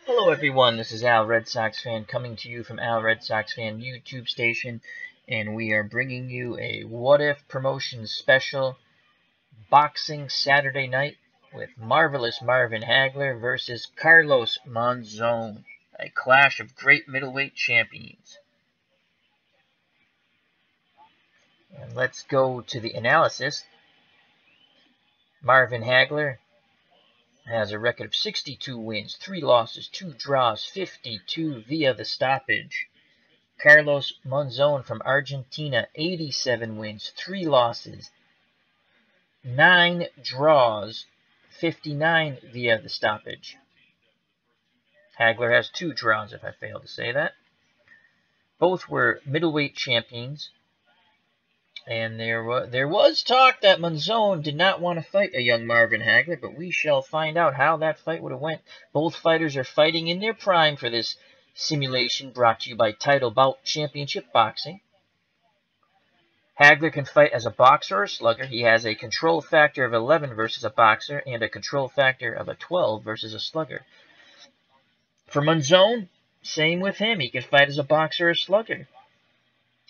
Hello everyone, this is Al Red Sox Fan coming to you from Al Red Sox Fan YouTube station, and we are bringing you a What If Promotions special boxing Saturday night with Marvelous Marvin Hagler versus Carlos Monzon, a clash of great middleweight champions. And let's go to the analysis. Marvin Hagler has a record of 62 wins, 3 losses, 2 draws, 52 via the stoppage. Carlos Monzon from Argentina, 87 wins, 3 losses, 9 draws, 59 via the stoppage. Hagler has 2 draws, if I failed to say that. Both were middleweight champions. And there was talk that Monzon did not want to fight a young Marvin Hagler, but we shall find out how that fight would have went. Both fighters are fighting in their prime for this simulation brought to you by Title Bout Championship Boxing. Hagler can fight as a boxer or a slugger. He has a control factor of 11 versus a boxer and a control factor of a 12 versus a slugger. For Monzon, same with him. He can fight as a boxer or a slugger.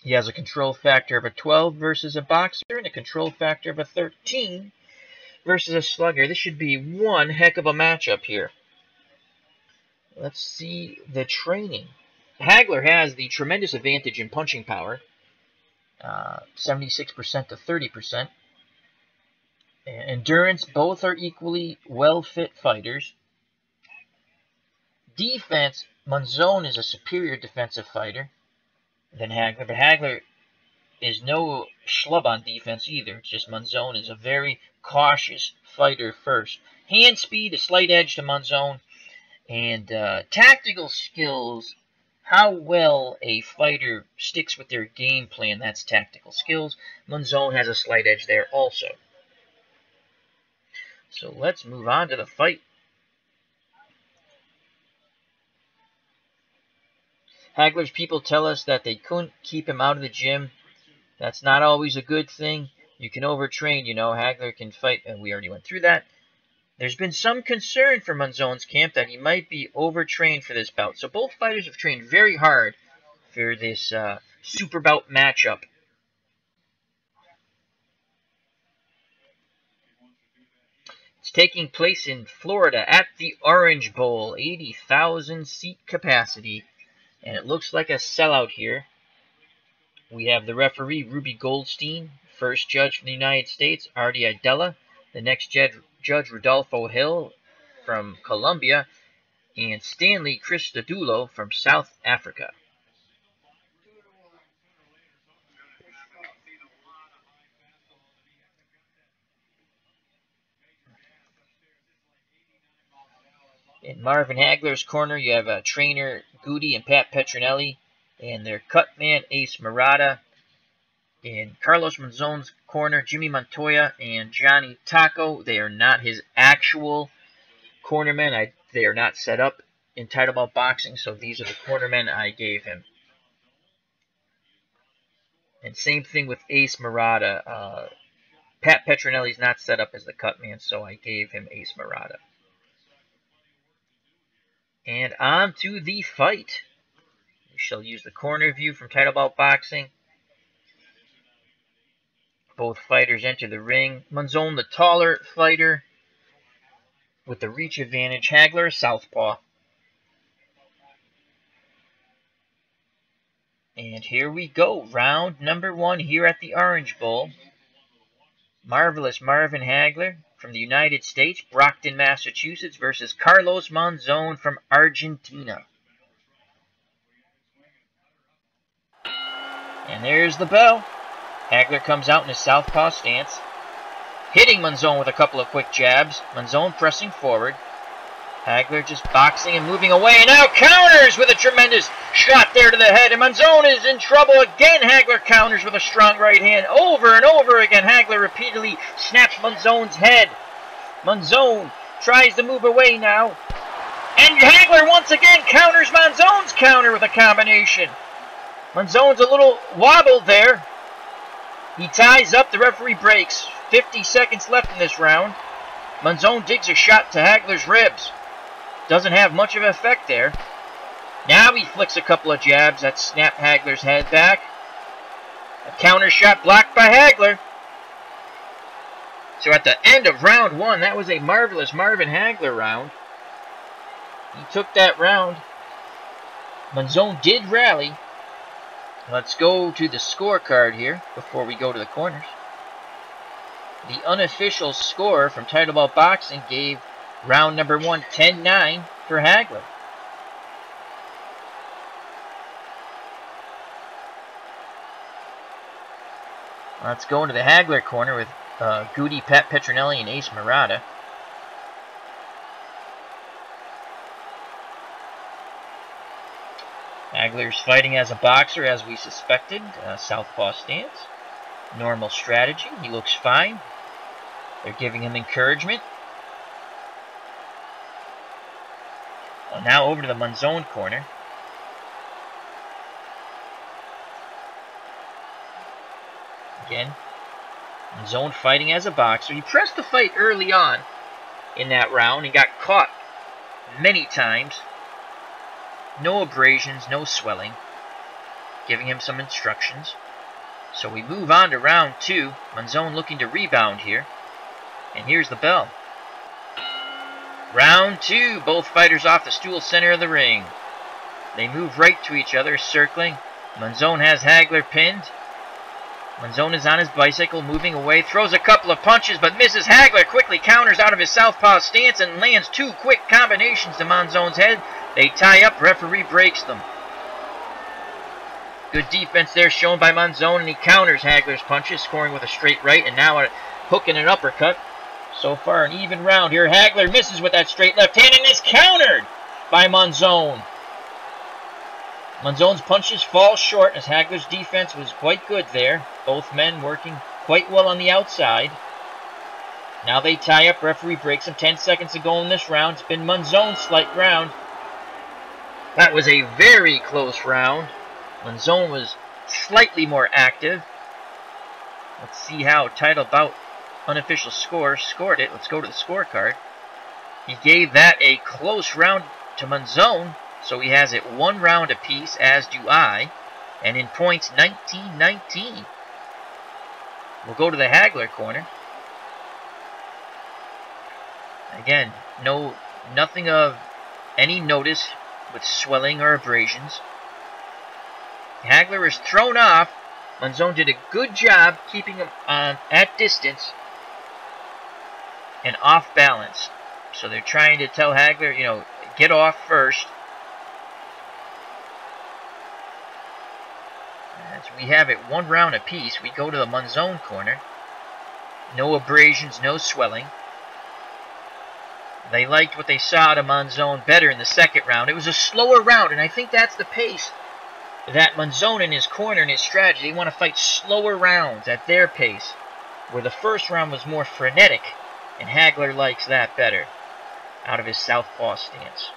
He has a control factor of a 12 versus a boxer and a control factor of a 13 versus a slugger. This should be one heck of a matchup here. Let's see the training. Hagler has the tremendous advantage in punching power, 76% to 30%. Endurance, both are equally well-fit fighters. Defense, Monzon is a superior defensive fighter than Hagler, but Hagler is no schlub on defense either. It's just Monzon is a very cautious fighter first. Hand speed, a slight edge to Monzon, and tactical skills, how well a fighter sticks with their game plan, that's tactical skills. Monzon has a slight edge there also. So let's move on to the fight. Hagler's people tell us that they couldn't keep him out of the gym. That's not always a good thing. You can overtrain, you know. Hagler can fight, and we already went through that. There's been some concern from Monzon's camp that he might be overtrained for this bout. So both fighters have trained very hard for this super bout matchup. It's taking place in Florida at the Orange Bowl, 80,000 seat capacity. And it looks like a sellout here. We have the referee, Ruby Goldstein. First judge from the United States, Artie Idella. The next judge, Rodolfo Hill from Colombia. And Stanley Christodoulou from South Africa. In Marvin Hagler's corner, you have trainer Goody and Pat Petronelli, and their cut man, Ace Murata. In Carlos Monzon's corner, Jimmy Montoya and Johnny Taco. They are not his actual cornermen. They are not set up in Title Bout Boxing, so these are the cornermen I gave him. And same thing with Ace Murata. Pat Petronelli's not set up as the cut man, so I gave him Ace Murata. And on to the fight. We shall use the corner view from Title Bout Boxing. Both fighters enter the ring. Monzon, the taller fighter, with the reach advantage. Hagler, southpaw. And here we go. Round number 1 here at the Orange Bowl. Marvelous Marvin Hagler from the United States, Brockton, Massachusetts, versus Carlos Monzon from Argentina. And there's the bell. Hagler comes out in his southpaw stance, hitting Monzon with a couple of quick jabs. Monzon pressing forward. Hagler just boxing and moving away, and now counters with a tremendous shot there to the head, and Monzon is in trouble again. Hagler counters with a strong right hand over and over again. Hagler repeatedly snaps Monzon's head. Monzon tries to move away now, and Hagler once again counters Monzon's counter with a combination. Monzon's a little wobbled there. He ties up, the referee breaks. 50 seconds left in this round. Monzon digs a shot to Hagler's ribs. doesn't have much of an effect there. Now he flicks a couple of jabs that snap Hagler's head back. A counter shot blocked by Hagler. So at the end of round 1, that was a marvelous Marvin Hagler round. He took that round. Monzon did rally. Let's go to the scorecard here before we go to the corners. The unofficial score from Title Belt Boxing gave round number 1 10-9 for Hagler. Let's go into the Hagler corner with Goody, Pat Petronelli, and Ace Murata. Hagler's fighting as a boxer, as we suspected. Southpaw stance. Normal strategy. He looks fine. They're giving him encouragement. Well, now over to the Monzon corner. Again, Monzon fighting as a boxer. He pressed the fight early on in that round. He got caught many times. No abrasions, no swelling. Giving him some instructions. So we move on to round 2. Monzon looking to rebound here. And here's the bell. Round 2. Both fighters off the stool center of the ring. They move right to each other, circling. Monzon has Hagler pinned. Monzon is on his bicycle, moving away, throws a couple of punches, but misses. Hagler quickly counters out of his southpaw stance and lands 2 quick combinations to Monzon's head. They tie up, referee breaks them. Good defense there shown by Monzon, and he counters Hagler's punches, scoring with a straight right, and now a hook and an uppercut. So far, an even round here. Hagler misses with that straight left hand and is countered by Monzon. Monzon's punches fall short as Hagler's defense was quite good there. Both men working quite well on the outside. Now they tie up. Referee breaks them. 10 seconds to go in this round. It's been Monzon's slight round. That was a very close round. Monzon was slightly more active. Let's see how Title Bout unofficial score scored it. Let's go to the scorecard. He gave that a close round to Monzon. So he has it 1 round apiece, as do I. And in points, 19-19. We'll go to the Hagler corner. Again, nothing of any notice with swelling or abrasions. Hagler is thrown off. Monzon did a good job keeping him at distance and off balance. So they're trying to tell Hagler, get off first. As we have it 1 round apiece, we go to the Monzon corner. No abrasions, no swelling. They liked what they saw out of Monzon better in the second round. It was a slower round, and I think that's the pace that Monzon in his corner and his strategy, they want to fight slower rounds at their pace, where the first round was more frenetic, and Hagler likes that better out of his southpaw stance.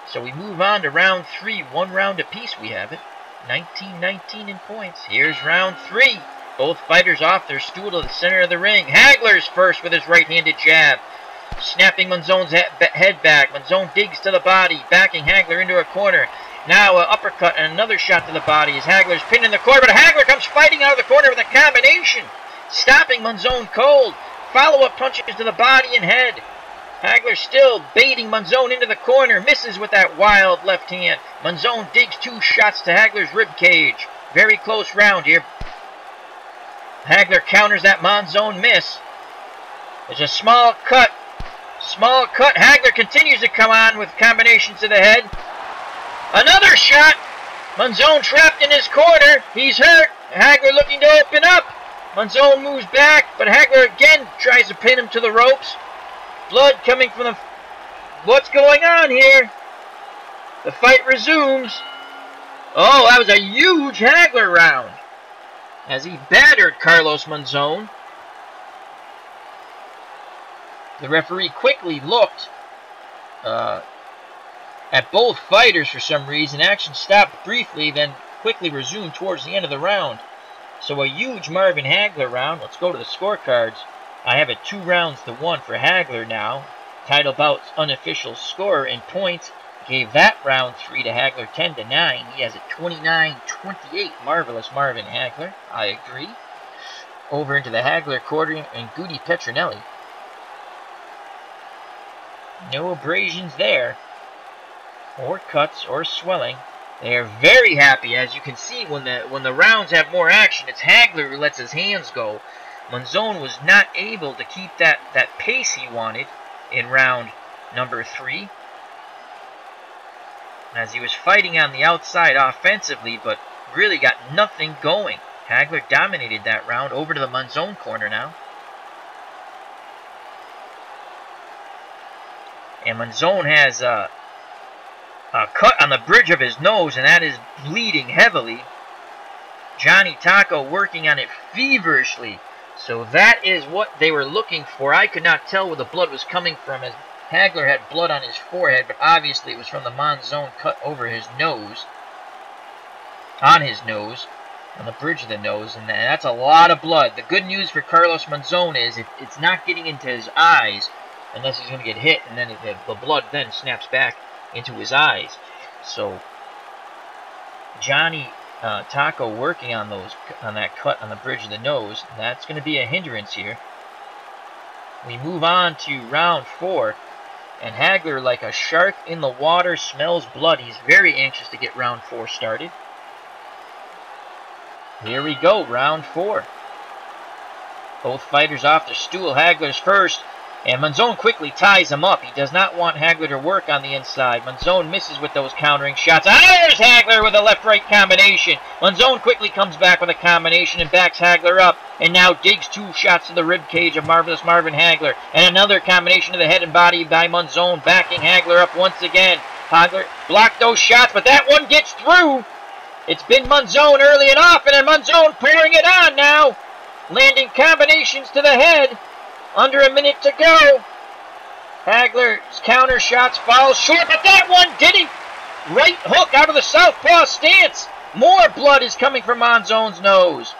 So we move on to round 3, 1 round apiece we have it. 19-19 in points. Here's round 3. Both fighters off their stool to the center of the ring. Hagler's first with his right-handed jab, snapping Monzon's head back. Monzon digs to the body, backing Hagler into a corner. Now an uppercut and another shot to the body as Hagler's pinned in the corner, but Hagler comes fighting out of the corner with a combination, stopping Monzon cold. Follow-up punches to the body and head. Hagler still baiting Monzon into the corner, misses with that wild left hand. Monzon digs 2 shots to Hagler's rib cage. Very close round here. Hagler counters that Monzon miss. There's a small cut. Small cut. Hagler continues to come on with combinations to the head. Another shot. Monzon trapped in his corner. He's hurt. Hagler looking to open up. Monzon moves back, but Hagler again tries to pin him to the ropes. Blood coming from the... What's going on here? The fight resumes. Oh, that was a huge Hagler round as he battered Carlos Monzon. The referee quickly looked at both fighters for some reason. Action stopped briefly, then quickly resumed towards the end of the round. So a huge Marvin Hagler round. Let's go to the scorecards. I have it 2 rounds to 1 for Hagler now. Title bout's unofficial scorer in points gave that round 3 to Hagler 10-9. He has it 29-28. Marvelous Marvin Hagler. I agree. Over into the Hagler quarter and Goody Petronelli. No abrasions there, or cuts, or swelling. They are very happy, as you can see when the rounds have more action. It's Hagler who lets his hands go. Monzon was not able to keep that pace he wanted in round number 3, as he was fighting on the outside offensively, but really got nothing going. Hagler dominated that round. Over to the Monzon corner now. And Monzon has a cut on the bridge of his nose, and that is bleeding heavily. Johnny Taco working on it feverishly. So that is what they were looking for. I could not tell where the blood was coming from, as Hagler had blood on his forehead, but obviously it was from the Monzon cut over his nose. On his nose. On the bridge of the nose, and that's a lot of blood. The good news for Carlos Monzon is it's not getting into his eyes, unless he's going to get hit, and then the blood then snaps back into his eyes. So Johnny Taco working on that cut on the bridge of the nose. That's going to be a hindrance here. We move on to round 4, and Hagler, like a shark in the water, smells blood. He's very anxious to get round 4 started. Here we go, round 4. Both fighters off their stool. Hagler's first, and Monzon quickly ties him up. He does not want Hagler to work on the inside. Monzon misses with those countering shots. There's Hagler with a left-right combination. Monzon quickly comes back with a combination and backs Hagler up, and now digs 2 shots to the rib cage of Marvelous Marvin Hagler, and another combination to the head and body by Monzon, backing Hagler up once again. Hagler blocked those shots, but that one gets through. It's been Monzon early and often, and Monzon pouring it on now. Landing combinations to the head. Under a minute to go. Hagler's counter shots fall short, but that one didn't. Right hook out of the southpaw stance. More blood is coming from Monzon's nose.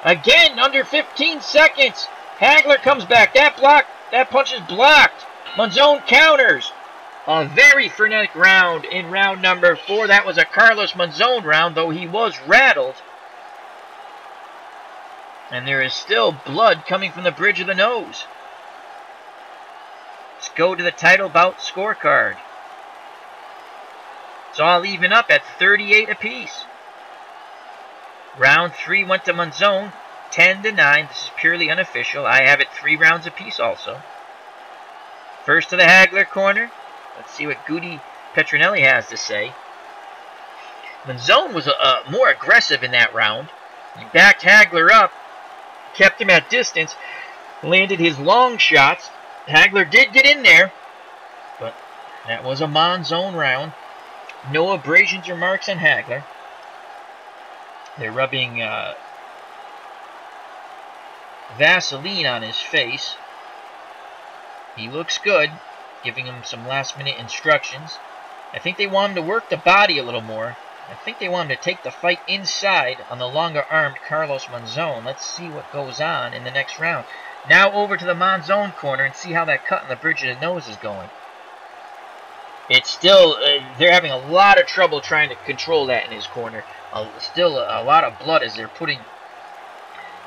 Again, under 15 seconds. Hagler comes back. That punch is blocked. Monzon counters. A very frenetic round in round number 4. That was a Carlos Monzon round, though he was rattled. And there is still blood coming from the bridge of the nose. Let's go to the title bout scorecard. It's all even up at 38 apiece. Round 3 went to Monzon, 10-9. This is purely unofficial. I have it 3 rounds apiece also. First to the Hagler corner. Let's see what Goody Petronelli has to say. Monzon was more aggressive in that round. He backed Hagler up, kept him at distance, landed his long shots. Hagler did get in there, but that was a Monzon round. No abrasions or marks on Hagler. They're rubbing Vaseline on his face. He looks good, giving him some last-minute instructions. I think they want him to work the body a little more. I think they want him to take the fight inside on the longer-armed Carlos Monzon. Let's see what goes on in the next round. Now over to the Monzon corner and see how that cut on the bridge of the nose is going. It's still, they're having a lot of trouble trying to control that in his corner. Still a lot of blood as they're putting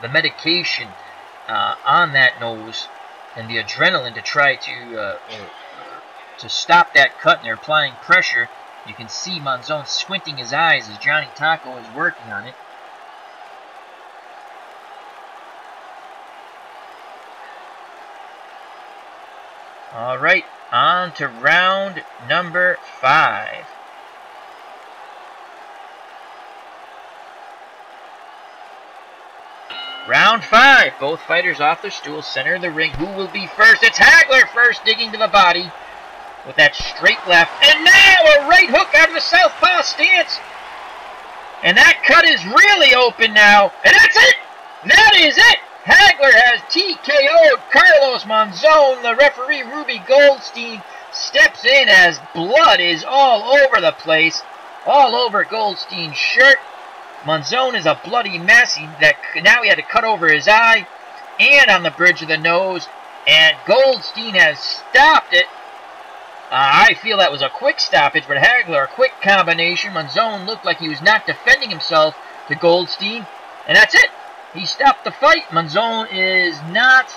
the medication on that nose and the adrenaline to try to stop that cut, and they're applying pressure. You can see Monzon squinting his eyes as Johnny Taco is working on it. All right, on to round number 5. Round 5. Both fighters off their stools, center of the ring. Who will be first? It's Hagler first, digging to the body with that straight left. And now a right hook out of the southpaw stance. And that cut is really open now. And that's it! That is it! Hagler has TKO'd Carlos Monzon. The referee, Ruby Goldstein, steps in as blood is all over the place. All over Goldstein's shirt. Monzon is a bloody mess. Now he had to cut over his eye and on the bridge of the nose. And Goldstein has stopped it. I feel that was a quick stoppage, but Hagler, a quick combination. Monzon looked like he was not defending himself to Goldstein. And that's it. He stopped the fight. Monzon is not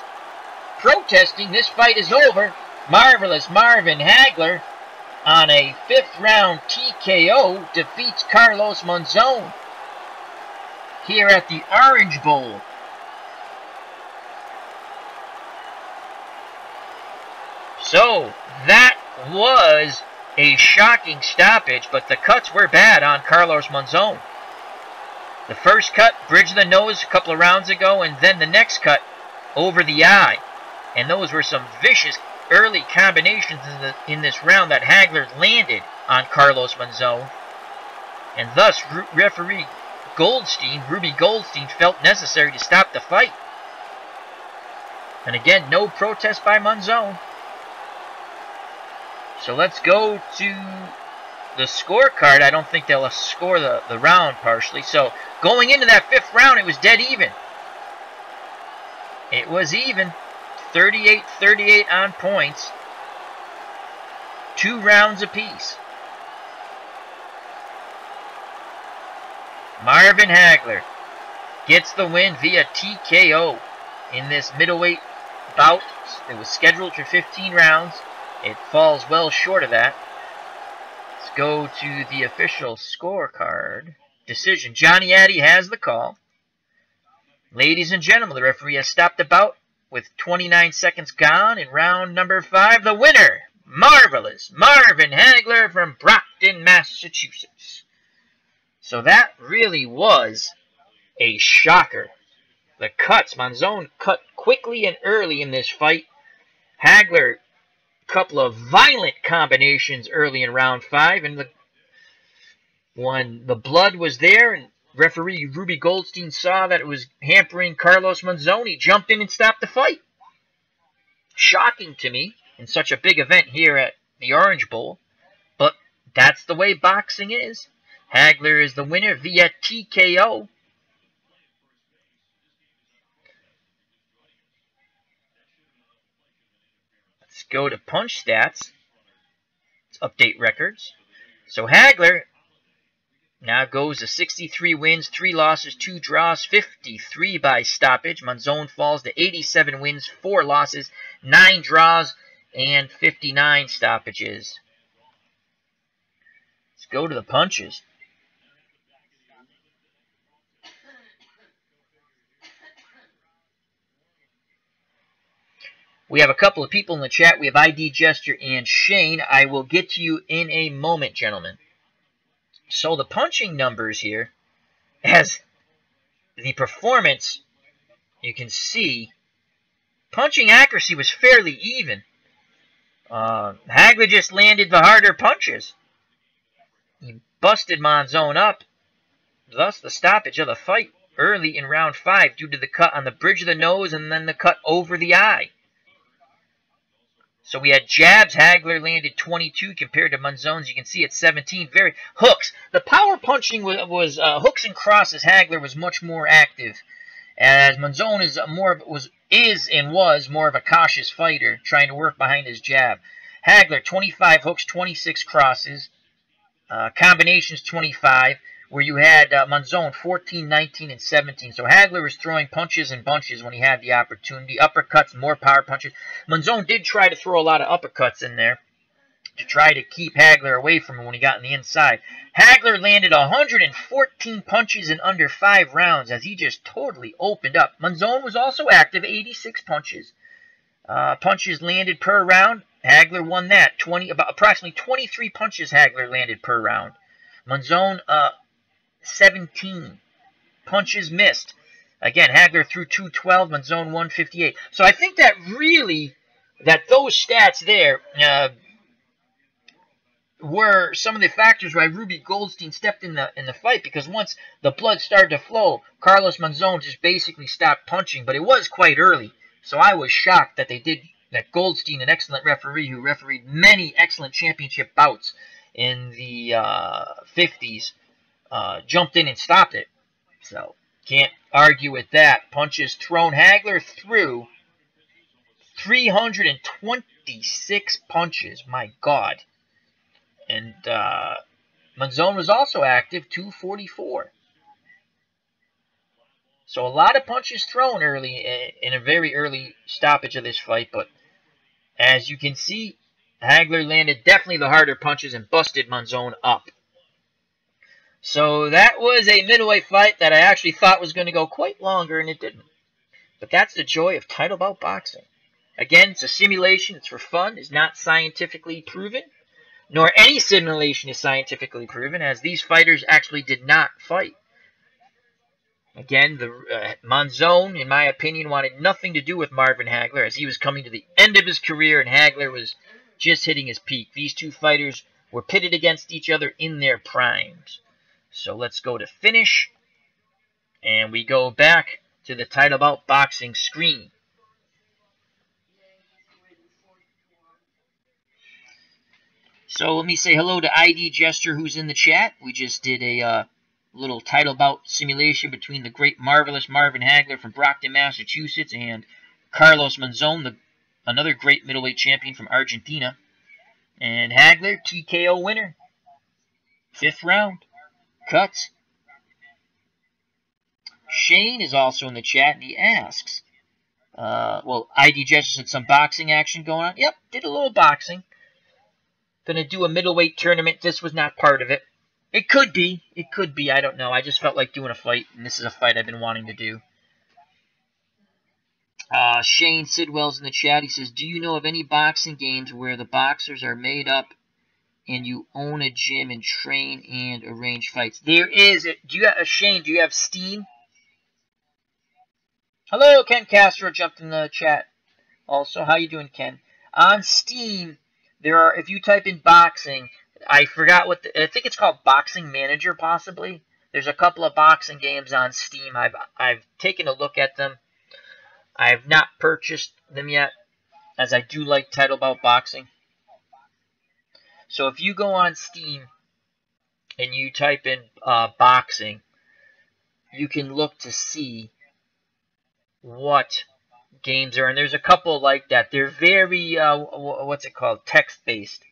protesting. This fight is over. Marvelous Marvin Hagler on a 5th round TKO defeats Carlos Monzon here at the Orange Bowl. So that was a shocking stoppage, but the cuts were bad on Carlos Monzon. The first cut, bridge of the nose a couple of rounds ago, and then the next cut over the eye. And those were some vicious early combinations in this round that Hagler landed on Carlos Monzon. And thus, referee Ruby Goldstein, felt necessary to stop the fight. And again, no protest by Monzon. So let's go to the scorecard. I don't think they'll score the round partially. So going into that 5th round, it was dead even. It was even. 38-38 on points. 2 rounds apiece. Marvin Hagler gets the win via TKO in this middleweight bout. It was scheduled for 15 rounds. It falls well short of that. Let's go to the official scorecard. Decision. Johnny Addy has the call. Ladies and gentlemen, the referee has stopped the bout with 29 seconds gone in round number 5. The winner, marvelous Marvin Hagler from Brockton, Massachusetts. So that really was a shocker. The cuts. Monzon cut quickly and early in this fight. Hagler, couple of violent combinations early in round 5, and when the blood was there and referee Ruby Goldstein saw that it was hampering Carlos Monzon, he jumped in and stopped the fight. Shocking to me in such a big event here at the Orange Bowl, but that's the way boxing is. Hagler is the winner via TKO. Let's go to punch stats. Let's update records. So Hagler now goes to 63 wins, 3 losses, 2 draws, 53 by stoppage. Monzon falls to 87 wins, 4 losses, 9 draws, and 59 stoppages. Let's go to the punches. We have a couple of people in the chat. We have ID Gesture and Shane. I will get to you in a moment, gentlemen. So the punching numbers here, as the performance, you can see, punching accuracy was fairly even. Hagler just landed the harder punches. He busted Monzon up, thus the stoppage of the fight early in round 5 due to the cut on the bridge of the nose and then the cut over the eye. So we had jabs. Hagler landed 22 compared to Monzon's. You can see at 17. Very hooks. The power punching was hooks and crosses. Hagler was much more active, as Monzon was more of a cautious fighter, trying to work behind his jab. Hagler 25 hooks, 26 crosses, combinations 25. Where you had Monzon 14, 19, and 17. So Hagler was throwing punches and bunches when he had the opportunity. Uppercuts, more power punches. Monzon did try to throw a lot of uppercuts in there to try to keep Hagler away from him when he got on the inside. Hagler landed 114 punches in under 5 rounds as he just totally opened up. Monzon was also active, 86 punches. Punches landed per round. Hagler won that. Approximately 23 punches Hagler landed per round. Monzon, 17 punches missed. Again, Hagler threw 212, Monzon 158. So I think that those stats there were some of the factors why Ruby Goldstein stepped in the fight, because once the blood started to flow, Carlos Monzon just basically stopped punching, but it was quite early. So I was shocked that that Goldstein, an excellent referee who refereed many excellent championship bouts in the 50s, jumped in and stopped it. So can't argue with that. Punches thrown. Hagler threw 326 punches. My God. And Monzon was also active, 244. So a lot of punches thrown early in a very early stoppage of this fight. But as you can see, Hagler landed definitely the harder punches and busted Monzon up. So that was a middleweight fight that I actually thought was going to go quite longer, and it didn't. But that's the joy of title bout boxing. Again, it's a simulation. It's for fun. It's not scientifically proven, nor any simulation is scientifically proven, as these fighters actually did not fight. Again, Monzon, in my opinion, wanted nothing to do with Marvin Hagler, as he was coming to the end of his career and Hagler was just hitting his peak. These two fighters were pitted against each other in their primes. So let's go to finish, and we go back to the title bout boxing screen. So let me say hello to ID Jester, who's in the chat. We just did a little title bout simulation between the great, marvelous Marvin Hagler from Brockton, Massachusetts, and Carlos Monzon, another great middleweight champion from Argentina. And Hagler, TKO winner. 5th round. Cuts. Shane is also in the chat, and he asks, well, ID Jester said some boxing action going on. Yep, did a little boxing. Gonna do a middleweight tournament. This was not part of it. It could be. It could be. I don't know. I just felt like doing a fight, and this is a fight I've been wanting to do. Shane Sidwell's in the chat. He says, do you know of any boxing games where the boxers are made up and you own a gym and train and arrange fights? There is. Shane, do you have Steam? Hello, Ken Castro jumped in the chat. Also, how you doing, Ken? On Steam, there are, if you type in boxing, I forgot what I think it's called Boxing Manager, possibly. There's a couple of boxing games on Steam. I've taken a look at them. I have not purchased them yet, as I do like title bout boxing. So if you go on Steam and you type in boxing, you can look to see what games are. And there's a couple like that. They're very, what's it called, text-based,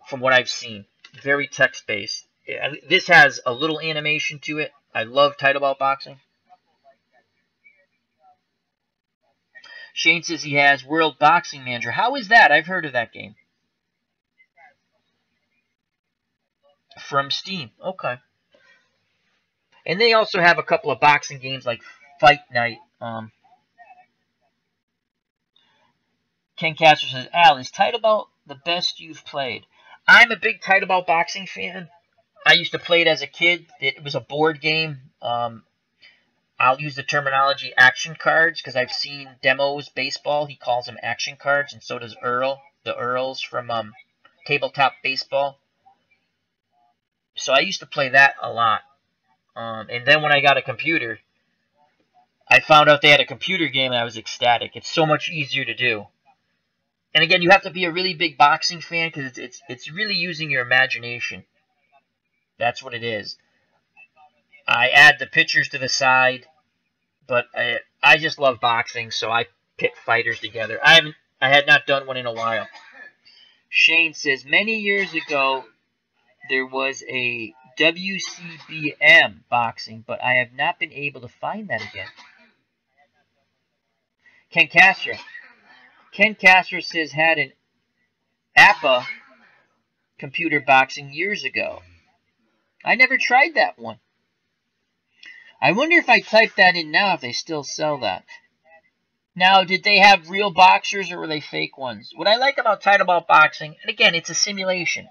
from what I've seen. Very text-based. This has a little animation to it. I love title bout boxing. Shane says he has World Boxing Manager. How is that? I've heard of that game. From Steam. Okay. And they also have a couple of boxing games like Fight Night. Ken Castro says, Al, is title bout the best you've played? I'm a big title bout boxing fan. I used to play it as a kid. It was a board game. I'll use the terminology action cards because I've seen Demos Baseball. He calls them action cards, and so does Earl. The Earls from Tabletop Baseball. So I used to play that a lot. And then when I got a computer, I found out they had a computer game, and I was ecstatic. It's so much easier to do. And again, you have to be a really big boxing fan because it's really using your imagination. That's what it is. I add the pictures to the side, but I just love boxing, so I pit fighters together. I had not done one in a while. Shane says, many years ago, there was a WCBM boxing, but I have not been able to find that again. Ken Castro says, had an APA computer boxing years ago. I never tried that one. I wonder if I type that in now if they still sell that. Now, did they have real boxers or were they fake ones? What I like about title bout boxing, and again, it's a simulation.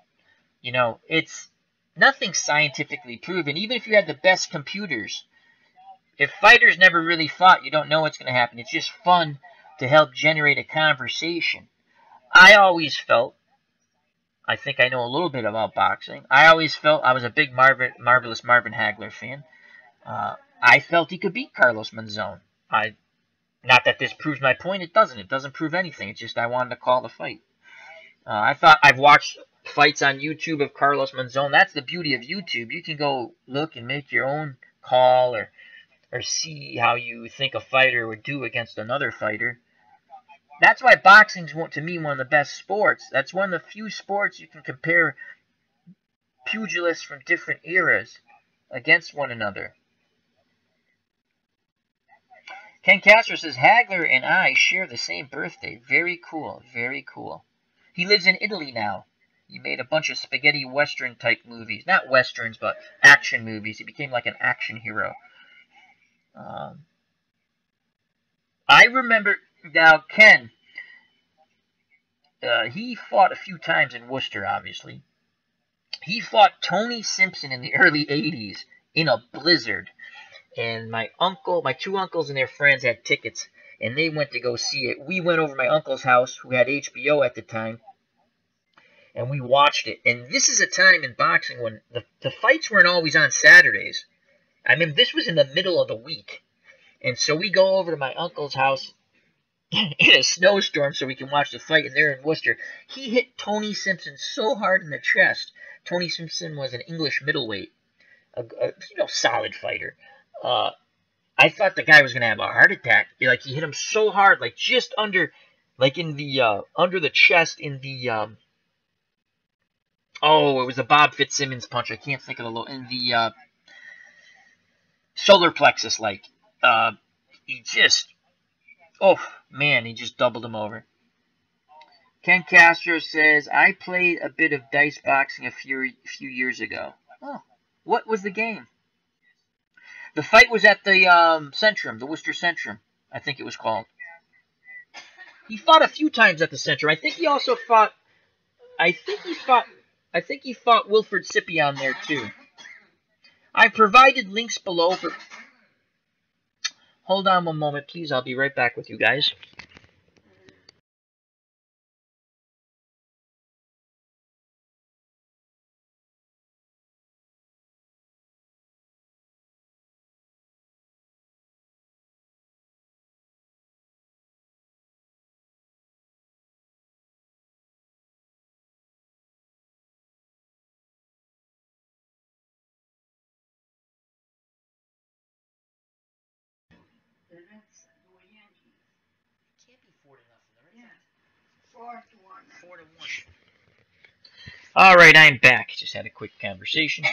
You know, it's nothing scientifically proven. Even if you had the best computers, if fighters never really fought, you don't know what's going to happen. It's just fun to help generate a conversation. I always felt, I think I know a little bit about boxing. I always felt I was a big marvelous Marvin Hagler fan. I felt he could beat Carlos Monzon. Not that this proves my point. It doesn't. It doesn't prove anything. It's just I wanted to call the fight. I've watched fights on YouTube of Carlos Monzon. That's the beauty of YouTube. You can go look and make your own call or see how you think a fighter would do against another fighter. That's why boxing's, to me, one of the best sports. That's one of the few sports you can compare pugilists from different eras against one another. Ken Castro says, Hagler and I share the same birthday. Very cool, very cool. He lives in Italy now. He made a bunch of spaghetti western type movies. Not westerns, but action movies. He became like an action hero. I remember, now Ken, he fought a few times in Worcester, obviously. He fought Tony Simpson in the early 80s in a blizzard. And my two uncles and their friends had tickets, and they went to go see it. We went over to my uncle's house, who had HBO at the time, and we watched it. And this is a time in boxing when the fights weren't always on Saturdays. I mean, this was in the middle of the week. And so we go over to my uncle's house in a snowstorm so we can watch the fight, and they're in Worcester. He hit Tony Simpson so hard in the chest. Tony Simpson was an English middleweight, a solid fighter. I thought the guy was gonna have a heart attack. Like, he hit him so hard, like just under, like in the under the chest, in the it was a Bob Fitzsimmons punch. I can't think of in the solar plexus. Like, he just, oh man, he just doubled him over. Ken Castro says, I played a bit of dice boxing a few years ago. Oh, what was the game? The fight was at the Centrum, the Worcester Centrum, I think it was called. He fought a few times at the Centrum. I think he also fought. I think he fought Wilfred Scipion there too. I provided links below, but hold on one moment, please. I'll be right back with you guys. Can't be 4-0, right? Yeah. 4-1. 4-1. All right, I'm back. Just had a quick conversation.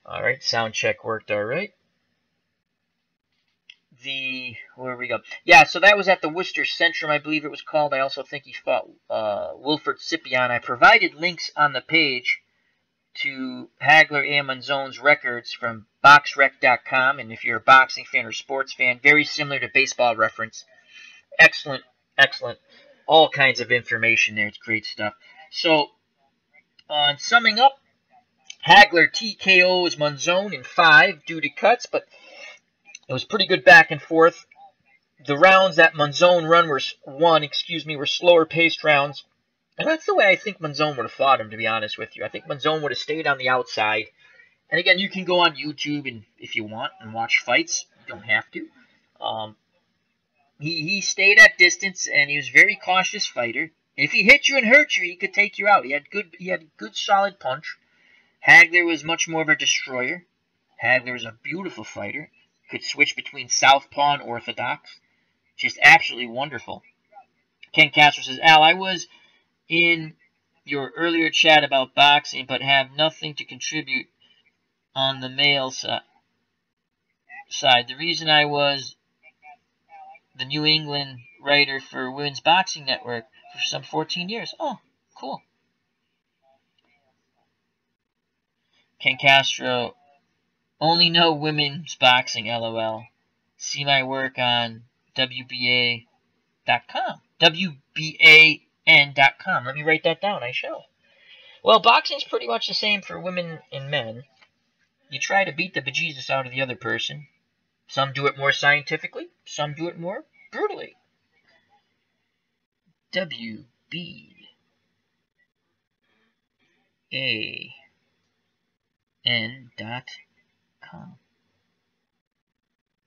All right, sound check worked all right. Where we go? Yeah, so that was at the Worcester Centrum, I believe it was called. I also think he fought Wilfred Scipion. I provided links on the page to Hagler and Monzon's records from boxrec.com, and if you're a boxing fan or sports fan, very similar to Baseball Reference. Excellent, excellent. All kinds of information there. It's great stuff. So, summing up, Hagler TKOs Monzon in 5 due to cuts, but it was pretty good back and forth. The rounds that Monzon were slower paced rounds. And that's the way I think Monzon would have fought him, to be honest with you. I think Monzon would have stayed on the outside. And again, you can go on YouTube and if you want and watch fights. You don't have to. He stayed at distance, and he was a very cautious fighter. If he hit you and hurt you, he could take you out. He had good solid punch. Hagler was much more of a destroyer. Hagler was a beautiful fighter. Could switch between southpaw and orthodox. Just absolutely wonderful. Ken Castro says, Al, I was in your earlier chat about boxing, but have nothing to contribute on the male side. The reason I was the New England writer for Women's Boxing Network for some 14 years. Oh, cool. Ken Castro, only know women's boxing, LOL. See my work on WBA.com. WBAN.com. Let me write that down. I shall. Well, boxing's pretty much the same for women and men. You try to beat the bejesus out of the other person. Some do it more scientifically. Some do it more brutally. WBAN.com.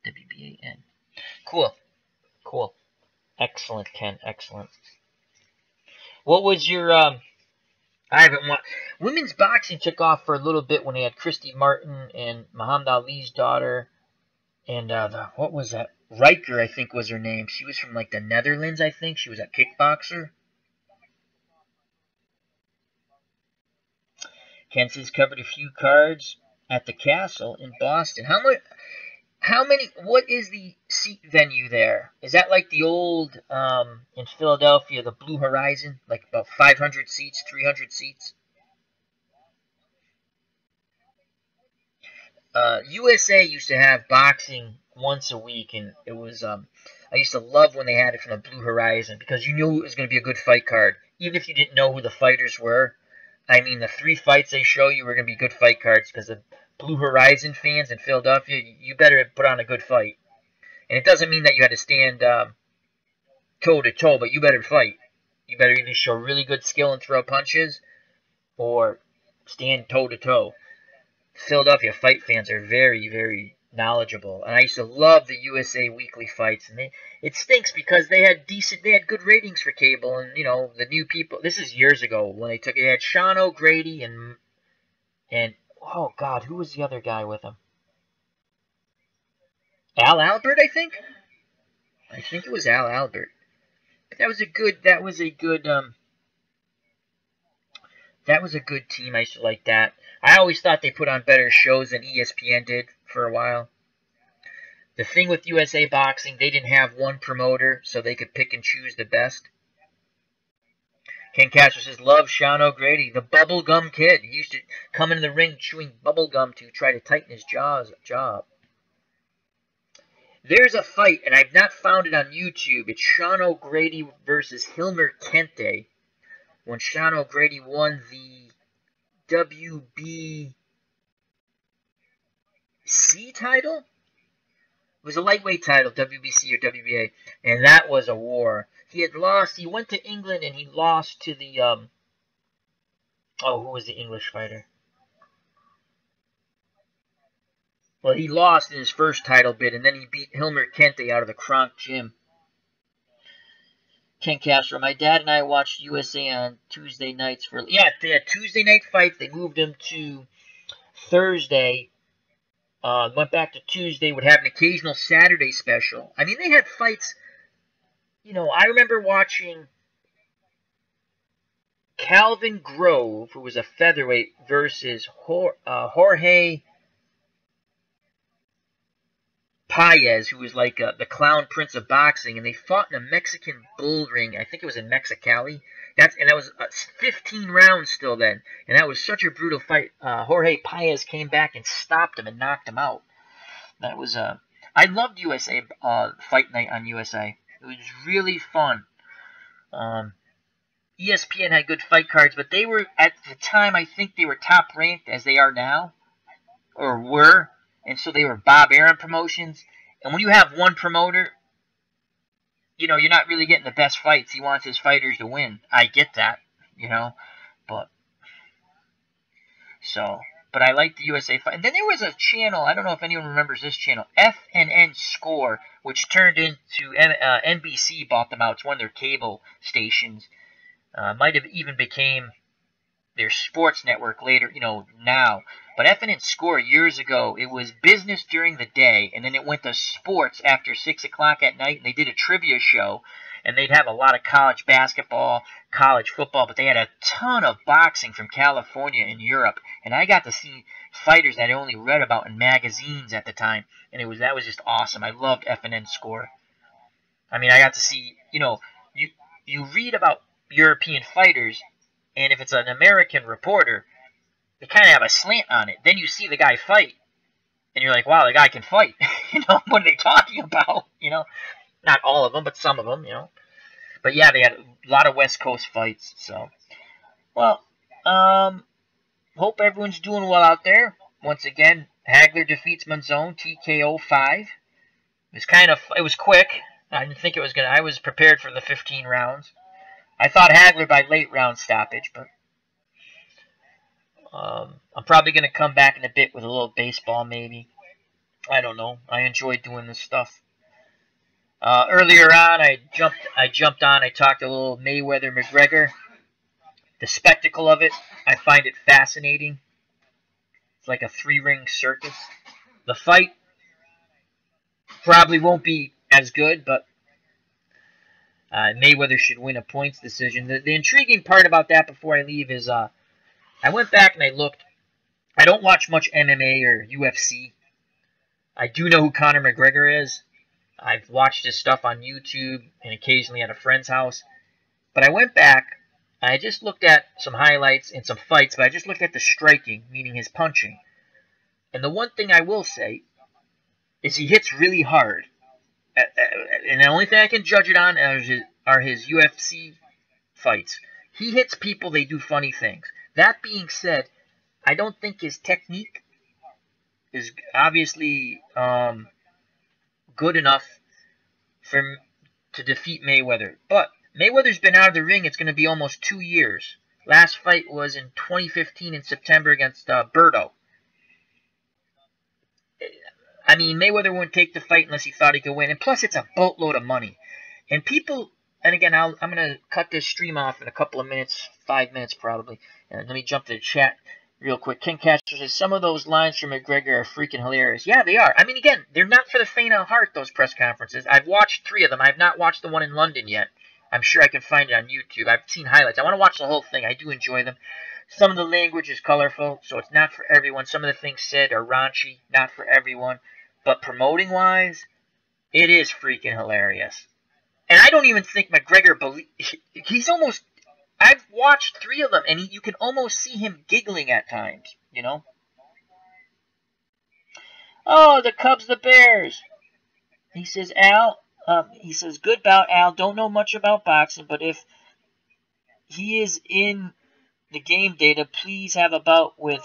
WBAN. Cool. Cool. Excellent, Ken. Excellent. What was your I haven't watched. Women's boxing took off for a little bit when they had Christy Martin and Muhammad Ali's daughter, and what was that? Riker, I think, was her name. She was from like the Netherlands, I think. She was a kickboxer. Kent has covered a few cards at the Castle in Boston. How much? How many? What is the seat venue there? Is that like the old in Philadelphia, the Blue Horizon, like about 500 seats, 300 seats? USA used to have boxing once a week, and it was I used to love when they had it from the Blue Horizon because you knew it was going to be a good fight card, even if you didn't know who the fighters were. I mean, the 3 fights they show you were going to be good fight cards because the Blue Horizon fans in Philadelphia, you better put on a good fight. And it doesn't mean that you had to stand toe to toe, but you better fight. You better either show really good skill and throw punches, or stand toe to toe. Philadelphia fight fans are very, very knowledgeable, and I used to love the USA Weekly fights. And it stinks because they had good ratings for cable, and the new people. This is years ago when they took it. They had Sean O'Grady and oh God, who was the other guy with him? Al Albert, I think. I think it was Al Albert. That was a good. That was a good team. I used to like that. I always thought they put on better shows than ESPN did for a while. The thing with USA Boxing, they didn't have one promoter, so they could pick and choose the best. Ken Castro says, love Sean O'Grady, the bubblegum kid. He used to come into the ring chewing bubblegum to try to tighten his jaw. There's a fight, and I've not found it on YouTube. It's Sean O'Grady versus Hilmer Kente. When Sean O'Grady won the WBC title? It was a lightweight title, WBC or WBA, and that was a war. He had lost. He went to England and he lost to the who was the English fighter? Well, he lost in his first title bid, and then he beat Hilmer Kente out of the Kronk Gym. Ken Castro, my dad and I watched USA on Tuesday nights they had Tuesday night fights. They moved them to Thursday. Went back to Tuesday. Would have an occasional Saturday special. I mean, they had fights. I remember watching Calvin Grove, who was a featherweight, versus Jorge Paez, who was like the clown prince of boxing, and they fought in a Mexican bull ring. I think it was in Mexicali. That was 15 rounds still then, and that was such a brutal fight. Jorge Paez came back and stopped him and knocked him out. That was I loved USA Fight Night on USA. It was really fun. ESPN had good fight cards, but they were at the time. I think they were top ranked as they are now, or were. And so they were Bob Arum promotions. And when you have one promoter, you're not really getting the best fights. He wants his fighters to win. I get that, but I like the USA fight. And then there was a channel, I don't know if anyone remembers this channel, FNN Score, which turned into NBC bought them out. It's one of their cable stations. Might have even became their sports network later, now. But FNN Score years ago, it was business during the day, and then it went to sports after 6 o'clock at night, and they did a trivia show, and they'd have a lot of college basketball, college football, but they had a ton of boxing from California and Europe, and I got to see fighters that I only read about in magazines at the time, and that was just awesome. I loved FNN Score. I mean, I got to see, you read about European fighters, and if it's an American reporter, they kind of have a slant on it. Then you see the guy fight, and you're like, wow, the guy can fight. What are they talking about? Not all of them, but some of them, But yeah, they had a lot of West Coast fights. So, well, hope everyone's doing well out there. Once again, Hagler defeats Monzon, TKO 5. It was quick. I didn't think it was I was prepared for the 15 rounds. I thought Hagler by late round stoppage, but I'm probably going to come back in a bit with a little baseball, maybe. I don't know. I enjoy doing this stuff. Earlier on, I jumped on. I talked a little Mayweather-McGregor. The spectacle of it, I find it fascinating. It's like a 3-ring circus. The fight probably won't be as good, but Mayweather should win a points decision. The intriguing part about that before I leave is I went back and I looked. I don't watch much MMA or UFC. I do know who Conor McGregor is. I've watched his stuff on YouTube and occasionally at a friend's house. But I went back. I just looked at some highlights and some fights, but I just looked at the striking, meaning his punching. And the one thing I will say is he hits really hard. And the only thing I can judge it on are his UFC fights. He hits people, they do funny things. That being said, I don't think his technique is obviously good enough to defeat Mayweather. But Mayweather's been out of the ring. It's going to be almost 2 years. Last fight was in 2015 in September against Berto. I mean, Mayweather wouldn't take the fight unless he thought he could win. And plus, it's a boatload of money. And people, and again, I'm going to cut this stream off in a couple of minutes, 5 minutes probably. And let me jump to the chat real quick. Ken Castro says, some of those lines from McGregor are freaking hilarious. Yeah, they are. I mean, again, they're not for the faint of heart, those press conferences. I've watched 3 of them. I've not watched the one in London yet. I'm sure I can find it on YouTube. I've seen highlights. I want to watch the whole thing. I do enjoy them. Some of the language is colorful, so it's not for everyone. Some of the things said are raunchy, not for everyone. But promoting-wise, it is freaking hilarious. And I don't even think McGregor he's almost... I've watched 3 of them, and you can almost see him giggling at times, you know? Oh, the Cubs, the Bears. He says, Al... he says, good bout, Al. Don't know much about boxing, but if he is in the game data, please have a bout with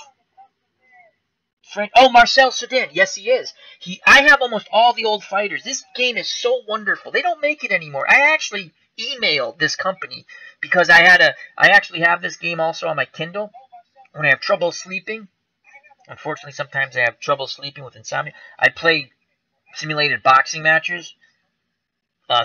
Frank. Oh, Marcel Cerdan. Yes, he is. I have almost all the old fighters. This game is so wonderful. They don't make it anymore. I actually emailed this company because I actually have this game also on my Kindle when I have trouble sleeping. Unfortunately, sometimes I have trouble sleeping with insomnia. I play simulated boxing matches.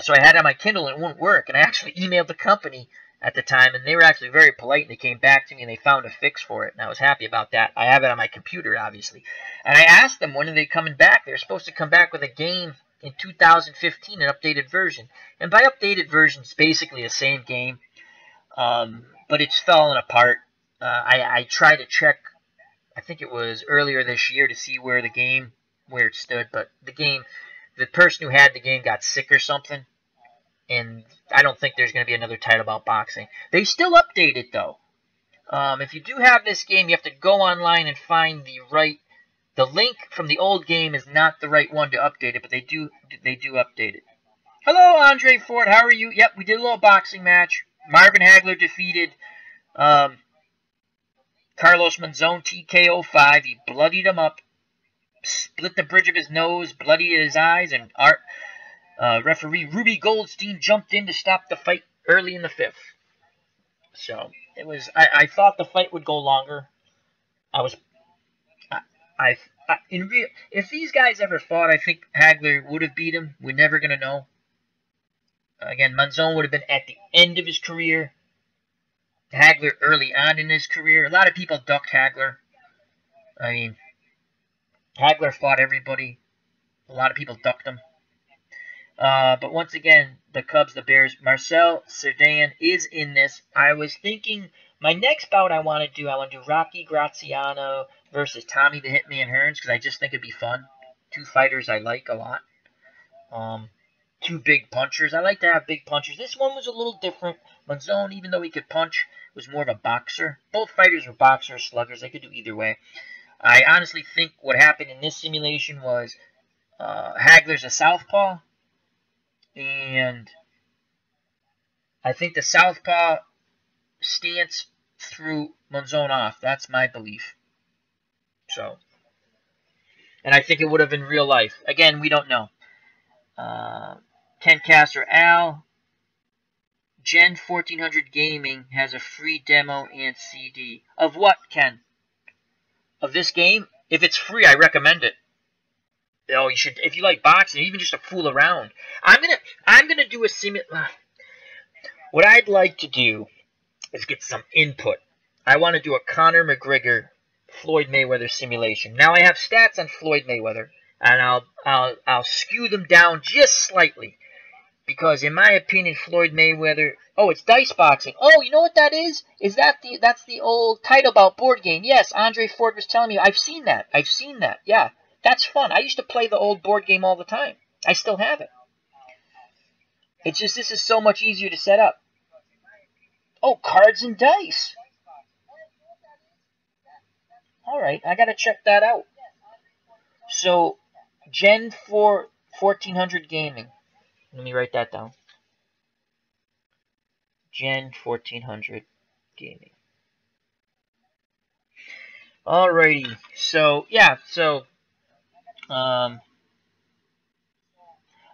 So I had it on my Kindle and it wouldn't work. And I actually emailed the company at the time, and they were actually very polite, and they came back to me and they found a fix for it. And I was happy about that. I have it on my computer, obviously. And I asked them, when are they coming back? They were supposed to come back with a game in 2015, an updated version. And by updated version, it's basically the same game, but it's fallen apart. I tried to check, I think it was earlier this year, to see where it stood, but the person who had the game got sick or something, and I don't think there's going to be another title about boxing. They still update it, though. If you do have this game, you have to go online and find the link from the old game is not the right one to update it, but they do update it. Hello, Andre Ford. How are you? Yep, we did a little boxing match. Marvin Hagler defeated Carlos Monzon TKO 5. He bloodied him up, split the bridge of his nose, bloodied his eyes, and referee Ruby Goldstein jumped in to stop the fight early in the 5th. So it was. I thought the fight would go longer. If these guys ever fought, I think Hagler would have beat him. We're never gonna know. Again, Monzon would have been at the end of his career. Hagler early on in his career. A lot of people ducked Hagler. I mean, Hagler fought everybody. A lot of people ducked him. But once again, the Cubs, the Bears, Marcel Cerdan is in this. I was thinking my next bout I want to do Rocky Graziano versus Tommy the Hitman Hearns, because I just think it'd be fun. 2 fighters I like a lot. 2 big punchers. I like to have big punchers. This one was a little different. Monzon, even though he could punch, was more of a boxer. Both fighters were boxers, sluggers. They could do either way. I honestly think what happened in this simulation was Hagler's a southpaw, and I think the southpaw stance threw Monzon off. That's my belief. So, and I think it would have in real life. Again, we don't know. Ken Castor, Al, Gen 1400 Gaming has a free demo and CD. Of what, Ken? Of this game? If it's free, I recommend it. Oh, you should, if you like boxing, even just to fool around. I'm gonna do a what I'd like to do Let's get some input. I want to do a Conor McGregor Floyd Mayweather simulation. Now I have stats on Floyd Mayweather, and I'll skew them down just slightly because in my opinion Floyd Mayweather. Oh, it's dice boxing. Oh, you know what that is? That's the old title bout board game? Yes, Andre Ford was telling me. I've seen that. Yeah, that's fun. I used to play the old board game all the time. I still have it. It's just this is so much easier to set up. Oh, cards and dice. All right, I gotta check that out. So, Gen 4 1400 gaming. Let me write that down. Gen 1400 gaming. Alrighty. So yeah. So,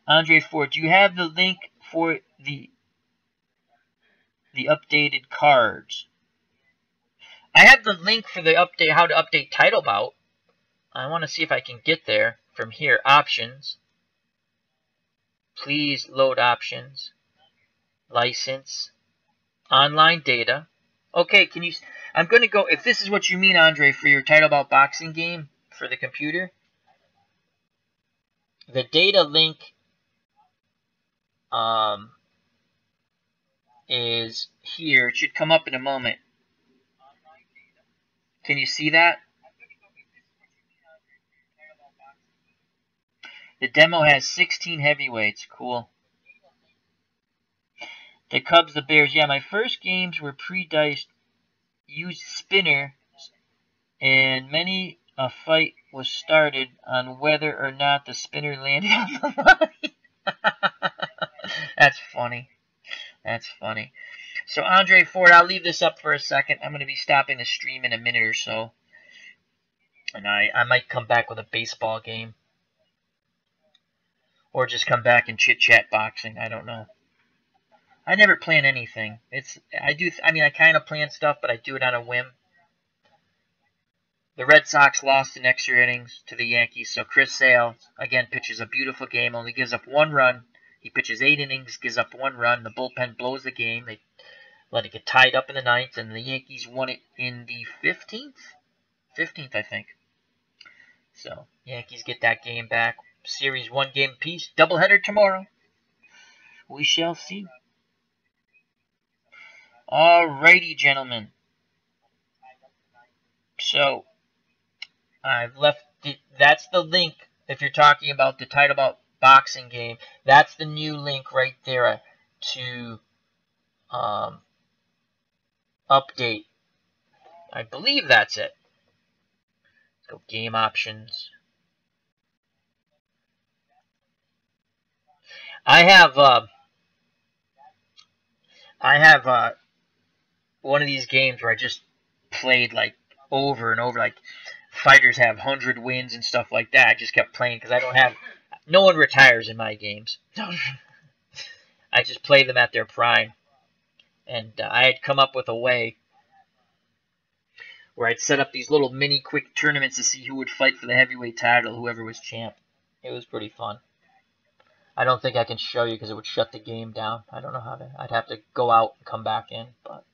Andre Ford, do you have the link for the updated cards? I have the link for the update, how to update title bout. I want to see if I can get there from here. Options. Please load options. License. Online data. Okay, can you... I'm going to go... If this is what you mean, Andre, for your title bout boxing game for the computer, the data link is here. It should come up in a moment. Can you see that? The demo has 16 heavyweights. Cool. The Cubs, the Bears. Yeah, my first games were pre-diced. Used spinner, and many a fight was started on whether or not the spinner landed on the line. That's funny. That's funny. So, Andre Ford, I'll leave this up for a second. I'm going to be stopping the stream in a minute or so. And I might come back with a baseball game. Or just come back and chit-chat boxing. I don't know. I never plan anything. I kind of plan stuff, but I do it on a whim. The Red Sox lost in extra innings to the Yankees, so Chris Sale, again, pitches a beautiful game, only gives up 1 run. He pitches 8 innings, gives up 1 run. The bullpen blows the game. They let it get tied up in the 9th, and the Yankees won it in the 15th? 15th, I think. So, Yankees get that game back. Series 1 game apiece. Doubleheader tomorrow. We shall see. Alrighty, gentlemen. So, I've left that's the link if you're talking about the title bout boxing game. That's the new link right there to update. I believe that's it. Let's go game options. I have one of these games where I just played like over and over, like fighters have 100 wins and stuff like that. I just kept playing because I don't have... No one retires in my games. I just play them at their prime. And I had come up with a way where I'd set up these little mini quick tournaments to see who would fight for the heavyweight title, whoever was champ. It was pretty fun. I don't think I can show you because it would shut the game down. I don't know how to... I'd have to go out and come back in, but...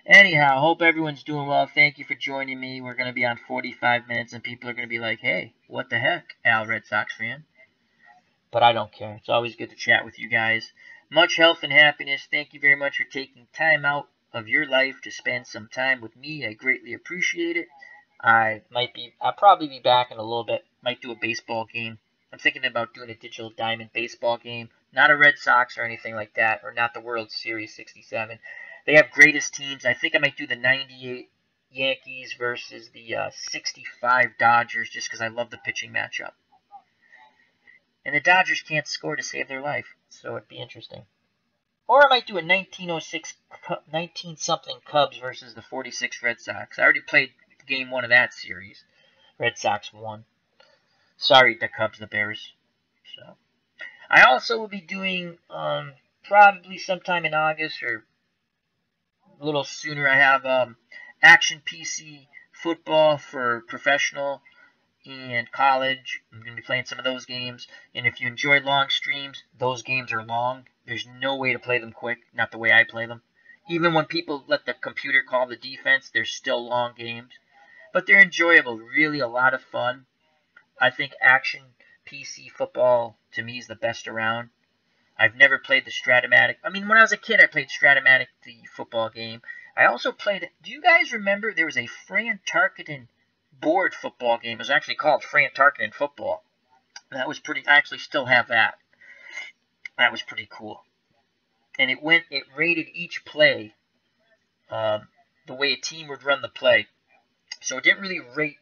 Anyhow, hope everyone's doing well. Thank you for joining me. We're going to be on 45 minutes, and people are going to be like, hey, what the heck, Al, Red Sox fan? But I don't care. It's always good to chat with you guys. Much health and happiness. Thank you very much for taking time out of your life to spend some time with me. I greatly appreciate it. I'll probably be back in a little bit. Might do a baseball game. I'm thinking about doing a Digital Diamond baseball game. Not a Red Sox or anything like that, or not the World Series 67. They have greatest teams. I think I might do the 98 Yankees versus the 65 Dodgers just because I love the pitching matchup. And the Dodgers can't score to save their life, so it'd be interesting. Or I might do a 1906, 19-something Cubs versus the 46 Red Sox. I already played game 1 of that series. Red Sox won. Sorry, the Cubs, the Bears. So, I also will be doing, probably sometime in August or a little sooner, I have Action PC football for professional and college. I'm going to be playing some of those games. And if you enjoy long streams, those games are long. There's no way to play them quick, not the way I play them. Even when people let the computer call the defense, they're still long games. But they're enjoyable, really a lot of fun. I think action PC football, to me, is the best around. I've never played the Stratomatic. I mean, when I was a kid, I played Stratomatic, the football game. I also played, do you guys remember there was a Fran Tarkenton board football game? It was actually called Fran Tarkenton Football. That was pretty, I actually still have that. That was pretty cool. And it rated each play the way a team would run the play. So it didn't really rate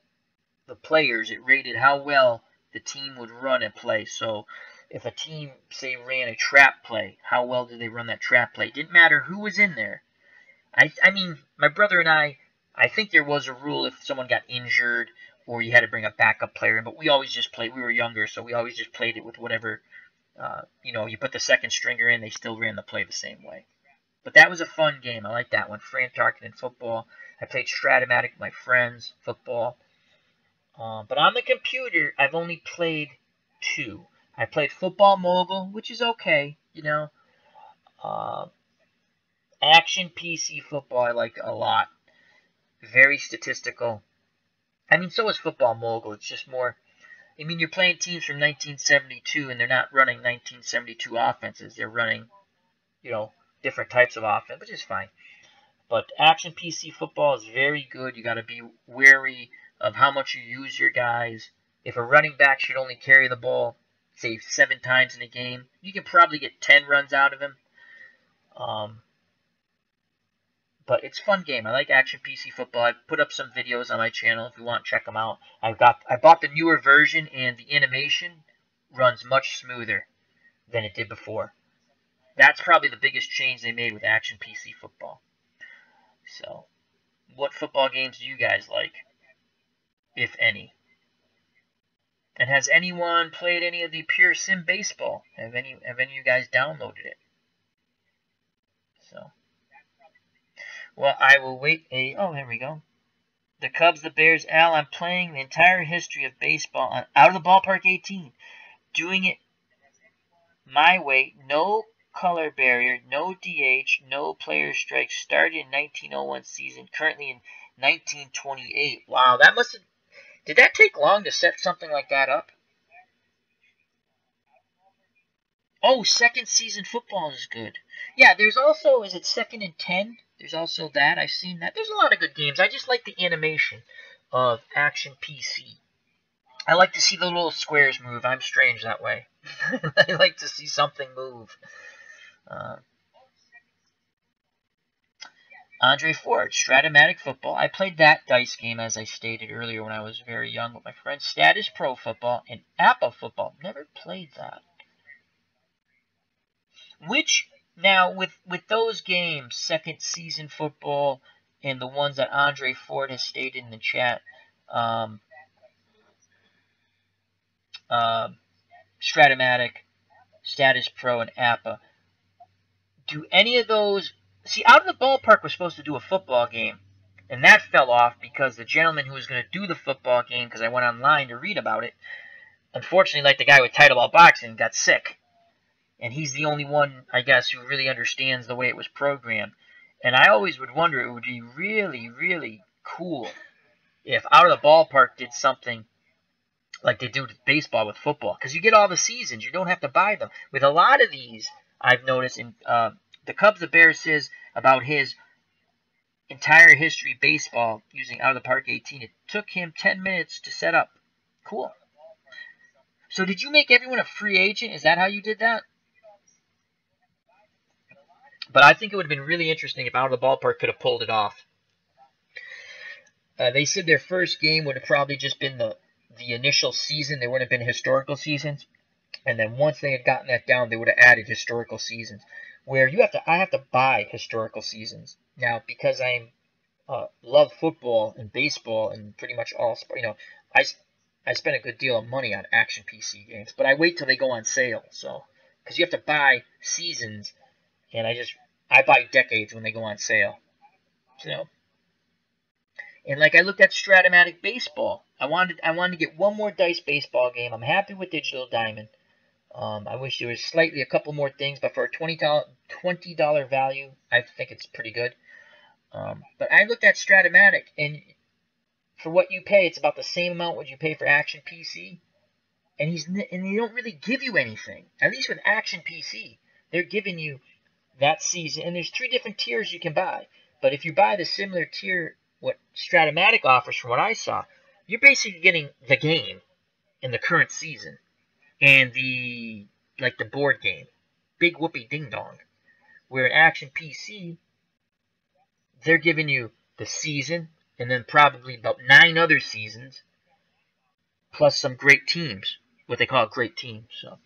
the players. It rated how well the team would run a play. So if a team, say, ran a trap play, how well did they run that trap play? It didn't matter who was in there. I mean, my brother and I think there was a rule if someone got injured or you had to bring a backup player in, but we always just played. We were younger, so we always just played it with whatever, you put the second stringer in, they still ran the play the same way. But that was a fun game. I like that one. Fran Tarkenton football. I played Stratomatic with my friends, football. But on the computer, I've only played 2. I played Football Mogul, which is okay, Action PC football I like a lot. Very statistical. I mean, so is Football Mogul. It's just more... I mean, you're playing teams from 1972, and they're not running 1972 offenses. They're running, different types of offense, which is fine. But Action PC football is very good. You got to be wary of how much you use your guys. If a running back should only carry the ball, say, 7 times in a game, you can probably get 10 runs out of him. But it's a fun game. I like Action PC football. I've put up some videos on my channel if you want to check them out. I bought the newer version, and the animation runs much smoother than it did before. That's probably the biggest change they made with Action PC football. So, what football games do you guys like, if any? And has anyone played any of the Pure Sim Baseball? Have any of you guys downloaded it? So, well, I will wait oh, there we go. The Cubs, the Bears. Al, I'm playing the entire history of baseball on Out of the Ballpark 18. Doing it my way. No color barrier, no DH, no player strikes. Started in 1901 season, currently in 1928. Wow, that must have... Did that take long to set something like that up? Oh, second season football is good. Yeah, there's also, is it Second and 10? There's also that. I've seen that. There's a lot of good games. I just like the animation of Action PC. I like to see the little squares move. I'm strange that way. I like to see something move. Andre Ford, Stratomatic Football. I played that dice game, as I stated earlier, when I was very young with my friends. Status Pro Football and APA Football. Never played that. Which, now, with those games, second season football, and the ones that Andre Ford has stated in the chat, Stratomatic, Status Pro, and APA, do any of those... See, Out of the Ballpark was supposed to do a football game, and that fell off because the gentleman who was going to do the football game, because I went online to read about it, unfortunately, like the guy with Title Ball Boxing, got sick. And he's the only one, I guess, who really understands the way it was programmed. And I always would wonder, it would be really, really cool if Out of the Ballpark did something like they do with baseball with football. Because you get all the seasons. You don't have to buy them. With a lot of these, I've noticed, in the Cubs, the Bears says about his entire history baseball using Out of the Park 18. It took him 10 minutes to set up. Cool. So did you make everyone a free agent? Is that how you did that? But I think it would have been really interesting if Out of the Ballpark could have pulled it off. They said their first game would have probably just been the initial season. There wouldn't have been historical seasons. And then once they had gotten that down, they would have added historical seasons. Where I have to buy historical seasons. Now, because I love football and baseball and pretty much all sport, I spend a good deal of money on Action PC games. But I wait till they go on sale. So, because you have to buy seasons. And I buy decades when they go on sale. So, and like I looked at Stratomatic Baseball. I wanted to get one more dice baseball game. I'm happy with Digital Diamond. I wish there was slightly a couple more things, but for a $20 value, I think it's pretty good. But I looked at Stratomatic, and for what you pay, it's about the same amount what you pay for Action PC, and they don't really give you anything. At least with Action PC, they're giving you that season, and there's 3 different tiers you can buy. But if you buy the similar tier what Stratomatic offers, from what I saw, you're basically getting the game in the current season and the board game, Big Whoopie Ding Dong. Where in Action PC, they're giving you the season and then probably about 9 other seasons, plus some great teams, what they call great teams. So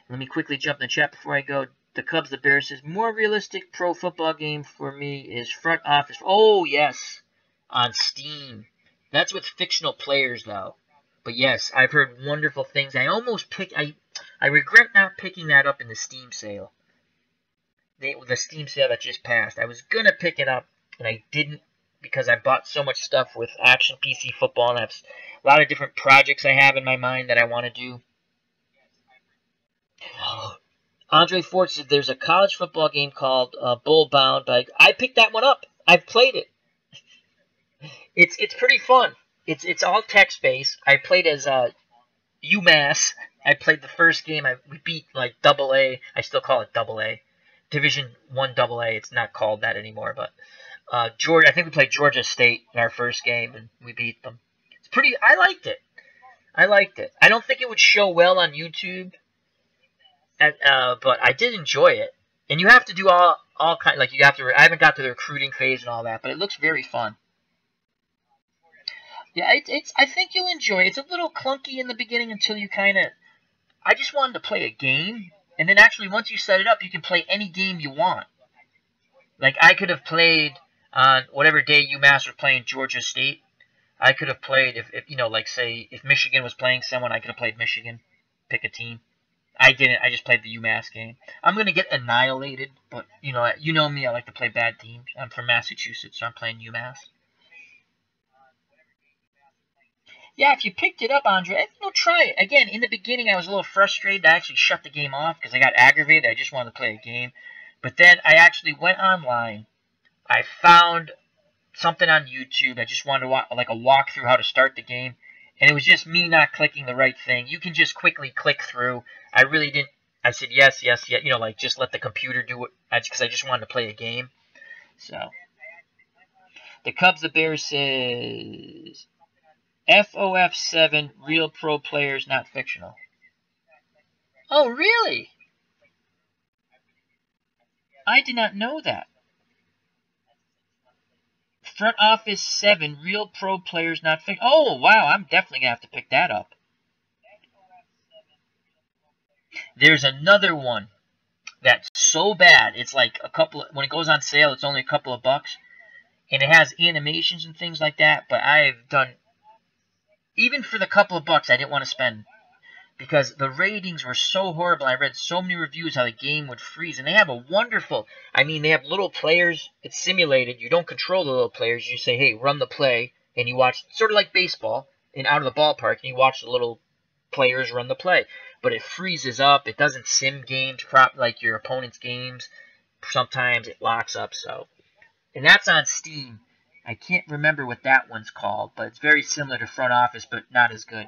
let me quickly jump in the chat before I go. The Cubs, the Bears says, more realistic pro football game for me is Front Office. Oh, yes, on Steam. That's with fictional players, though. But yes, I've heard wonderful things. I regret not picking that up in the Steam sale. The Steam sale that just passed. I was going to pick it up, and I didn't because I bought so much stuff with Action PC Football, and I have a lot of different projects I have in my mind that I want to do. Andre Ford said there's a college football game called Bull Bound. I picked that one up. I've played it. It's pretty fun. It's all text based. I played as UMass. I played the first game. We beat like AA. I still call it AA. Division 1 AA. It's not called that anymore. But Georgia. I think we played Georgia State in our first game, and we beat them. It's pretty. I liked it. I don't think it would show well on YouTube. But I did enjoy it, and you have to do all kind. Like you have to. I haven't got to the recruiting phase and all that, but it looks very fun. Yeah, it's. I think you'll enjoy it. It's a little clunky in the beginning until you kind of. I just wanted to play a game, and then actually once you set it up, you can play any game you want. Like I could have played on whatever day UMass was playing Georgia State. I could have played if like say if Michigan was playing someone, I could have played Michigan. Pick a team. I didn't. I just played the UMass game. I'm going to get annihilated, but, you know me, I like to play bad teams. I'm from Massachusetts, so I'm playing UMass. Yeah, if you picked it up, Andre, try it. Again, in the beginning, I was a little frustrated. I actually shut the game off because I got aggravated. I just wanted to play a game. But then I actually went online. I found something on YouTube. I just wanted to watch, like a walkthrough how to start the game. And it was just me not clicking the right thing. You can just quickly click through. I really didn't. I said yes, yes, yes. Like just let the computer do it. Because I just wanted to play a game. So the Cubs, the Bears says FOF7 real pro players, not fictional. Oh, really? I did not know that. Front Office 7 real pro players, not fictional. Oh, wow. I'm definitely going to have to pick that up. There's another one that's so bad. It's like when it goes on sale, it's only a couple of bucks. And it has animations and things like that. But I've done, even for the couple of bucks, I didn't want to spend. Because the ratings were so horrible. I read so many reviews how the game would freeze. And they have a wonderful, they have little players. It's simulated. You don't control the little players. You say, hey, run the play. And you watch, sort of like baseball, and out of the ballpark. And you watch the little players run the play. But it freezes up. It doesn't sim games like your opponent's games. Sometimes it locks up. And that's on Steam. I can't remember what that one's called, but it's very similar to Front Office, but not as good.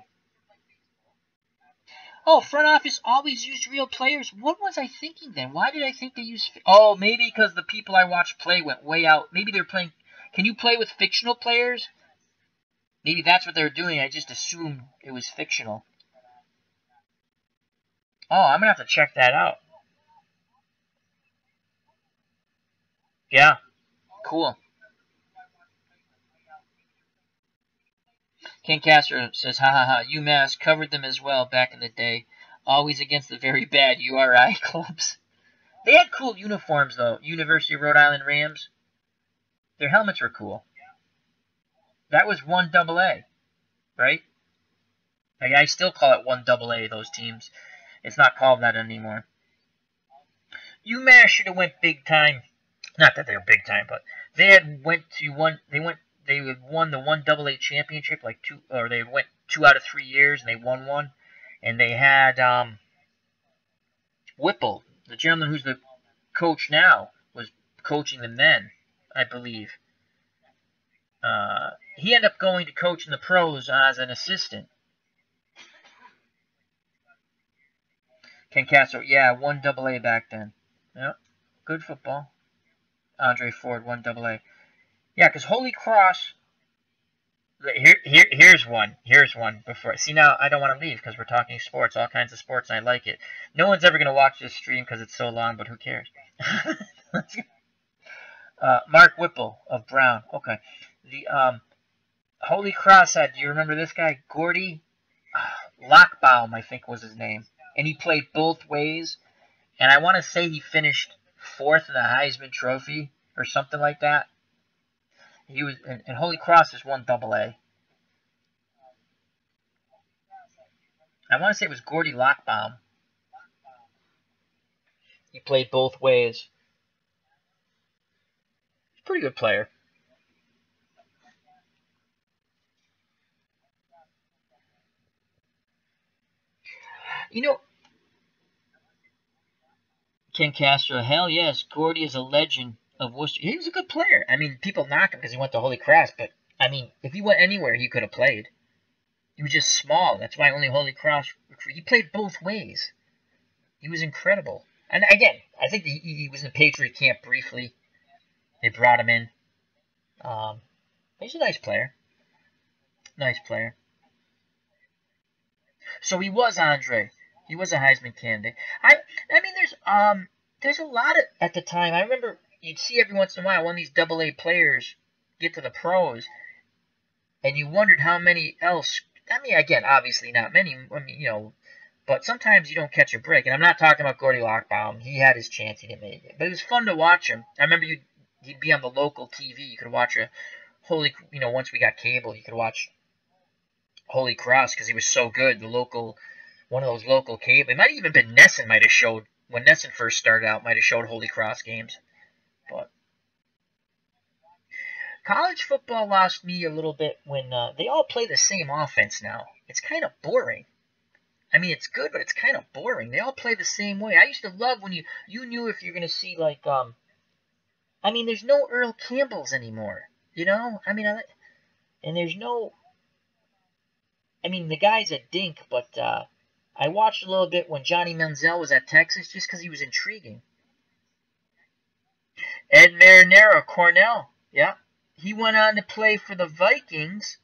Oh, Front Office always used real players. What was I thinking then? Why did I think they used... Oh, maybe because the people I watched play went way out. Maybe they're playing... Can you play with fictional players? Maybe that's what they were doing. I just assumed it was fictional. Oh, I'm going to have to check that out. Yeah. Cool. Ken Castro says, ha ha ha, UMass covered them as well back in the day. Always against the very bad URI clubs. They had cool uniforms, though. University of Rhode Island Rams. Their helmets were cool. That was 1AA, right? I still call it 1AA, those teams. It's not called that anymore. UMass should have went big time. Not that they were big time, but they had went to one. They had won the 1AA championship they went 2 out of 3 years and they won one. And they had Whipple, the gentleman who's the coach now, was coaching them then, I believe. He ended up going to coach in the pros as an assistant. Ken Castro, yeah, 1AA back then. Yep, good football. Andre Ford, 1AA. Yeah, because Holy Cross. Here's one. Here's one. Before, see, now I don't want to leave because we're talking sports, all kinds of sports, and I like it. No one's ever gonna watch this stream because it's so long, but who cares? Mark Whipple of Brown. Okay, the Holy Cross had. Do you remember this guy, Gordy Lockbaum? I think was his name, and he played both ways. And I want to say he finished fourth in the Heisman Trophy or something like that. He was, and Holy Cross is 1AA. I want to say it was Gordy Lockbaum. He played both ways. He's a pretty good player. You know, Ken Castro, hell yes, Gordy is a legend of Worcester. He was a good player. I mean, people knock him because he went to Holy Cross, but I mean, if he went anywhere, he could have played. He was just small. That's why only Holy Cross. He played both ways. He was incredible. And again, I think he was in the Patriot camp briefly. They brought him in. He's a nice player. Nice player. So he was Andre. He was a Heisman candidate. I mean, there's a lot of, at the time. I remember you'd see every once in a while one of these AA players get to the pros, and you wondered how many else. I mean, again, obviously not many. I mean, but sometimes you don't catch a break. And I'm not talking about Gordy Lockbaum. He had his chance. He didn't make it. But it was fun to watch him. I remember he'd be on the local TV. You could watch once we got cable, you could watch Holy Cross because he was so good. One of those local cable. It might have even been Nesson might have showed, when Nesson first started out, might have showed Holy Cross games. But college football lost me a little bit when they all play the same offense now. It's kind of boring. I mean, it's good, but it's kind of boring. They all play the same way. I used to love when you knew if you're going to see, like, I mean, there's no Earl Campbells anymore, I mean, and there's no, I mean, the guy's a dink, but I watched a little bit when Johnny Manziel was at Texas just because he was intriguing. Ed Marinero, Cornell, yeah. He went on to play for the Vikings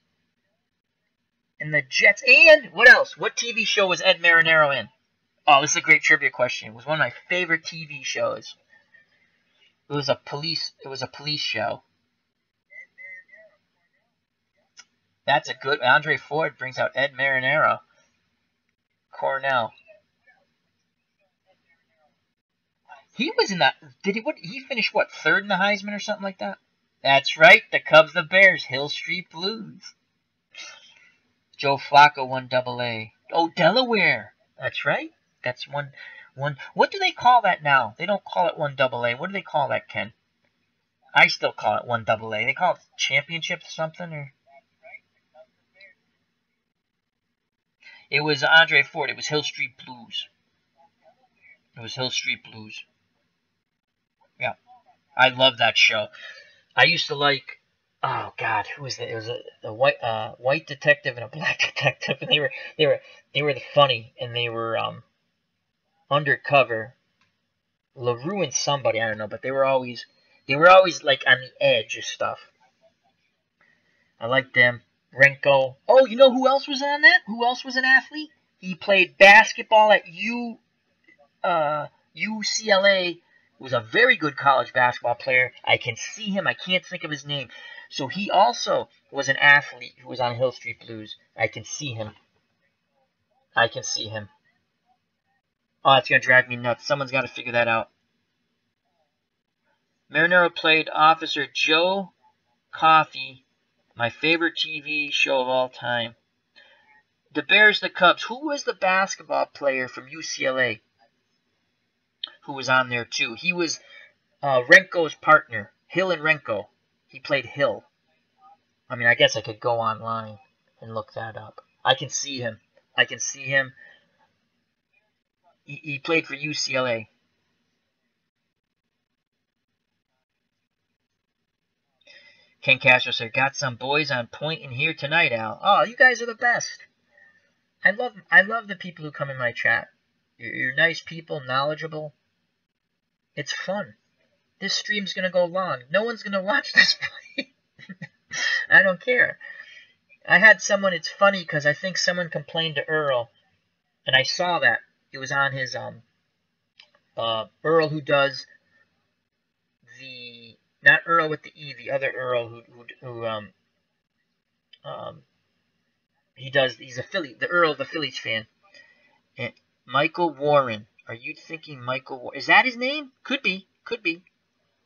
and the Jets. And what else? What TV show was Ed Marinero in? Oh, this is a great trivia question. It was one of my favorite TV shows. It was a police show. That's a good. Andre Ford brings out Ed Marinero. Cornell. He was in that. He finish what, third in the Heisman or something like that? That's right. The Cubs, the Bears, Hill Street Blues. Joe Flacco, 1AA. Oh, Delaware. That's right. That's one. What do they call that now? They don't call it 1AA. What do they call that, Ken? I still call it 1AA. They call it championship or something, or. It was Andre Ford. It was Hill Street Blues. It was Hill Street Blues. Yeah. I love that show. I used to like, oh God, who was that? It was a white detective and a black detective, and they were the funny, and they were undercover. LaRue and somebody, I don't know, but they were always like on the edge of stuff. I liked them. Renko. Oh, you know who else was on that? Who else was an athlete? He played basketball at UCLA. Was a very good college basketball player. I can see him. I can't think of his name. So he also was an athlete who was on Hill Street Blues. I can see him. I can see him. Oh, it's going to drive me nuts. Someone's got to figure that out. Marinero played Officer Joe Coffey, my favorite TV show of all time. The Bears, the Cubs. Who was the basketball player from UCLA who was on there too? He was Renko's partner, Hill and Renko. He played Hill. I mean, I guess I could go online and look that up. I can see him. He played for UCLA. Ken Castro said, "Got some boys on point in here tonight, Al." Oh, you guys are the best. I love the people who come in my chat. You're nice people, knowledgeable. It's fun. This stream's gonna go long. No one's gonna watch this fight. I don't care. I had someone. It's funny because I think someone complained to Earl, and I saw that it was on his Earl, who does the, not Earl with the E, the other Earl who he does, he's a Philly, the Earl, the Phillies fan. And Michael Warren. Are you thinking Michael Warren? Is that his name? Could be.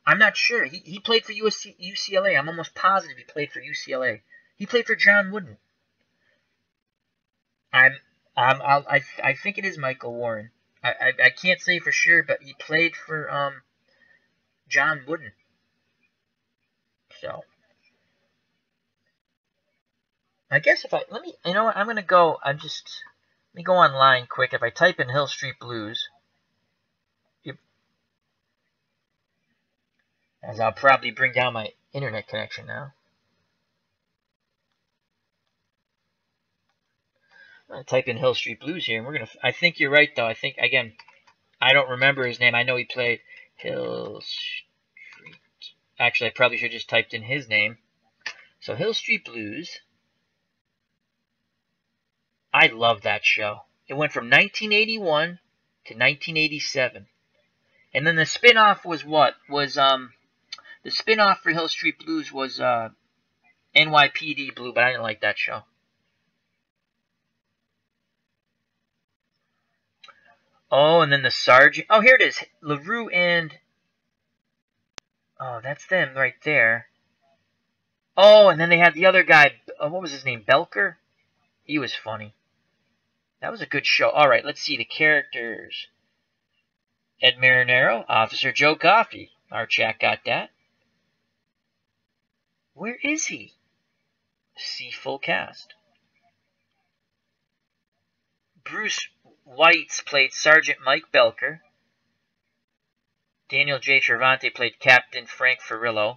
I'm not sure. He played for UCLA. I'm almost positive he played for UCLA. He played for John Wooden. I think it is Michael Warren. I can't say for sure, but he played for John Wooden. So I guess if you know what, I'm gonna go. Let me go online quick. If I type in Hill Street Blues, as I'll probably bring down my internet connection now. I'm gonna type in Hill Street Blues here, and I think you're right though. I think, again, I don't remember his name. I know he played Hill Street. Actually, I probably should have just typed in his name. So Hill Street Blues. I love that show. It went from 1981 to 1987. And then the spin-off was what? The spin-off for Hill Street Blues was NYPD Blue, but I didn't like that show. Oh, and then the Sergeant. Oh, here it is. LaRue and... Oh, that's them right there. Oh, and then they had the other guy. What was his name? Belker? He was funny. That was a good show. All right, let's see the characters. Ed Marinero, Officer Joe Coffey. Our chat got that. Where is he? See full cast. Bruce Weitz played Sergeant Mike Belker. Daniel J. Cervantes played Captain Frank Ferrillo.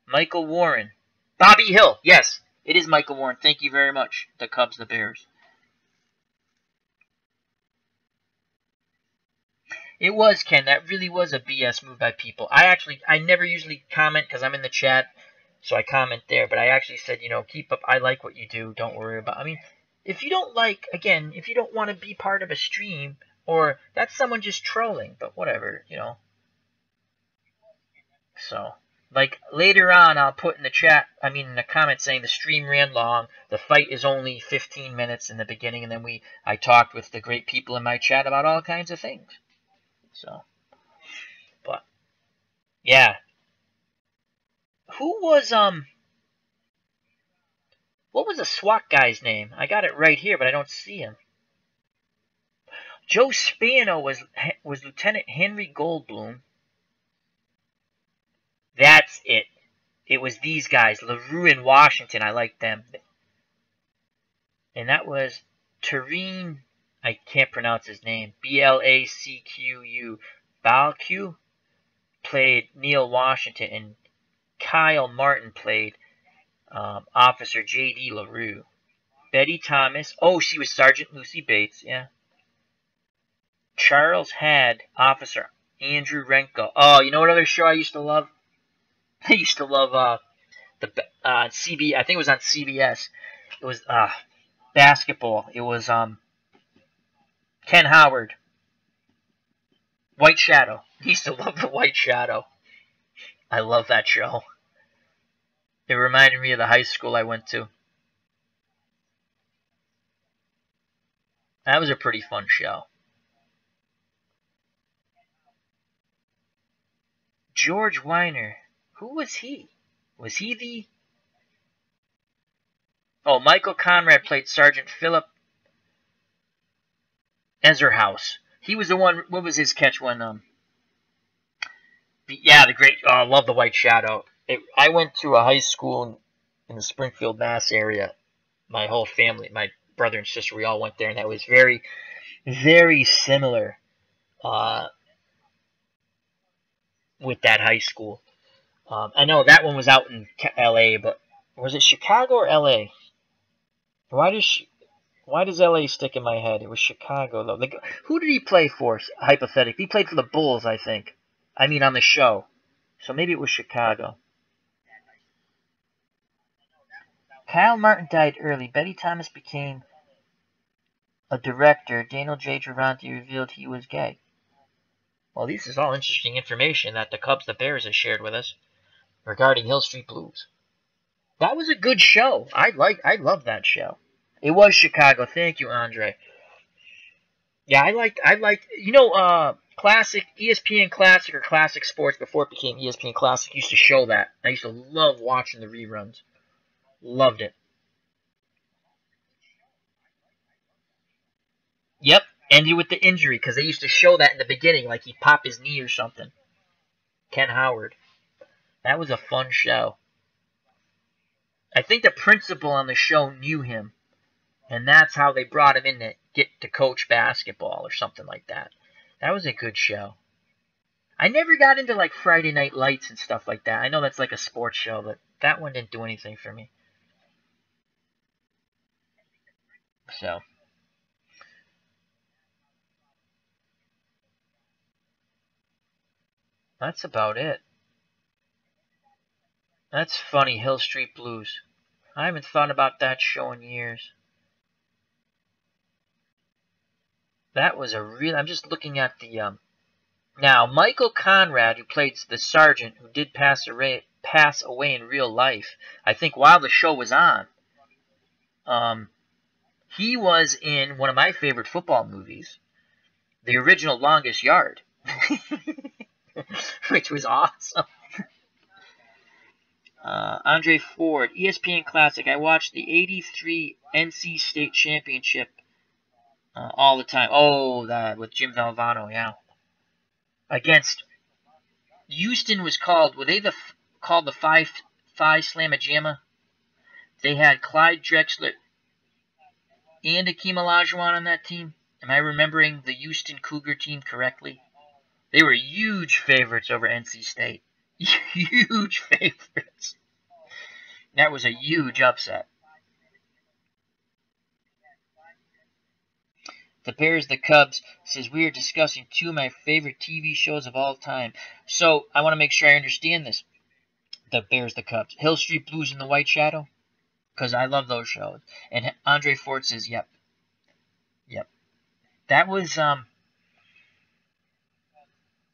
Michael Warren. Bobby Hill. Yes, it is Michael Warren. Thank you very much. The Cubs, the Bears. It was, Ken. That really was a BS move by people. I never usually comment because I'm in the chat, so I comment there. But I actually said, keep up. I like what you do. Don't worry about. I mean, if you don't like, again, if you don't want to be part of a stream, or that's someone just trolling. But whatever, So, like later on, I'll put in the chat. In the comments saying the stream ran long. The fight is only 15 minutes in the beginning, and then I talked with the great people in my chat about all kinds of things. So, but, yeah. Who was, what was the SWAT guy's name? I got it right here, but I don't see him. Joe Spano was Lieutenant Henry Goldblum. That's it. It was these guys, LaRue and Washington. I like them. And that was Tareen... I can't pronounce his name. Blacqu. Balcu played Neil Washington, and Kyle Martin played Officer J.D. LaRue. Betty Thomas. Oh, she was Sergeant Lucy Bates. Yeah. Charles had Officer Andrew Renko. Oh, you know what other show I used to love? I used to love CB. I think it was on CBS. It was basketball. It was Ken Howard. White Shadow. I used to love the White Shadow. I love that show. It reminded me of the high school I went to. That was a pretty fun show. George Weiner. Who was he? Was he the... Oh, Michael Conrad played Sergeant Philip Ezerhouse. He was the one... What was his catch when... Yeah, the great... Oh, I love the White Shadow. I went to a high school in the Springfield, Mass area. My whole family, my brother and sister, we all went there, and that was very... very similar uh, with that high school. I know that one was out in L.A., but was it Chicago or L.A.? Why does why does L.A. stick in my head? It was Chicago though. Like, who did he play for? Hypothetically, he played for the Bulls, I think. I mean, on the show. So maybe it was Chicago. Kyle Martin died early. Betty Thomas became a director. Daniel J. Durante revealed he was gay. Well, this is all interesting information that the Cubs, the Bears, has shared with us regarding Hill Street Blues. That was a good show. I love that show. It was Chicago. Thank you, Andre. Yeah, I liked Classic ESPN Classic or Classic Sports before it became ESPN Classic used to show that. I used to love watching the reruns. Loved it. Yep, ended with the injury because they used to show that in the beginning, like he popped his knee or something. Ken Howard. That was a fun show. I think the principal on the show knew him, and that's how they brought him in to get to coach basketball or something like that. That was a good show. I never got into like Friday Night Lights and stuff like that. I know that's like a sports show, but that one didn't do anything for me. So that's about it. That's funny, Hill Street Blues. I haven't thought about that show in years. That was a real. I'm just looking at the now Michael Conrad, who played the sergeant, who did pass away in real life. I think while the show was on, um, he was in one of my favorite football movies, the original Longest Yard, which was awesome. Andre Ford, ESPN Classic. I watched the '83 NC State Championship all the time. Oh, that with Jim Valvano, yeah. Against Houston was called. Were they called the Phi Slamma Jamma? They had Clyde Drexler and Akeem Olajuwon on that team. Am I remembering the Houston Cougar team correctly? They were huge favorites over NC State. Huge favorites. That was a huge upset. The Bears, the Cubs says we are discussing two of my favorite TV shows of all time. So I want to make sure I understand this. The Bears, the Cubs, Hill Street Blues, and the White Shadow, because I love those shows. And Andre Ford says, "Yep, yep." That was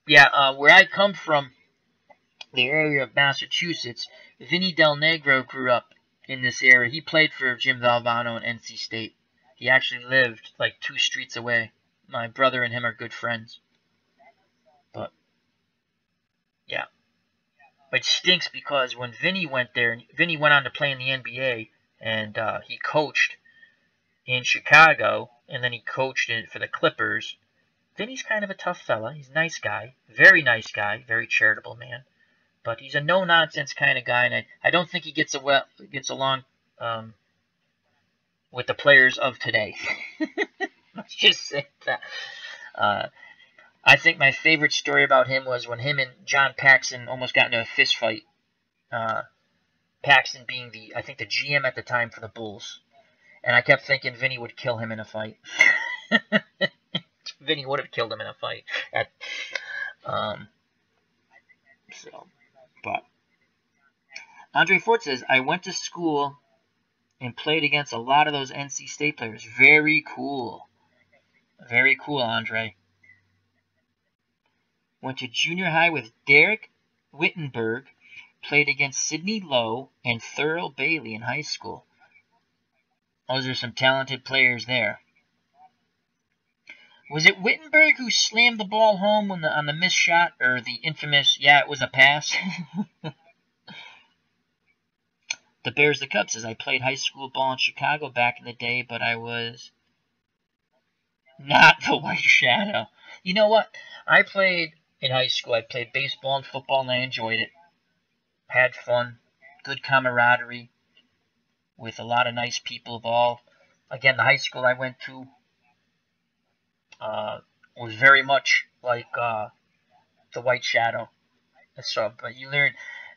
yeah. Where I come from, the area of Massachusetts. Vinny Del Negro grew up in this area. He played for Jim Valvano and NC State. He actually lived like 2 streets away. My brother and him are good friends. But yeah, it stinks because when Vinny went there, Vinny went on to play in the NBA, and he coached in Chicago, and then he coached for the Clippers. Vinny's kind of a tough fella. He's a nice guy, very charitable man. But he's a no-nonsense kind of guy, and I don't think he gets along with the players of today. Let's just say that. Uh, I think my favorite story about him was when him and John Paxson almost got into a fist fight. Paxson being I think the GM at the time for the Bulls. And I kept thinking Vinny would kill him in a fight. Vinny would have killed him in a fight. Um, but Andre Ford says, I went to school and played against a lot of those NC State players. Very cool. Very cool, Andre. Went to junior high with Derek Wittenberg. Played against Sidney Lowe and Thurl Bailey in high school. Those are some talented players there. Was it Wittenberg who slammed the ball home on the missed shot? Or the infamous, yeah, it was a pass? The Bears, the Cubs says, I played high school ball in Chicago back in the day, but I was not the White Shadow. You know what? I played in high school. I played baseball and football, and I enjoyed it. Had fun. Good camaraderie with a lot of nice people of all. Again, the high school I went to, was very much like the White Shadow. So, but you learn.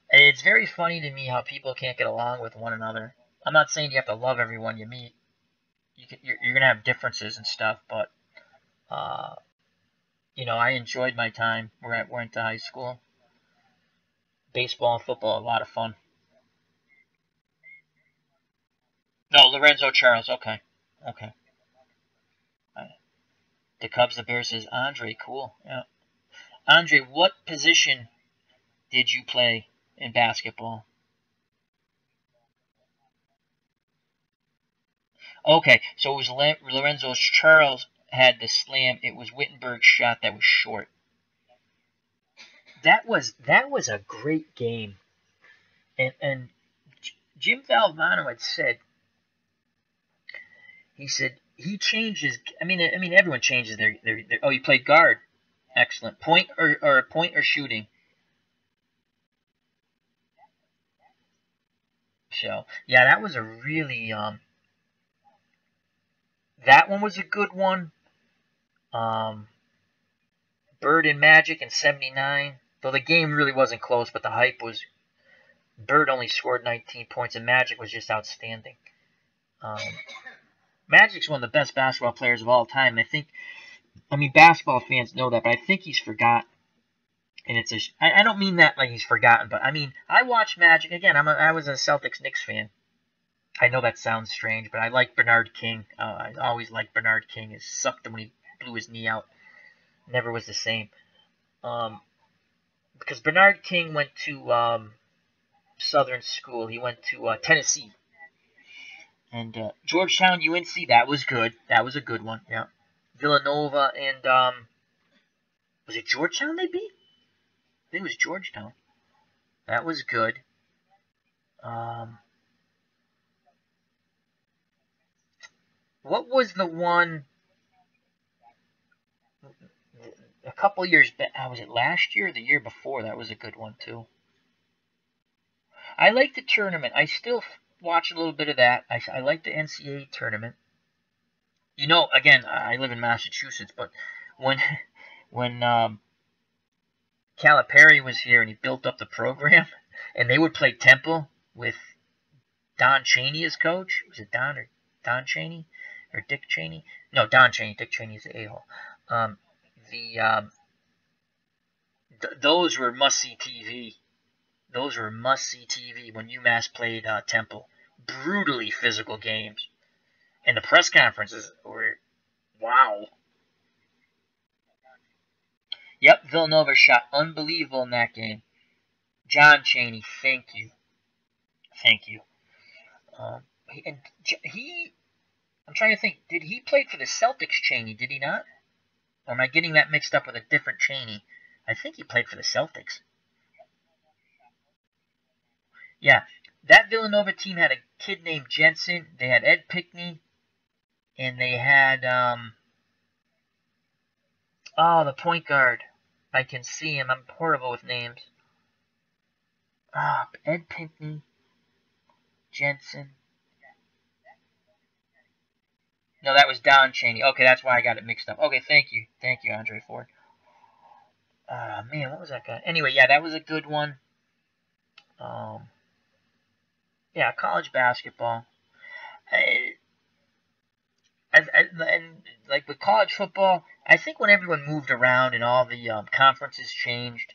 It's very funny to me how people can't get along with one another. I'm not saying you have to love everyone you meet. You're gonna have differences and stuff, but uh, I enjoyed my time where I went to high school. Baseball and football, a lot of fun. No, Lorenzo Charles. Okay, okay. The Cubs, the Bears says Andre. Cool. Yeah, Andre. What position did you play in basketball? Okay, so it was Lorenzo Charles had the slam. It was Wittenberg's shot that was short. That was a great game, and Jim Valvano had said he changed his. I mean everyone changes their. Oh, he played guard. Excellent. Point or point or shooting. So yeah, that was a really that one was a good one. Um, Bird and Magic in '79. Though the game really wasn't close, but the hype was. Bird only scored 19 points, and Magic was just outstanding. Um, Magic's one of the best basketball players of all time. I mean, basketball fans know that, but I think he's forgotten. And I don't mean that like he's forgotten, but I mean, I watched Magic again. I was a Celtics Knicks fan. I know that sounds strange, but I like Bernard King. I always liked Bernard King. It sucked him when he blew his knee out. Never was the same. Um, because Bernard King went to Southern school. He went to Tennessee. And Georgetown, UNC, that was good. That was a good one. Yeah. Villanova and was it Georgetown they beat? I think it was Georgetown. That was good. Um, what was the one a couple years back? Was it last year or the year before? That was a good one too. I like the tournament. I still watch a little bit of that. I like the NCAA tournament. Again, I live in Massachusetts, but when when Calipari was here and he built up the program, and they would play Temple with Don Chaney as coach. Was it Don Chaney or Dick Cheney? No, Don Chaney. Dick Cheney is the a-hole. Um, the those were must see TV. Those were must see TV when UMass played Temple. Brutally physical games, and the press conferences were wow. Yep, Villanova shot unbelievable in that game. John Chaney, thank you, thank you. And he, I'm trying to think, did he play for the Celtics? Chaney, did he not? Or am I getting that mixed up with a different Chaney? I think he played for the Celtics. Yeah, that Villanova team had a kid named Jensen. They had Ed Pickney, and they had the point guard. I can see him. I'm horrible with names. Ed Pickney, Jensen. No, that was Don Chaney. Okay, that's why I got it mixed up. Okay, thank you, Andre Ford. Man, what was that guy? Anyway, yeah, that was a good one. Um, yeah, college basketball. I, and like with college football, I think when everyone moved around and all the conferences changed,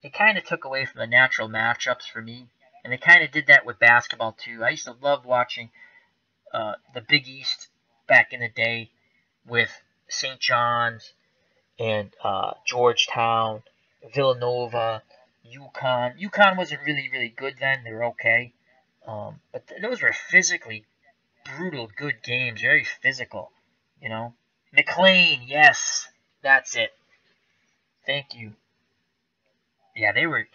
it kind of took away from the natural matchups for me. And they kind of did that with basketball too. I used to love watching the Big East back in the day with St. John's and Georgetown, Villanova, UConn. UConn wasn't really good then. They were okay. But those were physically brutal, good games. Very physical, you know. McLean, yes, that's it. Thank you. Yeah, they were.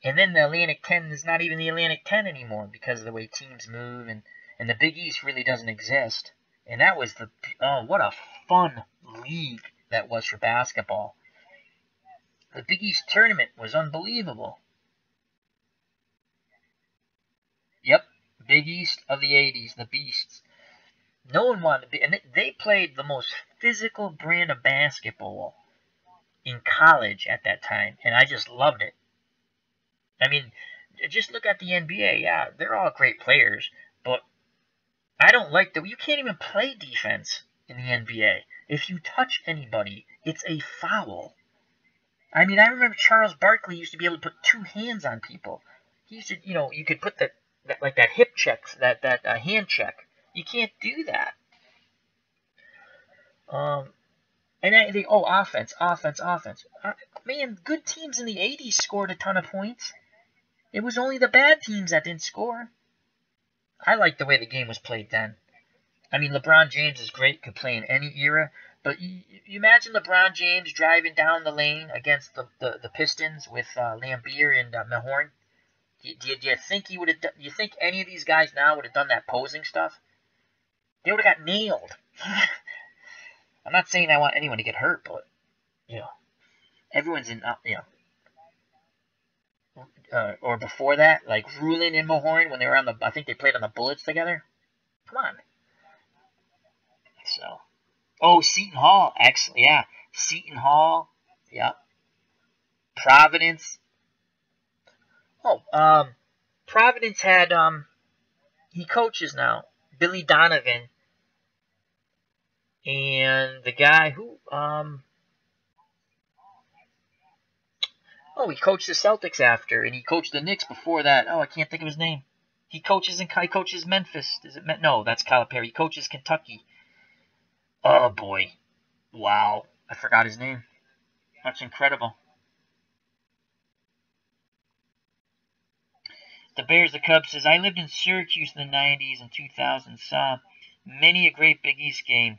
And then the Atlantic 10 is not even the Atlantic 10 anymore because of the way teams move, and the Big East really doesn't exist. And that was what a fun league that was for basketball. The Big East tournament was unbelievable. Yep, Big East of the '80s, the Beasts. No one wanted to be, and they played the most physical brand of basketball in college at that time, and I just loved it. I mean, just look at the NBA. Yeah, they're all great players, but I don't like that. You can't even play defense in the NBA. If you touch anybody, it's a foul. I mean, I remember Charles Barkley used to be able to put two hands on people. He used to, you could put that like that hip check, that hand check. You can't do that. Um, and offense, offense, offense. Man, good teams in the '80s scored a ton of points. It was only the bad teams that didn't score. I liked the way the game was played then. I mean, LeBron James is great, could play in any era, but you imagine LeBron James driving down the lane against the Pistons with Lambeer and Mahorn. Do you think he would have? Do you think any of these guys now would have done that posing stuff? They would have got nailed. I'm not saying I want anyone to get hurt, but everyone's in. Or before that, like Rulin and Mahorn when they were on the. I think they played on the Bullets together. Come on. So. Oh, Seton Hall. Excellent. Yeah. Seton Hall. Yeah. Providence. Oh, Providence had he coaches now. Billy Donovan and the guy who he coached the Celtics after, and he coached the Knicks before that. Oh, I can't think of his name. He coaches Memphis. Is it No, that's Calipari. He coaches Kentucky. Oh boy. Wow. I forgot his name. That's incredible. The Bears, the Cubs says, I lived in Syracuse in the 90s and 2000s. Saw many a great Big East game.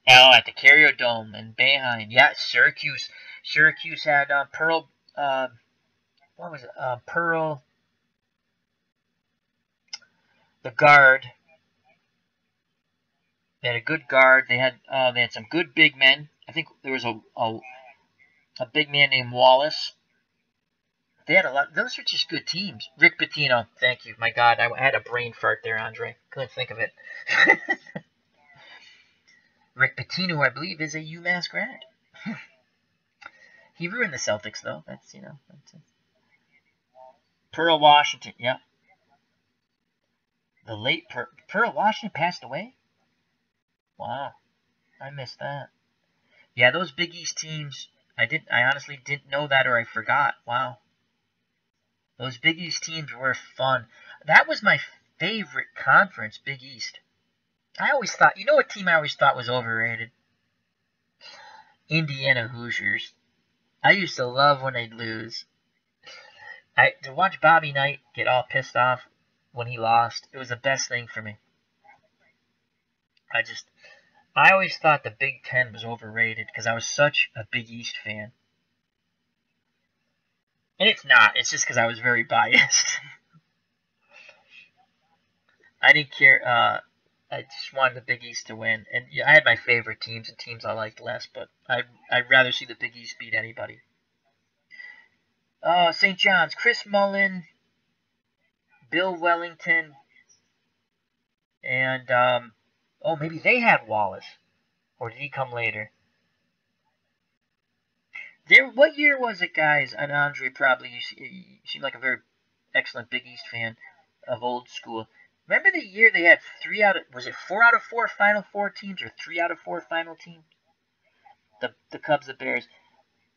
Oh, at the Carrier Dome in Bayheim. Yeah, Syracuse. Syracuse had Pearl. What was it? Pearl. The guard. They had a good guard. They had some good big men. I think there was a big man named Wallace. They had a lot. Those are just good teams. Rick Pitino. Thank you. My God, I had a brain fart there, Andre. Couldn't think of it. Rick Pitino, I believe, is a UMass grad. He ruined the Celtics, though. That's Pearl Washington. Yeah. The late Pearl Washington passed away? Wow. I missed that. Yeah, those Big East teams, I honestly didn't know that, or I forgot. Wow. Those Big East teams were fun. That was my favorite conference, Big East. I always thought, what team I always thought was overrated? Indiana Hoosiers. I used to love when they'd lose. To watch Bobby Knight get all pissed off when he lost, it was the best thing for me. I always thought the Big Ten was overrated because I was such a Big East fan. And it's not. It's just because I was very biased. I didn't care. I just wanted the Big East to win. And yeah, I had my favorite teams and teams I liked less, but I'd rather see the Big East beat anybody. St. John's. Chris Mullin, Bill Wellington, and maybe they had Wallace. Or did he come later? What year was it, guys? And Andre, probably, you seem like a very excellent Big East fan of old school. Remember the year they had 4 out of 4 Final Four teams, or 3 out of 4 final teams? The Cubs, the Bears.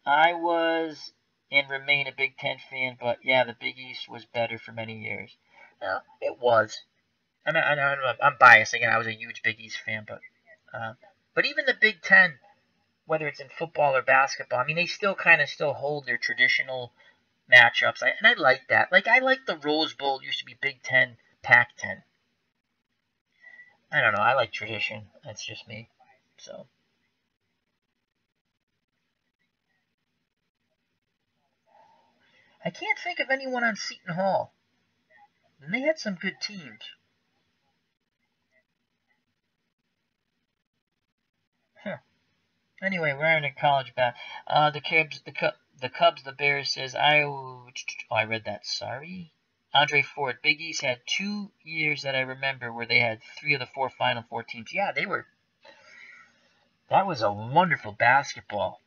I was and remain a Big Ten fan, but yeah, the Big East was better for many years. No, it was. I'm biased again. I was a huge Big East fan, but even the Big Ten, whether it's in football or basketball, I mean, they still hold their traditional matchups, and I like that. Like, I like the Rose Bowl. It used to be Big Ten, Pac-10. I don't know. I like tradition. That's just me. So. I can't think of anyone on Seton Hall. And they had some good teams. Huh. Anyway, we're in a college back. The Cubs, the Bears says, I read that. Sorry. Andre Ford, Big East had 2 years that I remember where they had 3 of the 4 Final Four teams. Yeah, That was a wonderful basketball.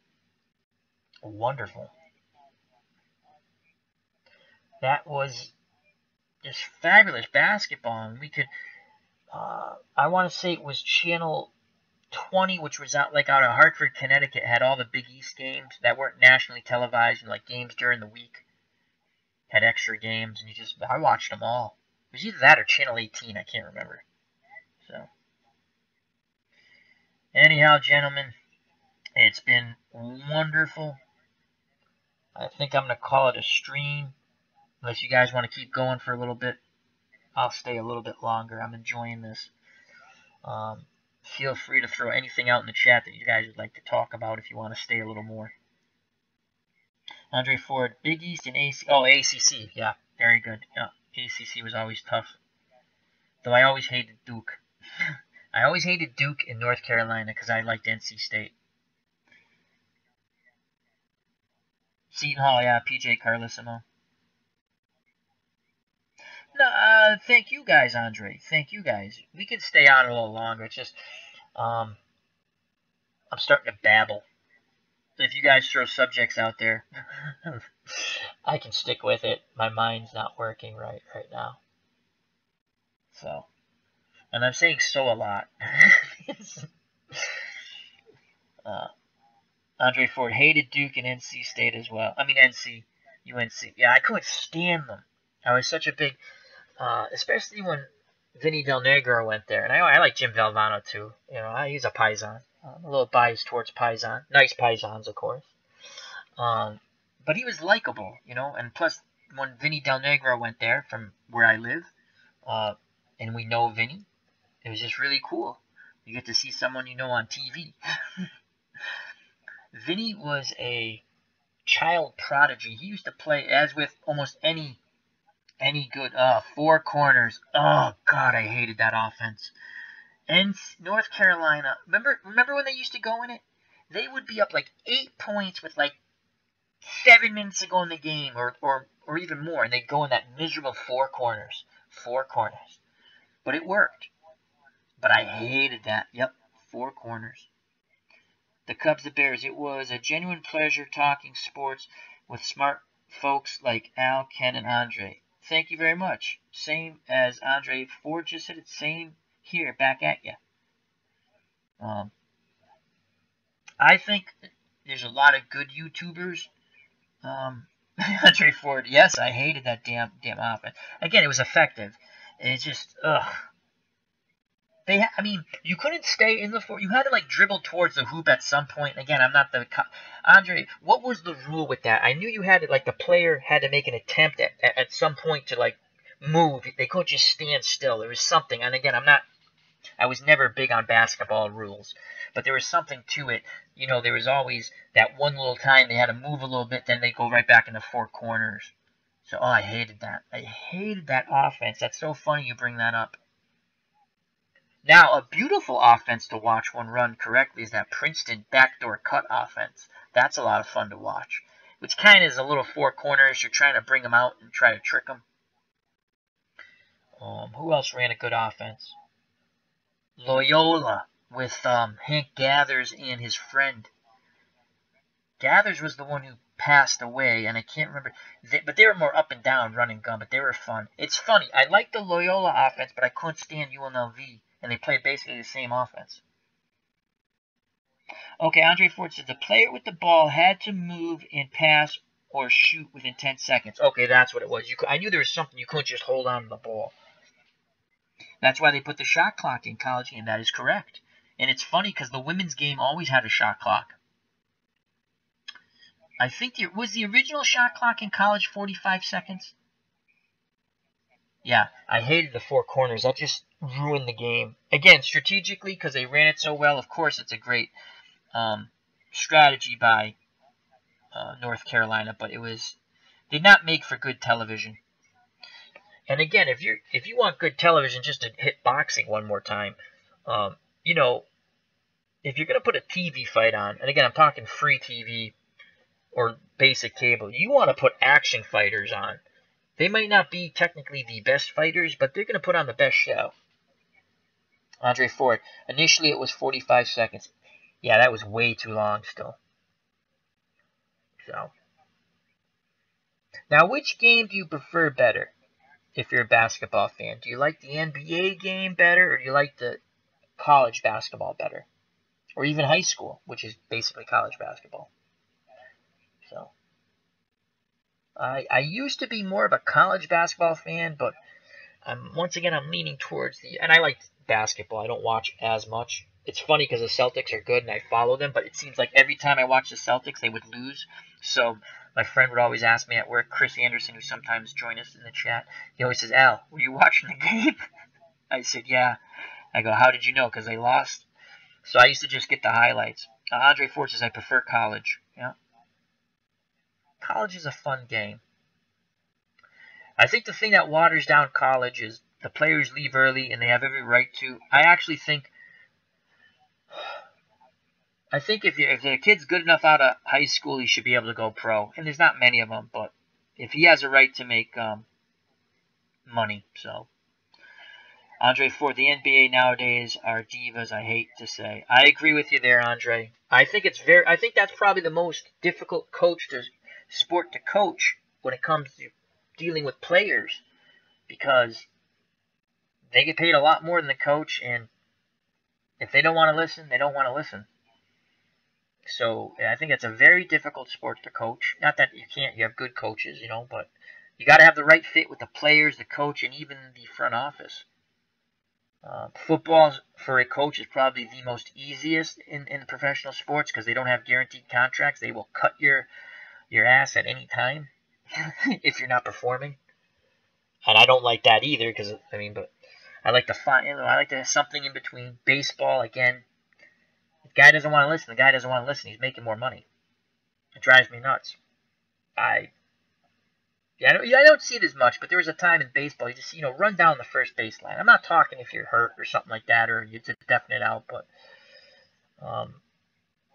Wonderful. That was just fabulous basketball. And we could, I want to say it was Channel 20, which was out of Hartford, Connecticut, had all the Big East games that weren't nationally televised, and like games during the week had extra games, and I watched them all. It was either that or Channel 18, I can't remember. So, anyhow, gentlemen, it's been wonderful. I think I'm going to call it a stream. Unless you guys want to keep going for a little bit, I'll stay a little bit longer. I'm enjoying this. Feel free to throw anything out in the chat that you guys would like to talk about if you want to stay a little more. Andre Ford, Big East and ACC. Oh, ACC. Yeah, very good. Yeah, ACC was always tough. Though I always hated Duke. I always hated Duke in North Carolina because I liked NC State. Seton Hall, yeah, PJ Carlesimo. No, thank you guys, Andre. Thank you guys. We could stay on a little longer. It's just, I'm starting to babble. If you guys throw subjects out there, I can stick with it. My mind's not working right now. So, and I'm saying so a lot. Andre Ford hated Duke and NC State as well. I mean, UNC. Yeah, I couldn't stand them. I was such a big, especially when Vinny Del Negro went there. And I like Jim Valvano too. You know, he's a Paisan. I'm a little biased towards Paisan. Nice Paisans, of course. But he was likable, you know. And plus, when Vinny Del Negro went there from where I live, and we know Vinny, it was just really cool. You get to see someone you know on TV. Vinny was a child prodigy. He used to play, as with almost any good four corners. Oh God, I hated that offense. And North Carolina, remember when they used to go in it? They would be up like 8 points with like 7 minutes to go in the game, or even more, and they'd go in that miserable four corners. But it worked. But I hated that. Yep, four corners. The Cubs, the Bears. It was a genuine pleasure talking sports with smart folks like Al, Ken, and Andre. Thank you very much. Same as Andre Ford just said it. Same here, back at you. I think there's a lot of good YouTubers. Andre Ford, yes, I hated that damn offense. Again, it was effective. It's just, ugh. I mean, you couldn't stay in the four. You had to like dribble towards the hoop at some point. Again, I'm not the Andre. What was the rule with that? I knew you had to, like, the player had to make an attempt at some point to like move. They couldn't just stand still. There was something. And again, I was never big on basketball rules, but there was something to it. You know, there was always that one little time they had to move a little bit, then they go right back into four corners. So, I hated that. I hated that offense. That's so funny you bring that up. Now, a beautiful offense to watch when run correctly is that Princeton backdoor cut offense. That's a lot of fun to watch. Which kind of is a little four corners. You're trying to bring them out and try to trick them. Who else ran a good offense? Loyola with Hank Gathers and his friend. Gathers was the one who passed away, and I can't remember. But they were more up and down, run and gun, but they were fun. It's funny. I liked the Loyola offense, but I couldn't stand UNLV. And they played basically the same offense. Okay, Andre Ford said the player with the ball had to move and pass or shoot within 10 seconds. Okay, that's what it was. I knew there was something you couldn't just hold on to the ball. That's why they put the shot clock in college game. That is correct. And it's funny because the women's game always had a shot clock. I think was the original shot clock in college 45 seconds? Yeah, I hated the four corners. That just ruined the game. Again, strategically, because they ran it so well, of course it's a great strategy by North Carolina, but did not make for good television. And again, if you want good television, just to hit boxing one more time, you know, if you're going to put a TV fight on, and again, I'm talking free TV or basic cable, you want to put action fighters on. They might not be technically the best fighters, but they're going to put on the best show. Andre Ford, initially it was 45 seconds. Yeah, that was way too long still. So, now which game do you prefer better if you're a basketball fan? Do you like the NBA game better, or do you like the college basketball better? Or even high school, which is basically college basketball. So, I used to be more of a college basketball fan, but once again, I'm leaning towards and I like basketball. I don't watch as much. It's funny because the Celtics are good and I follow them, but it seems like every time I watch the Celtics, they would lose. So my friend would always ask me at work, Chris Anderson, who sometimes joins us in the chat, he always says, Al, were you watching the game? I said, yeah. I go, how did you know? Because they lost. So I used to just get the highlights. Andre Ford says, I prefer college. Yeah. College is a fun game. I think the thing that waters down college is the players leave early and they have every right to. I think if the kid's good enough out of high school, he should be able to go pro. And there's not many of them, but if he has a right to make money, so. Andre Ford, the NBA nowadays are divas. I hate to say. I agree with you there, Andre. I think that's probably the most difficult sport to coach when it comes to dealing with players, because they get paid a lot more than the coach, and if they don't want to listen, they don't want to listen. So I think it's a very difficult sport to coach. Not that you can't, you have good coaches, but you got to have the right fit with the players, the coach, and even the front office. Football for a coach is probably the most easiest in professional sports because they don't have guaranteed contracts. They will cut your ass at any time if you're not performing. And I don't like that either because, but I like to find, I like to have something in between. Baseball, again, if the guy doesn't want to listen, the guy doesn't want to listen. He's making more money. It drives me nuts. I don't see it as much, but there was a time in baseball you just run down the first baseline. I'm not talking if you're hurt or something like that, or it's a definite out, but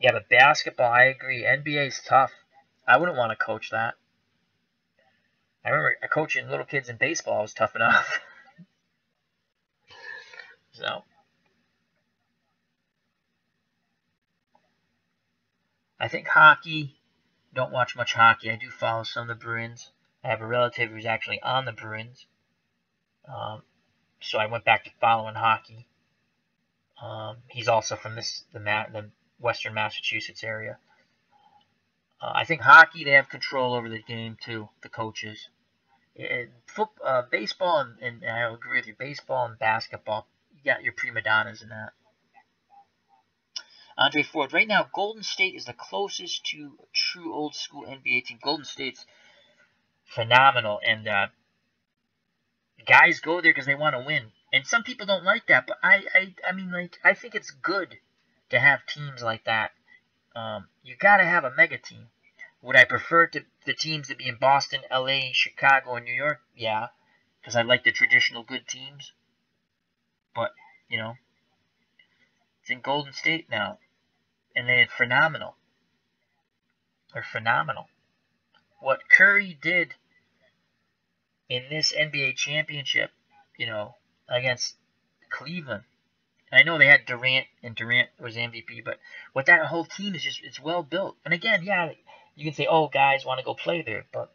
yeah, but basketball, I agree. NBA is tough. I wouldn't want to coach that. I remember coaching little kids in baseball was tough enough. So I think hockey. Don't watch much hockey. I do follow some of the Bruins. I have a relative who's actually on the Bruins. So I went back to following hockey. He's also from the Western Massachusetts area. I think hockey, they have control over the game too, the coaches. Baseball, and I agree with you, baseball and basketball, you got your prima donnas in that. Andre Ford, right now, Golden State is the closest to a true old school NBA team. Golden State's phenomenal, and guys go there because they want to win. And some people don't like that, but I think it's good to have teams like that. You got to have a mega team. Would I prefer the teams to be in Boston, LA, Chicago, and New York? Yeah, because I like the traditional good teams. But, it's in Golden State now. And they're phenomenal. They're phenomenal. What Curry did in this NBA championship, against Cleveland. I know they had Durant, and Durant was MVP, but what that whole team is it's well built. And again, yeah, you can say, oh, guys want to go play there, but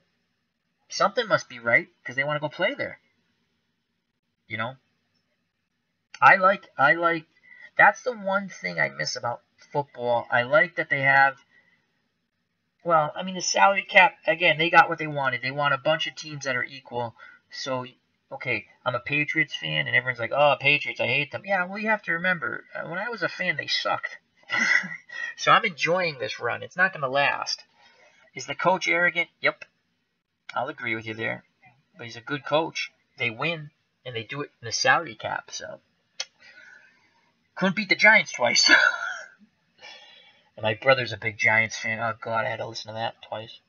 something must be right because they want to go play there. I like, that's the one thing I miss about football. I like that they have, the salary cap, again, they got what they wanted. They want a bunch of teams that are equal. So, okay, I'm a Patriots fan, and everyone's like, oh, Patriots, I hate them. Yeah, well, you have to remember, when I was a fan, they sucked. So I'm enjoying this run. It's not going to last. Is the coach arrogant? Yep. I'll agree with you there. But he's a good coach. They win, and they do it in the salary cap, so. Couldn't beat the Giants twice. And my brother's a big Giants fan. Oh, God, I had to listen to that twice.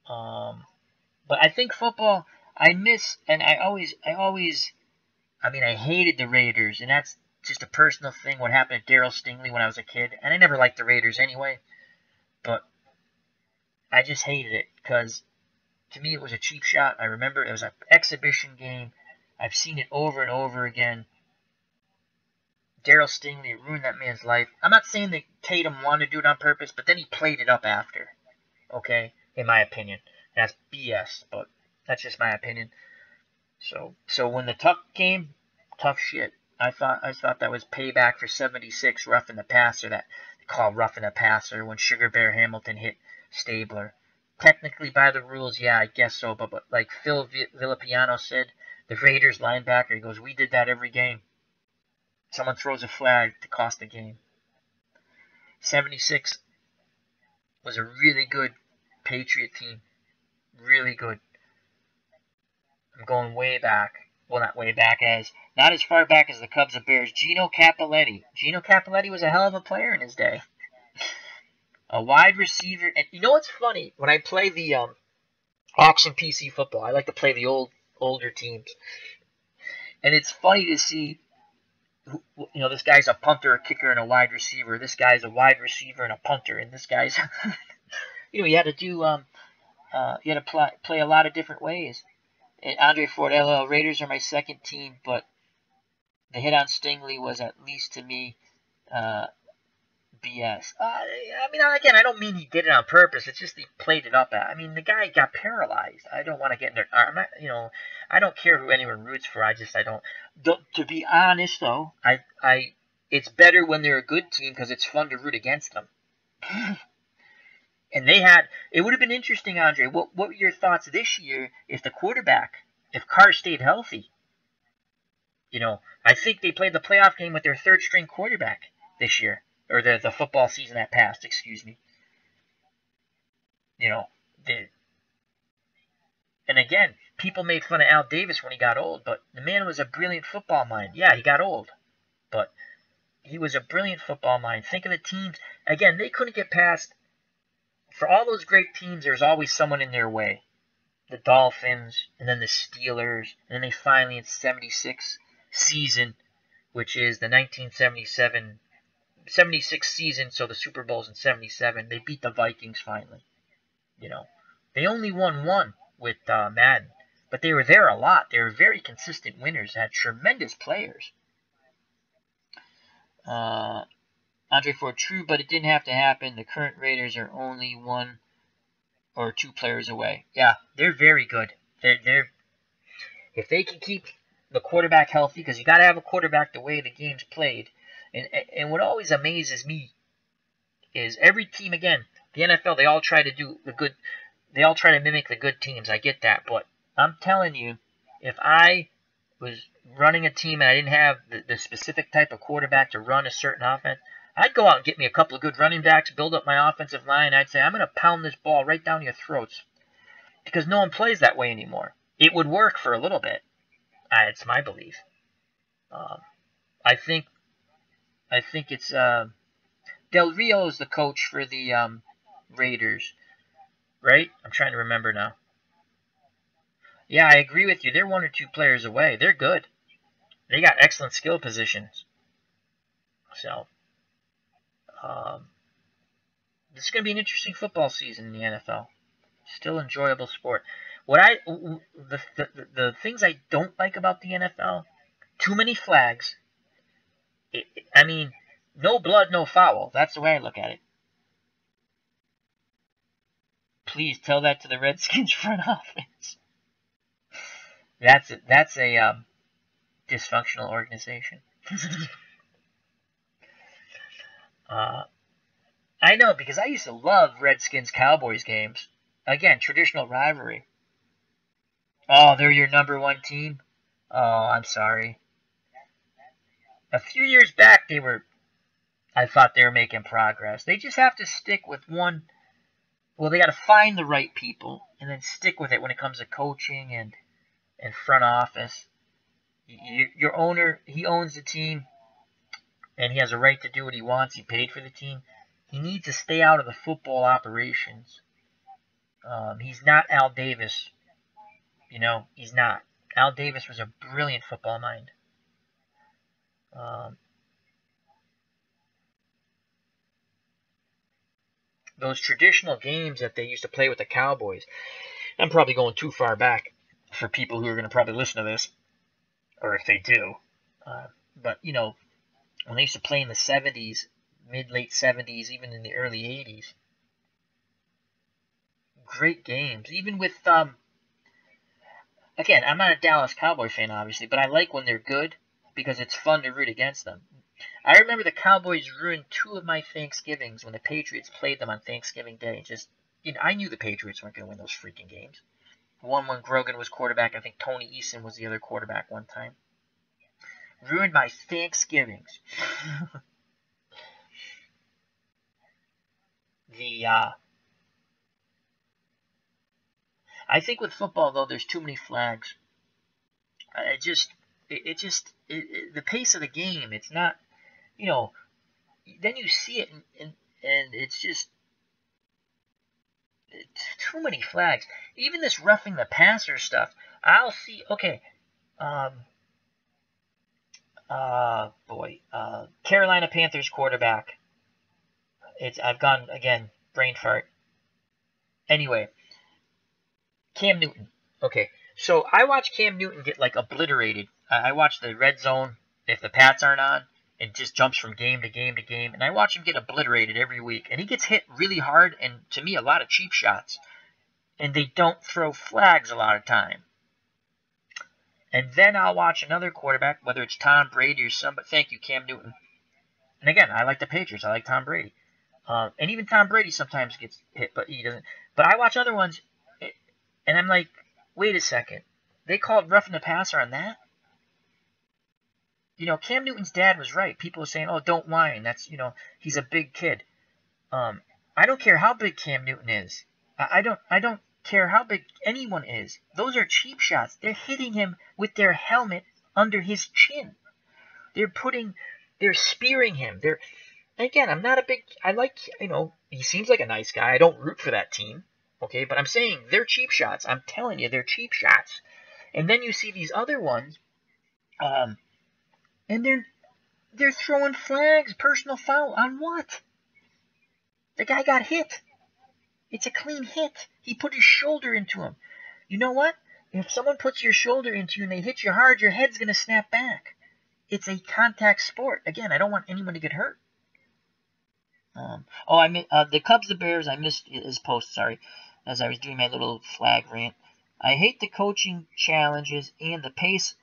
But I think football, I miss, and I hated the Raiders, and that's just a personal thing, what happened to Darryl Stingley when I was a kid. And I never liked the Raiders anyway, but I just hated it, because to me it was a cheap shot. I remember it was an exhibition game. I've seen it over and over again. Darryl Stingley ruined that man's life. I'm not saying that Tatum wanted to do it on purpose, but then he played it up after. Okay, in my opinion, that's BS, but that's just my opinion. So when the tough came, tough shit. I thought that was payback for 76 roughing the passer, that they call roughing the passer when Sugar Bear Hamilton hit Stabler. Technically by the rules, yeah, I guess so, but like Phil Villapiano said, the Raiders linebacker, he goes, we did that every game. Someone throws a flag to cost the game. 76 was a really good Patriot team. Really good. I'm going way back. Well, not way back, not as far back as the Cubs and Bears. Gino Cappelletti. Gino Cappelletti was a hell of a player in his day. A wide receiver. And you know what's funny? When I play the Auction PC football, I like to play the older teams. And it's funny to see, you know, this guy's a punter, a kicker, and a wide receiver. This guy's a wide receiver and a punter. And this guy's, you know, you had to do, you had to play a lot of different ways. And Andre Ford, LL Raiders are my second team, but the hit on Stingley was, at least to me, BS. I mean, again, I don't mean he did it on purpose. It's just he played it up. I mean, the guy got paralyzed. I don't want to get in there. I'm not, you know, I don't care who anyone roots for. I don't. To be honest, though, it's better when they're a good team because it's fun to root against them. And it would have been interesting, Andre. What were your thoughts this year if Carr stayed healthy? You know, I think they played the playoff game with their third string quarterback this year, or the football season that passed, excuse me. You know, and again, people made fun of Al Davis when he got old, but the man was a brilliant football mind. Yeah, he got old, but he was a brilliant football mind. Think of the teams. Again, they couldn't get past. For all those great teams, there's always someone in their way. The Dolphins, and then the Steelers, and then they finally, in 76 season, which is the 76 season, so the Super Bowl's in 77, they beat the Vikings finally. You know, they only won one with Madden, but they were there a lot. They were very consistent winners, had tremendous players. Andre Ford, true, but it didn't have to happen. The current Raiders are only 1 or 2 players away. Yeah, they're very good. They're if they can keep the quarterback healthy, because you got to have a quarterback the way the game's played. And what always amazes me is every team, again, the NFL, they all try to do the good. They all try to mimic the good teams. I get that, but I'm telling you, if I was running a team and I didn't have the specific type of quarterback to run a certain offense, I'd go out and get me a couple of good running backs, build up my offensive line. I'd say, I'm going to pound this ball right down your throats. Because no one plays that way anymore. It would work for a little bit. It's my belief. I think it's Del Rio is the coach for the Raiders, right? I'm trying to remember now. Yeah, I agree with you. They're 1 or 2 players away. They're good. They got excellent skill positions. So, this is going to be an interesting football season in the NFL. Still enjoyable sport. The things I don't like about the NFL, too many flags. I mean, no blood, no foul. That's the way I look at it. Please tell that to the Redskins front office. That's a dysfunctional organization. I know, because I used to love Redskins-Cowboys games. Again, traditional rivalry. Oh, they're your #1 team? Oh, I'm sorry. A few years back, I thought they were making progress. They just have to stick with one. Well, they got to find the right people and then stick with it when it comes to coaching and front office. Your owner, he owns the team, and he has a right to do what he wants. He paid for the team. He needs to stay out of the football operations. He's not Al Davis. You know, he's not. Al Davis was a brilliant football mind. Those traditional games that they used to play with the Cowboys. I'm probably going too far back for people who are going to probably listen to this, or if they do. But, you know, when they used to play in the 70s, mid-late 70s, even in the early 80s. Great games. Even with, again, I'm not a Dallas Cowboy fan, obviously, but I like when they're good because it's fun to root against them. I remember the Cowboys ruined 2 of my Thanksgivings when the Patriots played them on Thanksgiving Day. Just, I knew the Patriots weren't going to win those freaking games. One when Grogan was quarterback. I think Tony Eason was the other quarterback one time. Ruined my Thanksgivings. I think with football, though, there's too many flags. The pace of the game, it's not, then you see it and it's just too many flags. Even this roughing the passer stuff, I'll see, okay, Carolina Panthers quarterback. I've gone, again, brain fart. Anyway, Cam Newton. Okay, so I watch Cam Newton get, like, obliterated. I watch the red zone if the Pats aren't on. It just jumps from game to game to game. And I watch him get obliterated every week. And he gets hit really hard and, to me, a lot of cheap shots. And they don't throw flags a lot of time. And then I'll watch another quarterback, whether it's Tom Brady or somebody. Thank you, Cam Newton. And again, I like the Patriots. I like Tom Brady. And even Tom Brady sometimes gets hit, but he doesn't. But I watch other ones, and I'm like, wait a second. They called roughing the passer on that? Cam Newton's dad was right. People are saying, oh, don't whine. That's, he's a big kid. I don't care how big Cam Newton is. I don't care how big anyone is. Those are cheap shots. They're hitting him with their helmet under his chin. They're spearing him. Again, I'm not a big, he seems like a nice guy. I don't root for that team. Okay, but I'm saying they're cheap shots. I'm telling you, they're cheap shots. And then you see these other ones, and they're throwing flags, personal foul, on what? The guy got hit. It's a clean hit. He put his shoulder into him. You know what? If someone puts your shoulder into you and they hit you hard, your head's going to snap back. It's a contact sport. Again, I don't want anyone to get hurt. The Cubs, the Bears, I missed his post, sorry, as I was doing my little flag rant. I hate the coaching challenges and the pace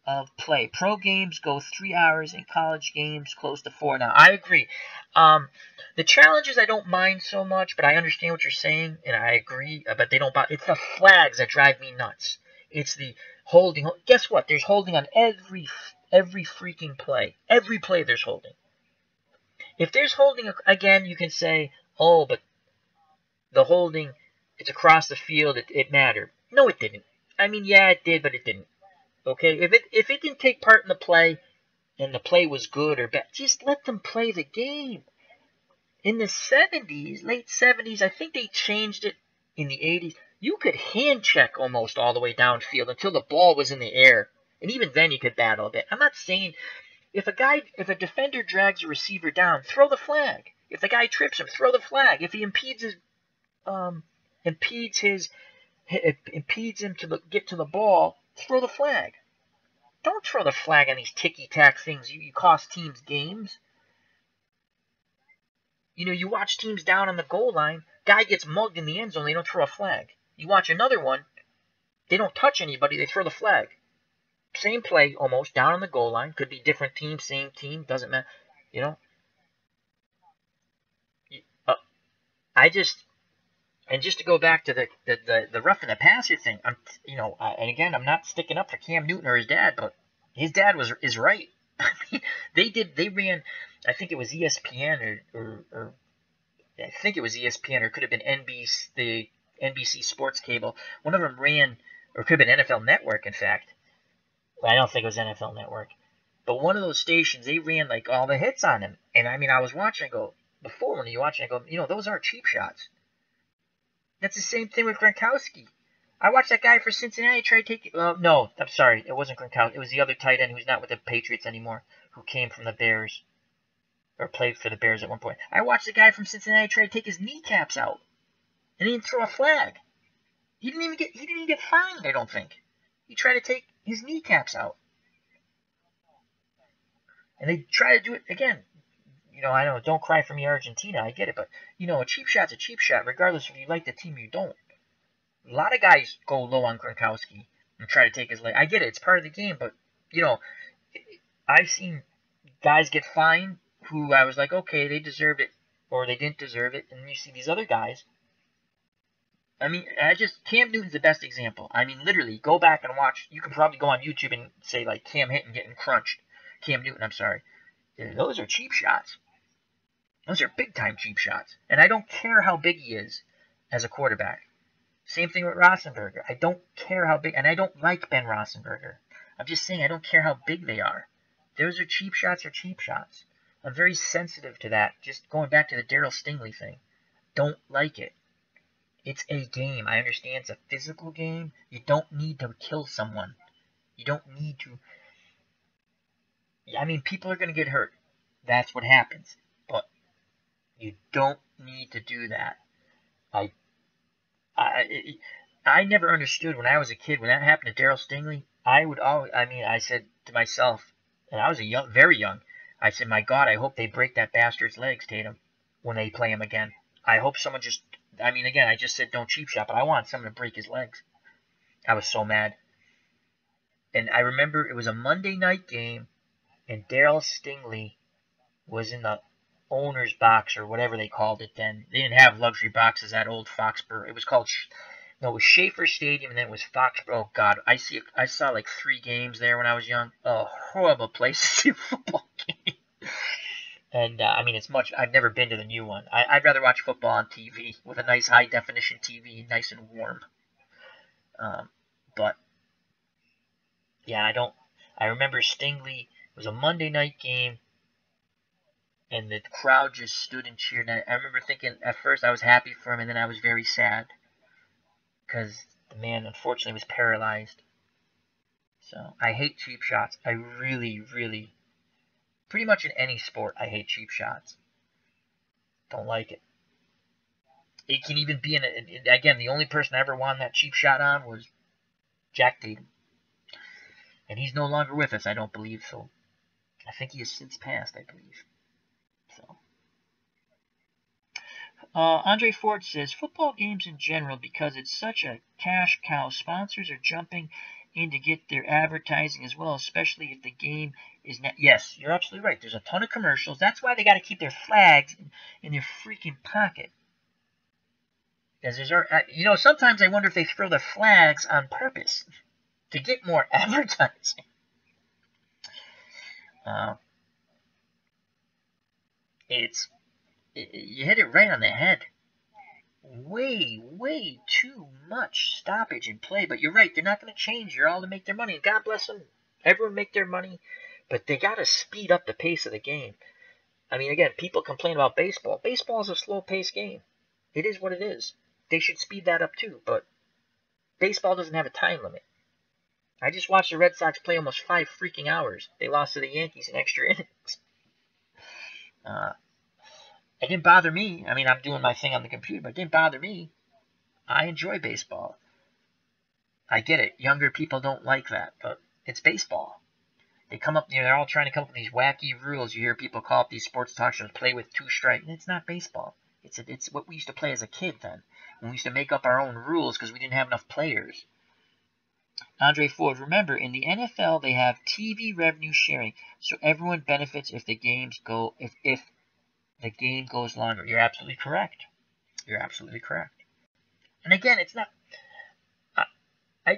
of play. Pro games go 3 hours and college games close to 4 now. I agree. The challenges I don't mind so much, but I understand what you're saying, and I agree, but they don't bother. It's the flags that drive me nuts. It's the holding. Guess what? There's holding on every freaking play. Every play there's holding. If there's holding, again, you can say, oh, but the holding, it's across the field, it mattered. No, it didn't. I mean, yeah, it did, but it didn't. Okay, if it didn't take part in the play, and the play was good or bad, just let them play the game. In the 70s, late 70s, I think they changed it in the 80s. You could hand check almost all the way downfield until the ball was in the air. And even then you could battle a bit. I'm not saying if a defender drags a receiver down, throw the flag. If the guy trips him, throw the flag. If he impedes him to get to the ball, throw the flag. Don't throw the flag on these ticky-tack things. You cost teams games. You watch teams down on the goal line. Guy gets mugged in the end zone. They don't throw a flag. You watch another one. They don't touch anybody. They throw the flag. Same play almost down on the goal line. Could be different team, same team. Doesn't matter. And just to go back to the roughing the passer thing, and again, I'm not sticking up for Cam Newton or his dad, but his dad is right. I mean, they ran, I think it was ESPN or I think it was ESPN, or it could have been the NBC Sports Cable. One of them ran, or it could have been NFL Network, in fact. I don't think it was NFL Network. But one of those stations, they ran like all the hits on him. And I mean, I was watching, I go, before when you're watching, I go, those aren't cheap shots. That's the same thing with Gronkowski. I watched that guy for Cincinnati try to take... no, I'm sorry. It wasn't Gronkowski. It was the other tight end who's not with the Patriots anymore, who came from the Bears, or played for the Bears at one point. I watched the guy from Cincinnati try to take his kneecaps out, and he didn't throw a flag. He didn't even get fined, I don't think. He tried to take his kneecaps out. And they try to do it again. I know, don't cry for me, Argentina. I get it, but a cheap shot's a cheap shot, regardless if you like the team or you don't. A lot of guys go low on Gronkowski and try to take his leg. I get it; it's part of the game, but I've seen guys get fined who I was like, okay, they deserved it or they didn't deserve it, and you see these other guys. I mean, Cam Newton's the best example. I mean, literally, go back and watch. You can probably go on YouTube and say like Cam Hinton getting crunched. Cam Newton, I'm sorry. Those are cheap shots. Those are big-time cheap shots. And I don't care how big he is as a quarterback. Same thing with Roethlisberger. I don't care how big, and I don't like Ben Roethlisberger. I'm just saying I don't care how big they are. Those are cheap shots or cheap shots. I'm very sensitive to that. Just going back to the Darryl Stingley thing. Don't like it. It's a game. I understand it's a physical game. You don't need to kill someone. You don't need to. I mean, people are going to get hurt. That's what happens. But you don't need to do that. I never understood when I was a kid, when that happened to Darryl Stingley, I said to myself, and I was very young, I said, my God, I hope they break that bastard's legs, Tatum, when they play him again. I hope someone again, I just said don't cheap shot, but I want someone to break his legs. I was so mad. And I remember it was a Monday night game, and Darryl Stingley was in the owner's box or whatever they called it then. They didn't have luxury boxes at old Foxborough. It was called, it was Schaefer Stadium, and then it was Foxborough. Oh God, I saw like 3 games there when I was young. A horrible place to see a football game. And I mean, I've never been to the new one. I'd rather watch football on TV with a nice high definition TV, nice and warm. But yeah, I remember Stingley. It was a Monday night game. And the crowd just stood and cheered. And I remember thinking, at first I was happy for him, and then I was very sad. Because the man, unfortunately, was paralyzed. So, I hate cheap shots. I really, really, pretty much in any sport, I hate cheap shots. Don't like it. It can even be again, the only person I ever won that cheap shot on was Jack Tatum. And he's no longer with us, I don't believe, so I think he has since passed, I believe. So, Andre Ford says, football games in general, because it's such a cash cow, sponsors are jumping in to get their advertising as well, especially if the game is not. Yes, you're absolutely right. There's a ton of commercials. That's why they got to keep their flags in their freaking pocket. Sometimes I wonder if they throw the flags on purpose to get more advertising. You hit it right on the head. Way, way too much stoppage in play. But you're right, they're not going to change. You're all to make their money. And God bless them. Everyone make their money. But they got to speed up the pace of the game. I mean, again, people complain about baseball. Baseball is a slow-paced game. It is what it is. They should speed that up too. But baseball doesn't have a time limit. I just watched the Red Sox play almost 5 freaking hours. They lost to the Yankees in extra innings. It didn't bother me. I mean, I'm doing my thing on the computer, but it didn't bother me. I enjoy baseball. I get it. Younger people don't like that, but it's baseball. They come up, they're all trying to come up with these wacky rules. You hear people call up these sports talk shows, play with 2 strikes. It's not baseball. It's what we used to play as a kid then. When we used to make up our own rules because we didn't have enough players. Andre Ford, remember, in the NFL, they have TV revenue sharing, so everyone benefits if the games go, if the game goes longer. You're absolutely correct. You're absolutely correct. And again, it's not. I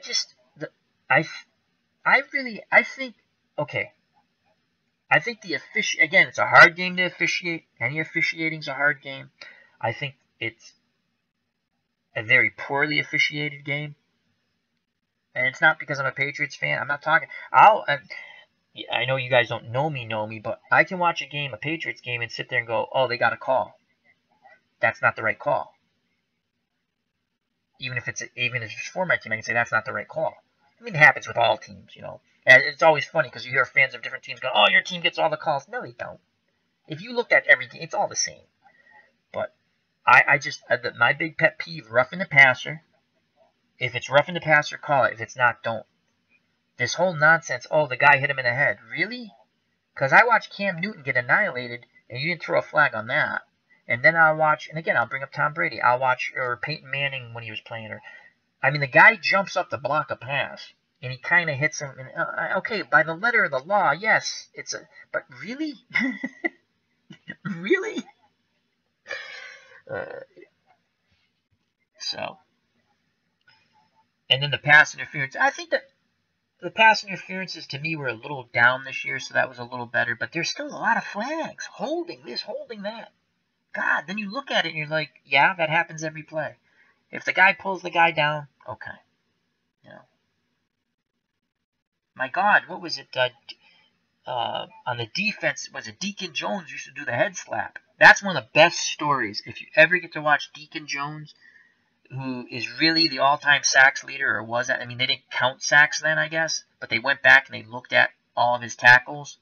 think. Okay. I think again, it's a hard game to officiate. Any officiating's a hard game. I think it's a very poorly officiated game. And it's not because I'm a Patriots fan. I'm not talking. I know you guys don't know me, but I can watch a Patriots game, and sit there and go, oh, they got a call. That's not the right call. Even if it's for my team, I can say that's not the right call. I mean, it happens with all teams, And it's always funny because you hear fans of different teams go, oh, your team gets all the calls. No, they don't. If you looked at every game, it's all the same. But my big pet peeve, roughing the passer. If it's roughing the passer, call it. If it's not, don't. This whole nonsense, oh, the guy hit him in the head. Really? Because I watched Cam Newton get annihilated, and you didn't throw a flag on that. And then I'll watch, and again, I'll bring up Tom Brady. I'll watch, or Peyton Manning when he was playing. Or, I mean, the guy jumps up to block a pass, and he kind of hits him. And, okay, by the letter of the law, yes, it's a, but really? Really? So, and then the pass interference. I think that the pass interferences to me were a little down this year, so that was a little better. But there's still a lot of flags. Holding this, holding that. God, then you look at it and you're like, yeah, that happens every play. If the guy pulls the guy down, okay. You know. My God, what was it? On the defense, was it Deacon Jones used to do the head slap? That's one of the best stories. If you ever get to watch Deacon Jones, who is really the all-time sacks leader, or was that? I mean, they didn't count sacks then, I guess, but they went back and they looked at all of his tackles,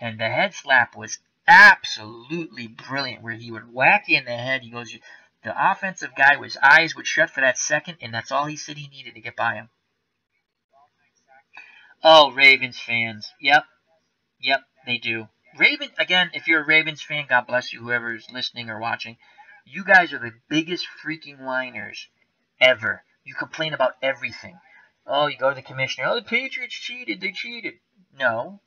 and the head slap was absolutely brilliant, where he would whack you in the head. He goes, the offensive guy, his eyes would shut for that second, and that's all he said he needed to get by him. Oh, Ravens fans. Yep, they do. Raven, again, if you're a Ravens fan, God bless you, whoever's listening or watching. You guys are the biggest freaking whiners ever. You complain about everything. Oh, you go to the commissioner. Oh, the Patriots cheated. They cheated. No.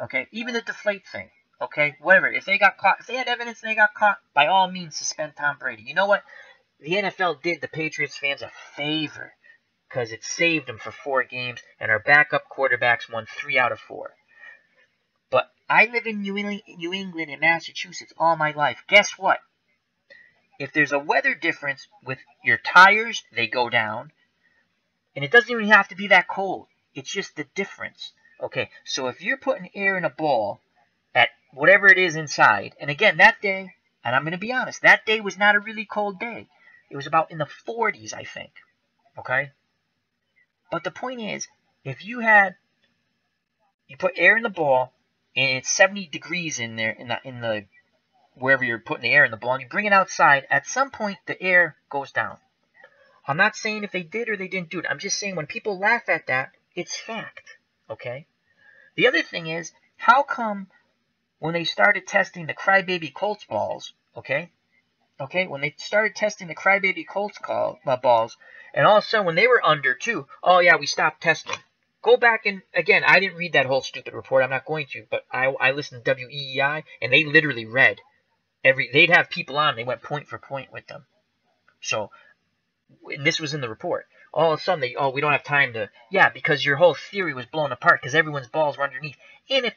Okay, even the deflate thing. Okay, whatever. If they got caught, if they had evidence and they got caught, by all means, suspend Tom Brady. You know what? The NFL did the Patriots fans a favor because it saved them for 4 games, and our backup quarterbacks won 3 out of 4. But I live in New England and Massachusetts all my life. Guess what? If there's a weather difference with your tires, they go down. And it doesn't even have to be that cold. It's just the difference. Okay, so if you're putting air in a ball at whatever it is inside, and again, that day, and I'm going to be honest, that day was not a really cold day. It was about in the 40s, I think. Okay? But the point is, if you put air in the ball, and it's 70 degrees in there, in the wherever you're putting the air in the ball, and you bring it outside, at some point the air goes down. I'm not saying if they did or they didn't do it. I'm just saying when people laugh at that, it's fact. Okay? The other thing is, how come when they started testing the crybaby Colts balls, okay, when they started testing the crybaby Colts balls, and all of a sudden when they were under too, oh yeah, we stopped testing. Go back and, again, I didn't read that whole stupid report. I'm not going to, but I listened to WEEI, and they literally read they'd have people on, they went point for point with them. So, and this was in the report. All of a sudden, we don't have time to, yeah, because your whole theory was blown apart because everyone's balls were underneath. And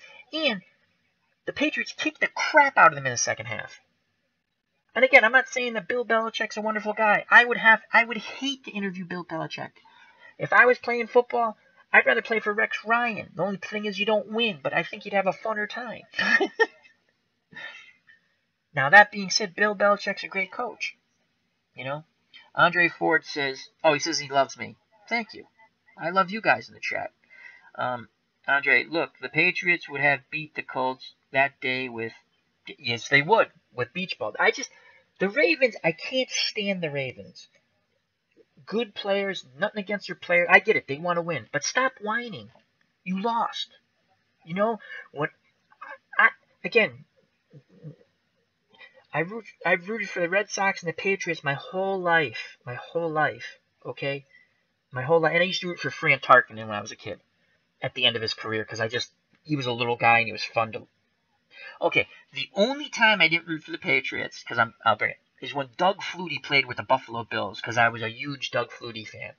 the Patriots kicked the crap out of them in the second half. And again, I'm not saying that Bill Belichick's a wonderful guy. I would hate to interview Bill Belichick. If I was playing football, I'd rather play for Rex Ryan. The only thing is you don't win, but I think you'd have a funner time. Now, that being said, Bill Belichick's a great coach. You know? Andre Ford says, he says he loves me. Thank you. I love you guys in the chat. Andre, look, the Patriots would have beat the Colts that day with, yes, they would, with beach ball. The Ravens, I can't stand the Ravens. Good players, nothing against their players. I get it, they want to win. But stop whining. You lost. You know, I've rooted for the Red Sox and the Patriots my whole life. Okay? My whole life. And I used to root for Fran Tarkenton when I was a kid. At the end of his career, because he was a little guy and he was fun to... Okay, the only time I didn't root for the Patriots, because I'll bring it, is when Doug Flutie played with the Buffalo Bills, because I was a huge Doug Flutie fan.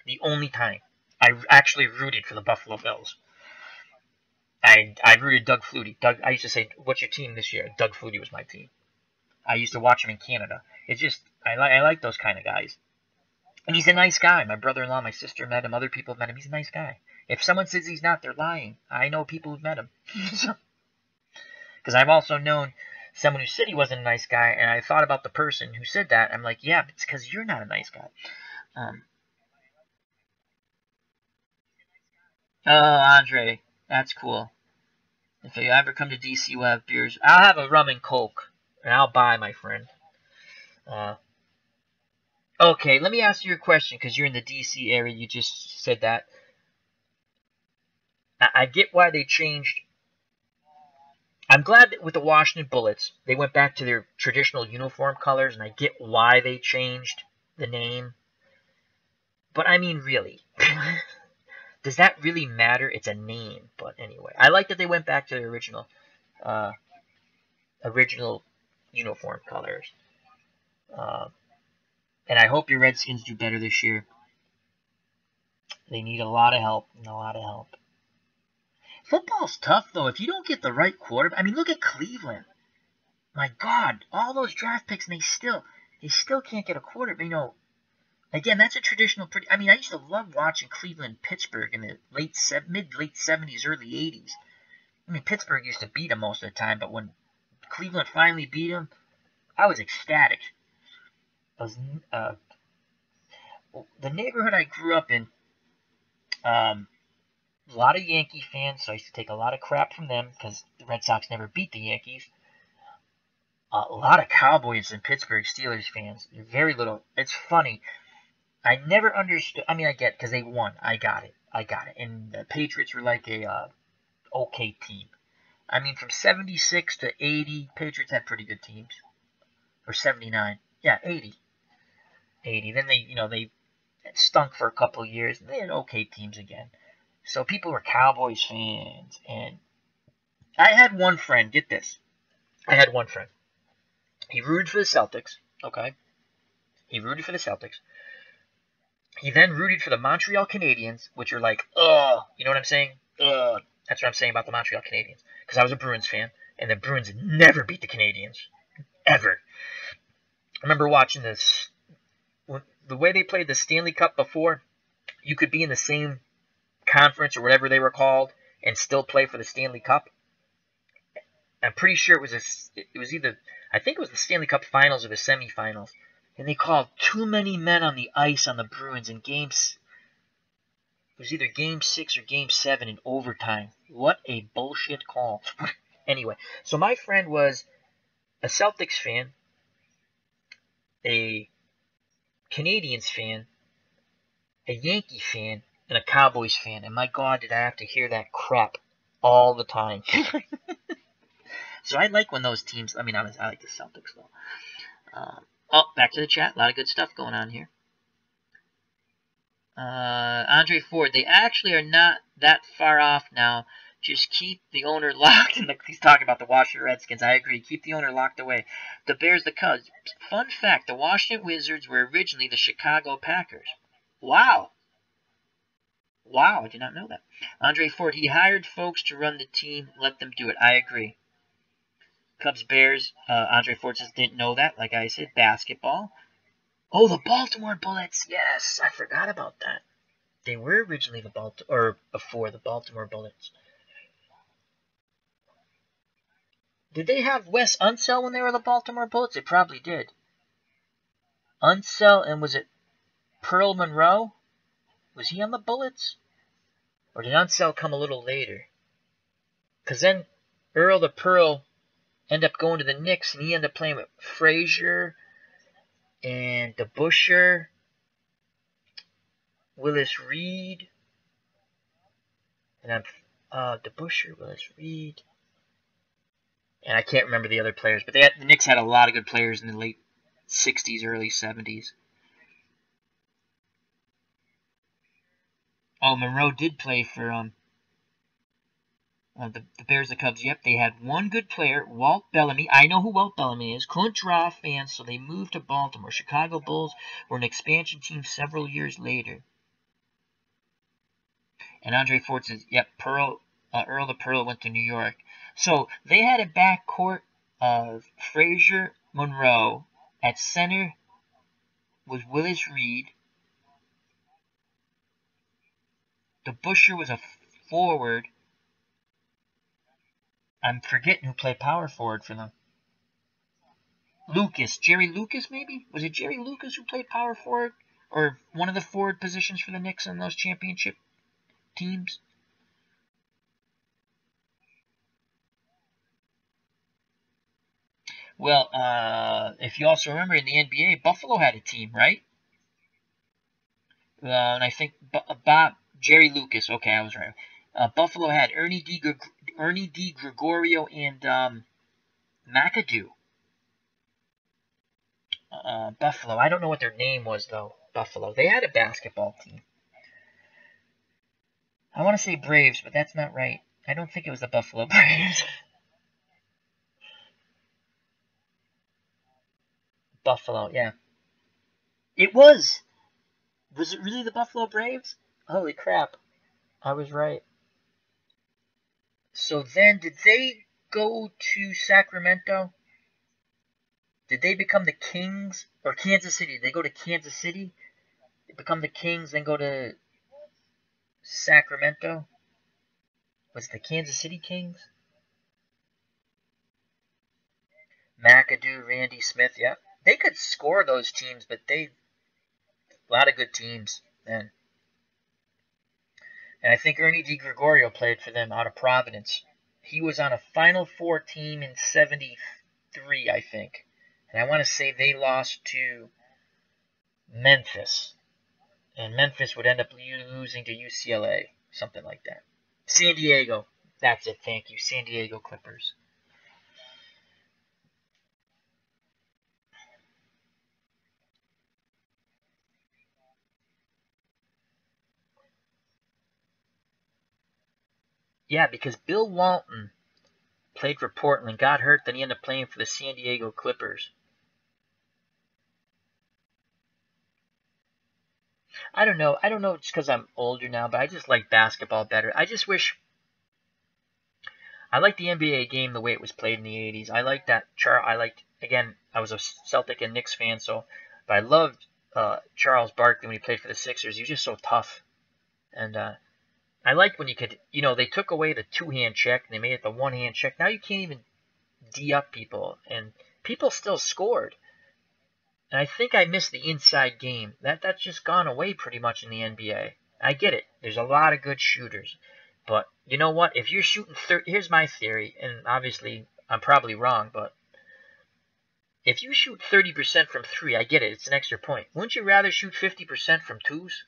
The only time I actually rooted for the Buffalo Bills. I rooted Doug Flutie. I used to say, what's your team this year? Doug Flutie was my team. I used to watch him in Canada. It's just, I like those kind of guys. And he's a nice guy. My brother-in-law, my sister met him. Other people have met him. He's a nice guy. If someone says he's not, they're lying. I know people who've met him. Because I've also known someone who said he wasn't a nice guy, and I thought about the person who said that. I'm like, yeah, but it's because you're not a nice guy. Oh, Andre, that's cool. If you ever come to DC, we'll have beers. I'll have a rum and coke, and I'll buy, my friend. Okay, let me ask you a question, because you're in the DC area. You just said that. I get why they changed I'm glad that with the Washington Bullets, they went back to their traditional uniform colors, and I get why they changed the name. But I mean, really, does that really matter? It's a name. But anyway, I like that they went back to the uh, original uniform colors. Uh, and I hope your Redskins do better this year. They need a lot of help. A lot of help. Football's tough, though. If you don't get the right quarterback, I mean, look at Cleveland. My God, all those draft picks, and they still can't get a quarterback. You know, again, that's a traditional. I mean, I used to love watching Cleveland, Pittsburgh in the mid late '70s, early '80s. I mean, Pittsburgh used to beat them most of the time, but when Cleveland finally beat them, I was ecstatic. I was, the neighborhood I grew up in, a lot of Yankee fans, so I used to take a lot of crap from them because the Red Sox never beat the Yankees. A lot of Cowboys and Pittsburgh Steelers fans. Very little. It's funny. I never understood. I mean, I get because they won. I got it. And the Patriots were like a okay team. I mean, from 76 to 80, Patriots had pretty good teams. Or 79. Yeah, 80. 80. Then they stunk for a couple of years. And they had okay teams again. So people were Cowboys fans. And I had one friend. Get this. I had one friend. He rooted for the Celtics. Okay. He rooted for the Celtics. He then rooted for the Montreal Canadiens, which are like, ugh. You know what I'm saying? Ugh. That's what I'm saying about the Montreal Canadiens. Because I was a Bruins fan, and the Bruins never beat the Canadiens. Ever. I remember watching this. The way they played the Stanley Cup before, you could be in the same conference or whatever they were called and still play for the Stanley Cup. I'm pretty sure it was either, I think it was the Stanley Cup Finals or the semifinals. And they called too many men on the ice on the Bruins in games. It was either game 6 or game 7 in overtime. What a bullshit call. Anyway, so my friend was a Celtics fan, a Canadiens fan, a Yankee fan, and a Cowboys fan. And my God, did I have to hear that crap all the time. So I like when those teams, I mean, I like the Celtics, though. Back to the chat. A lot of good stuff going on here. Andre Ford, they actually are not that far off now. Just keep the owner locked. He's talking about the Washington Redskins. I agree. Keep the owner locked away. The Bears, the Cubs. Fun fact, the Washington Wizards were originally the Chicago Packers. Wow. Wow, I did not know that. Andre Ford, he hired folks to run the team. Let them do it. I agree. Cubs, Bears. Andre Ford says, didn't know that. Like I said, basketball. Oh, the Baltimore Bullets. Yes, I forgot about that. They were originally before the Baltimore Bullets. Did they have Wes Unseld when they were the Baltimore Bullets? They probably did. Unseld, and was it Pearl Monroe? Was he on the Bullets? Or did Unseld come a little later? Because then Earl the Pearl ended up going to the Knicks, and he ended up playing with Frazier and DeBusschere, Willis Reed, and DeBusschere, Willis Reed, and I can't remember the other players, but the Knicks had a lot of good players in the late 60s, early 70s. Oh, Monroe did play for the Bears, the Cubs. Yep, they had one good player, Walt Bellamy. I know who Walt Bellamy is. Couldn't draw fans, so they moved to Baltimore. Chicago Bulls were an expansion team several years later. And Andre Ford says, yep, Earl the Pearl went to New York. So they had a backcourt of Frazier, Monroe. At center was Willis Reed. DeBusschere was a forward. I'm forgetting who played power forward for them. Lucas. Jerry Lucas, maybe? Was it Jerry Lucas who played power forward? Or one of the forward positions for the Knicks in those championship teams? Well, if you also remember in the NBA, Buffalo had a team, right? And I think Jerry Lucas. Okay, I was right. Buffalo had Ernie Ernie D. Gregorio and McAdoo. Buffalo. I don't know what their name was, though. Buffalo. They had a basketball team. I want to say Braves, but that's not right. I don't think it was the Buffalo Braves. Buffalo, yeah. It was! Was it really the Buffalo Braves? Holy crap. I was right. So then, did they go to Sacramento? Did they become the Kings? Or Kansas City? Did they go to Kansas City? They become the Kings, then go to Sacramento? Was it the Kansas City Kings? McAdoo, Randy Smith, yeah. They could score those teams, but a lot of good teams, man. And I think Ernie DiGregorio played for them out of Providence. He was on a Final Four team in '73, I think. And I want to say they lost to Memphis. And Memphis would end up losing to UCLA, something like that. San Diego. That's it, thank you. San Diego Clippers. Yeah, because Bill Walton played for Portland, got hurt, then he ended up playing for the San Diego Clippers. I don't know. I don't know, just because I'm older now, but I just like basketball better. I just wish I liked the NBA game the way it was played in the '80s. I liked that. Again, I was a Celtic and Knicks fan, but I loved Charles Barkley when he played for the Sixers. He was just so tough, and I liked when you could, they took away the two-hand check and they made it the one-hand check. Now you can't even D up people, and people still scored. And I think I missed the inside game. That's just gone away pretty much in the NBA. I get it. There's a lot of good shooters. But you know what? If you're shooting here's my theory, and obviously I'm probably wrong, but if you shoot 30% from three, I get it. It's an extra point. Wouldn't you rather shoot 50% from twos?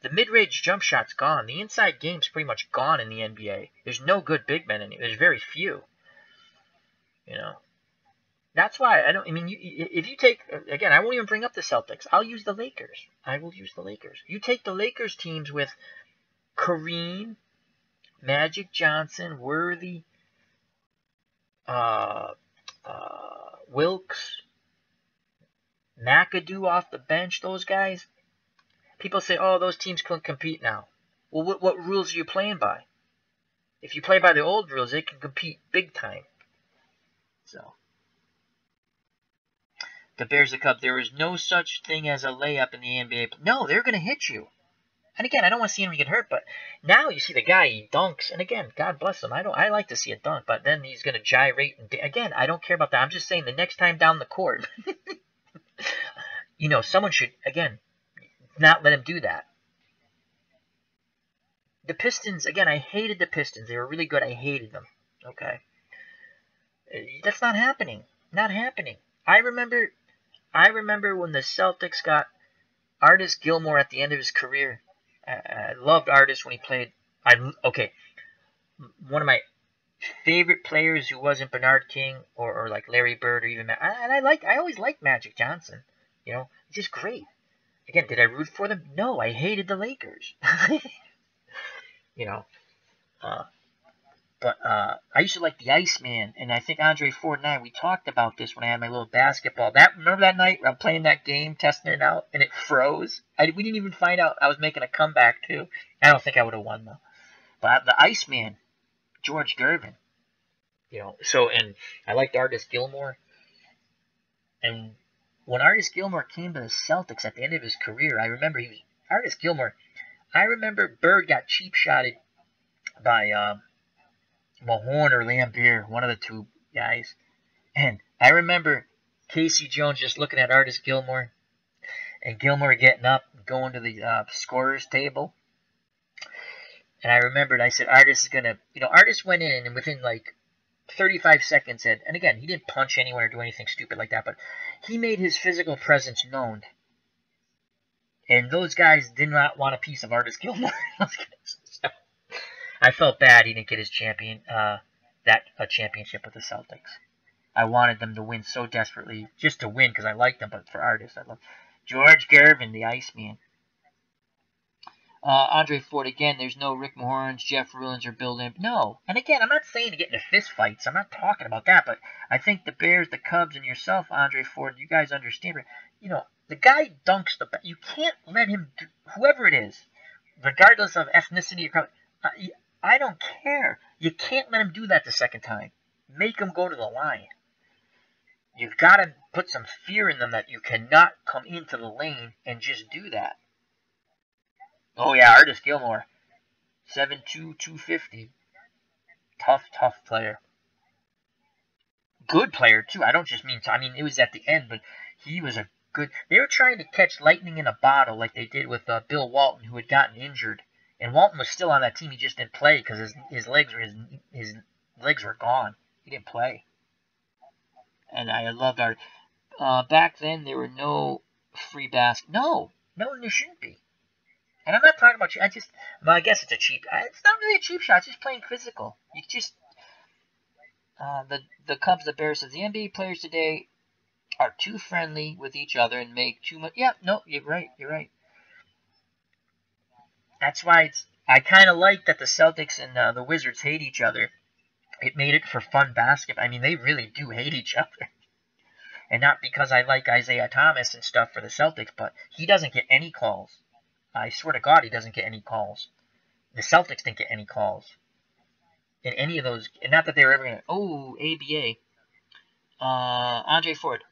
The mid-range jump shot's gone. The inside game's pretty much gone in the NBA. There's no good big men anymore. There's very few. You know. That's why I don't. I mean, if you take again, I won't even bring up the Celtics. I'll use the Lakers. I will use the Lakers. You take the Lakers teams with Kareem, Magic Johnson, Worthy, uh, Wilkes, McAdoo off the bench. Those guys. People say, "Oh, those teams couldn't compete now." Well, what rules are you playing by? If you play by the old rules, they can compete big time. So. Compares the Cubs. There is no such thing as a layup in the NBA. No, they're going to hit you. And again, I don't want to see him get hurt, but now you see the guy, he dunks. And again, God bless him. I like to see a dunk, but then he's going to gyrate. And again, I don't care about that. I'm just saying the next time down the court, someone should, again, not let him do that. The Pistons, again, I hated the Pistons. They were really good. I hated them. Okay. That's not happening. Not happening. I remember when the Celtics got Artis Gilmore at the end of his career. I loved Artis when he played. One of my favorite players who wasn't Bernard King or like Larry Bird or even I always liked Magic Johnson. He's just great. Again, did I root for them? No, I hated the Lakers. But I used to like the Iceman, and I think Andre Ford and we talked about this when I had my little basketball. Remember that night I'm playing that game, testing it out, and it froze? We didn't even find out I was making a comeback, too. I don't think I would have won, though. But the Iceman, George Gervin, and I liked Artis Gilmore. And when Artis Gilmore came to the Celtics at the end of his career, I remember Artis Gilmore. I remember Bird got cheap-shotted by Mahorn or Lambeer, one of the two guys. And I remember Casey Jones just looking at Artis Gilmore, and Gilmore getting up and going to the scorer's table. And I remembered, I said, Artis is going to, Artis went in and within like 35 seconds said, and again, he didn't punch anyone or do anything stupid like that, but he made his physical presence known. And those guys did not want a piece of Artis Gilmore. I felt bad he didn't get his championship with the Celtics. I wanted them to win so desperately, just to win because I liked them, but for Artis, I love George Gervin, the Iceman. Andre Ford, again, there's no Rick Mahorns, Jeff Ruins, or Bill Limp. No. And again, I'm not saying to get into fist fights. I'm not talking about that. But I think the Bears, the Cubs, and yourself, Andre Ford, you guys understand. You know, the guy dunks the... You can't let him... Whoever it is, regardless of ethnicity or color, I don't care. You can't let him do that the second time. Make him go to the line. You've got to put some fear in them that you cannot come into the lane and just do that. Oh, yeah, Artis Gilmore. 7'2", 250. Tough player. Good player, too. I don't just mean... I mean, it was at the end, but he was a good... They were trying to catch lightning in a bottle like they did with Bill Walton, who had gotten injured. And Walton was still on that team. He just didn't play because his legs were gone. He didn't play. And I loved Artis. Back then, there were no free baskets. No, there shouldn't be. And I'm not talking about... I guess it's a cheap... It's not really a cheap shot. It's just playing physical. You just... The Cubs, the Bears says, the NBA players today are too friendly with each other and make too much... Yeah, no, you're right. That's why I kind of like that the Celtics and the Wizards hate each other. It made it for fun basketball. I mean, they really do hate each other. And not because I like Isaiah Thomas and stuff for the Celtics, but he doesn't get any calls. I swear to God, he doesn't get any calls. The Celtics didn't get any calls in any of those. And not that they were ever going to... Oh, ABA. Andre Ford.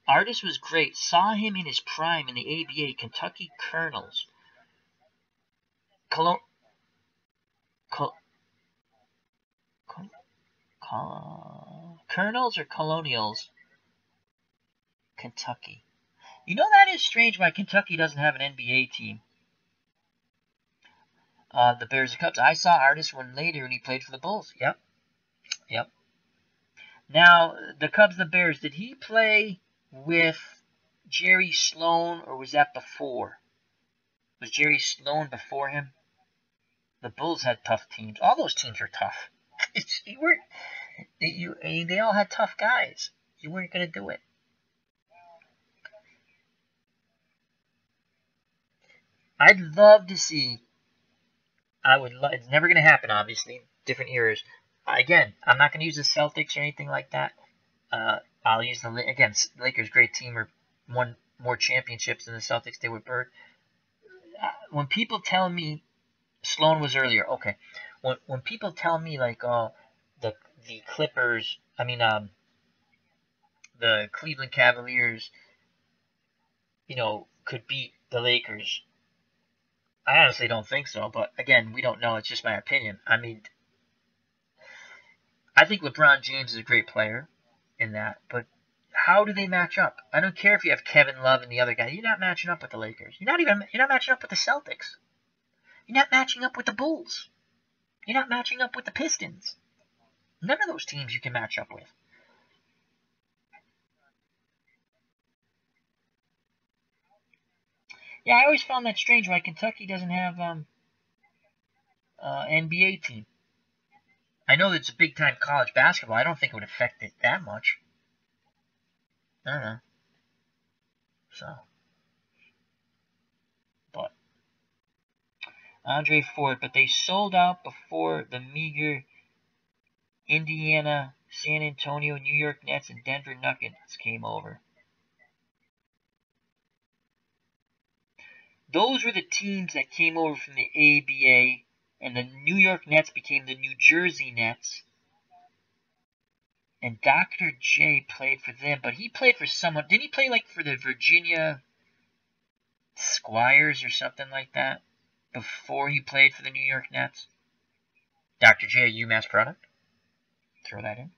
Artis was great. Saw him in his prime in the ABA. Kentucky Colonels. Colonels or Colonials? Kentucky. You know, that is strange why Kentucky doesn't have an NBA team. The Bears and Cubs. I saw Artis one later and he played for the Bulls. Yep. Now, the Cubs, the Bears, did he play with Jerry Sloan or was that before? Was Jerry Sloan before him? The Bulls had tough teams. All those teams were tough. They all had tough guys. You weren't going to do it. I'd love to see... It's never going to happen, obviously. Different eras. Again, I'm not going to use the Celtics or anything like that. I'll use the Lakers, great team, won more championships than the Celtics did with Bird. When people tell me Sloan was earlier, okay. When people tell me like, the Clippers, the Cleveland Cavaliers, could beat the Lakers. I honestly don't think so, but again, we don't know. It's just my opinion. I mean, I think LeBron James is a great player in that, but how do they match up? I don't care if you have Kevin Love and the other guy. You're not matching up with the Lakers. You're not matching up with the Celtics. You're not matching up with the Bulls. You're not matching up with the Pistons. None of those teams you can match up with. Yeah, I always found that strange why Kentucky doesn't have NBA team. I know it's a big-time college basketball. I don't think it would affect it that much. I don't know. So. But. Andre Ford. But they sold out before the meager Indiana, San Antonio, New York Nets, and Denver Nuggets came over. Those were the teams that came over from the ABA, and the New York Nets became the New Jersey Nets. And Dr. J played for them, but he played for someone. Didn't he play like for the Virginia Squires or something like that before he played for the New York Nets? Dr. J, a UMass product? Throw that in.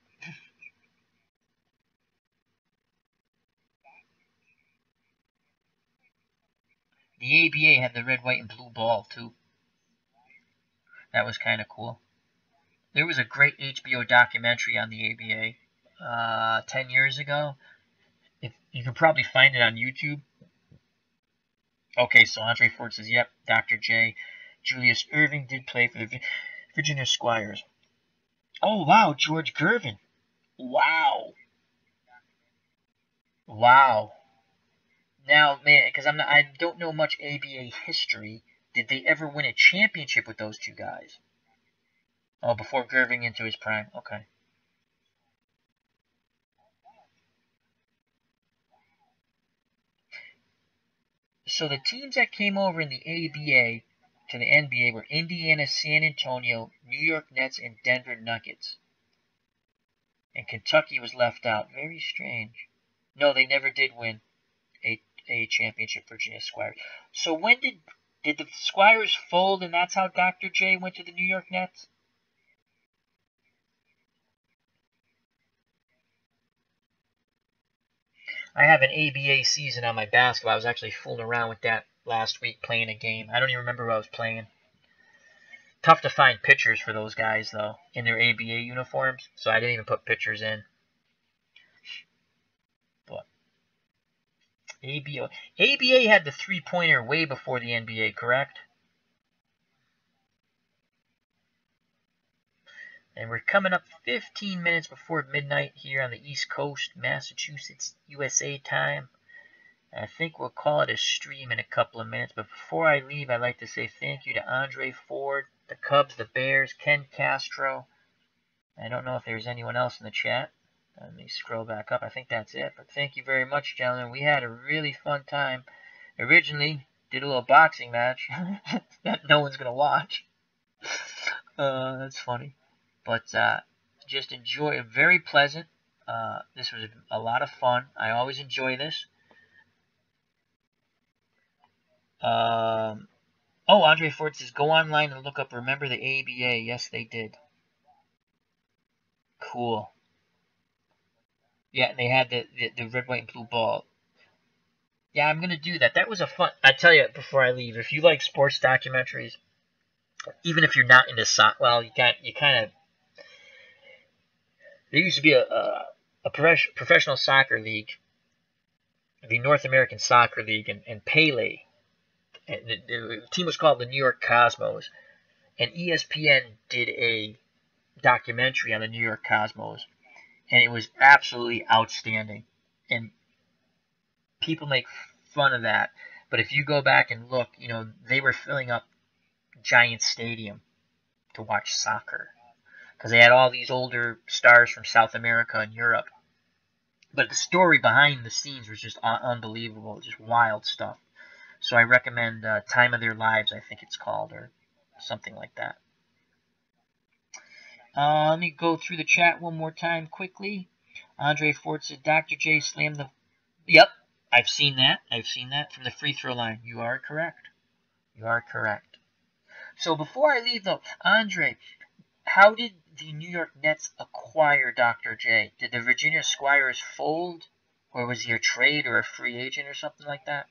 The ABA had the red, white, and blue ball, too. That was kind of cool. There was a great HBO documentary on the ABA 10 years ago. You can probably find it on YouTube. Okay, so Andre Ford says, yep, Dr. J. Julius Irving did play for the Virginia Squires. Oh, wow, George Gervin. Wow. Wow. Now, man, because I don't know much ABA history. Did they ever win a championship with those two guys? Oh, before Gerving into his prime. Okay. So the teams that came over in the ABA to the NBA were Indiana, San Antonio, New York Nets, and Denver Nuggets. And Kentucky was left out. Very strange. No, they never did win a championship, Virginia Squires. So when did the Squires fold, and that's how Dr. J went to the New York Nets? I have an ABA season on my basketball. I was actually fooling around with that last week playing a game. I don't even remember who I was playing. Tough to find pictures for those guys, though, in their ABA uniforms, so I didn't even put pictures in. But ABA had the three-pointer way before the NBA, correct? And we're coming up 15 minutes before midnight here on the East Coast, Massachusetts, USA time. I think we'll call it a stream in a couple of minutes. But before I leave, I'd like to say thank you to Andre Ford, the Cubs, the Bears, Ken Castro. I don't know if there's anyone else in the chat. Let me scroll back up. I think that's it. But thank you very much, gentlemen. We had a really fun time. Originally, did a little boxing match that no one's going to watch. That's funny. But just enjoy it. Very pleasant. This was a lot of fun. I always enjoy this. Oh, Andre Ford says, go online and look up Remember the ABA. Yes, they did. Cool. Yeah, and they had the red, white, and blue ball. Yeah, I'm going to do that. That was a fun... I tell you, before I leave, if you like sports documentaries, even if you're not into soccer, well, you kind of... There used to be a professional soccer league, the North American Soccer League, and Pele. And the team was called the New York Cosmos. And ESPN did a documentary on the New York Cosmos. And it was absolutely outstanding. And people make fun of that. But if you go back and look, they were filling up Giant Stadium to watch soccer. Because they had all these older stars from South America and Europe. But the story behind the scenes was just unbelievable. Just wild stuff. So I recommend Time of Their Lives, I think it's called, or something like that. Let me go through the chat one more time quickly. Andre Ford said, Dr. J slammed the... Yep, I've seen that. I've seen that from the free throw line. You are correct. You are correct. So before I leave, though, Andre, how did the New York Nets acquire Dr. J? Did the Virginia Squires fold? Or was he a trade or a free agent or something like that?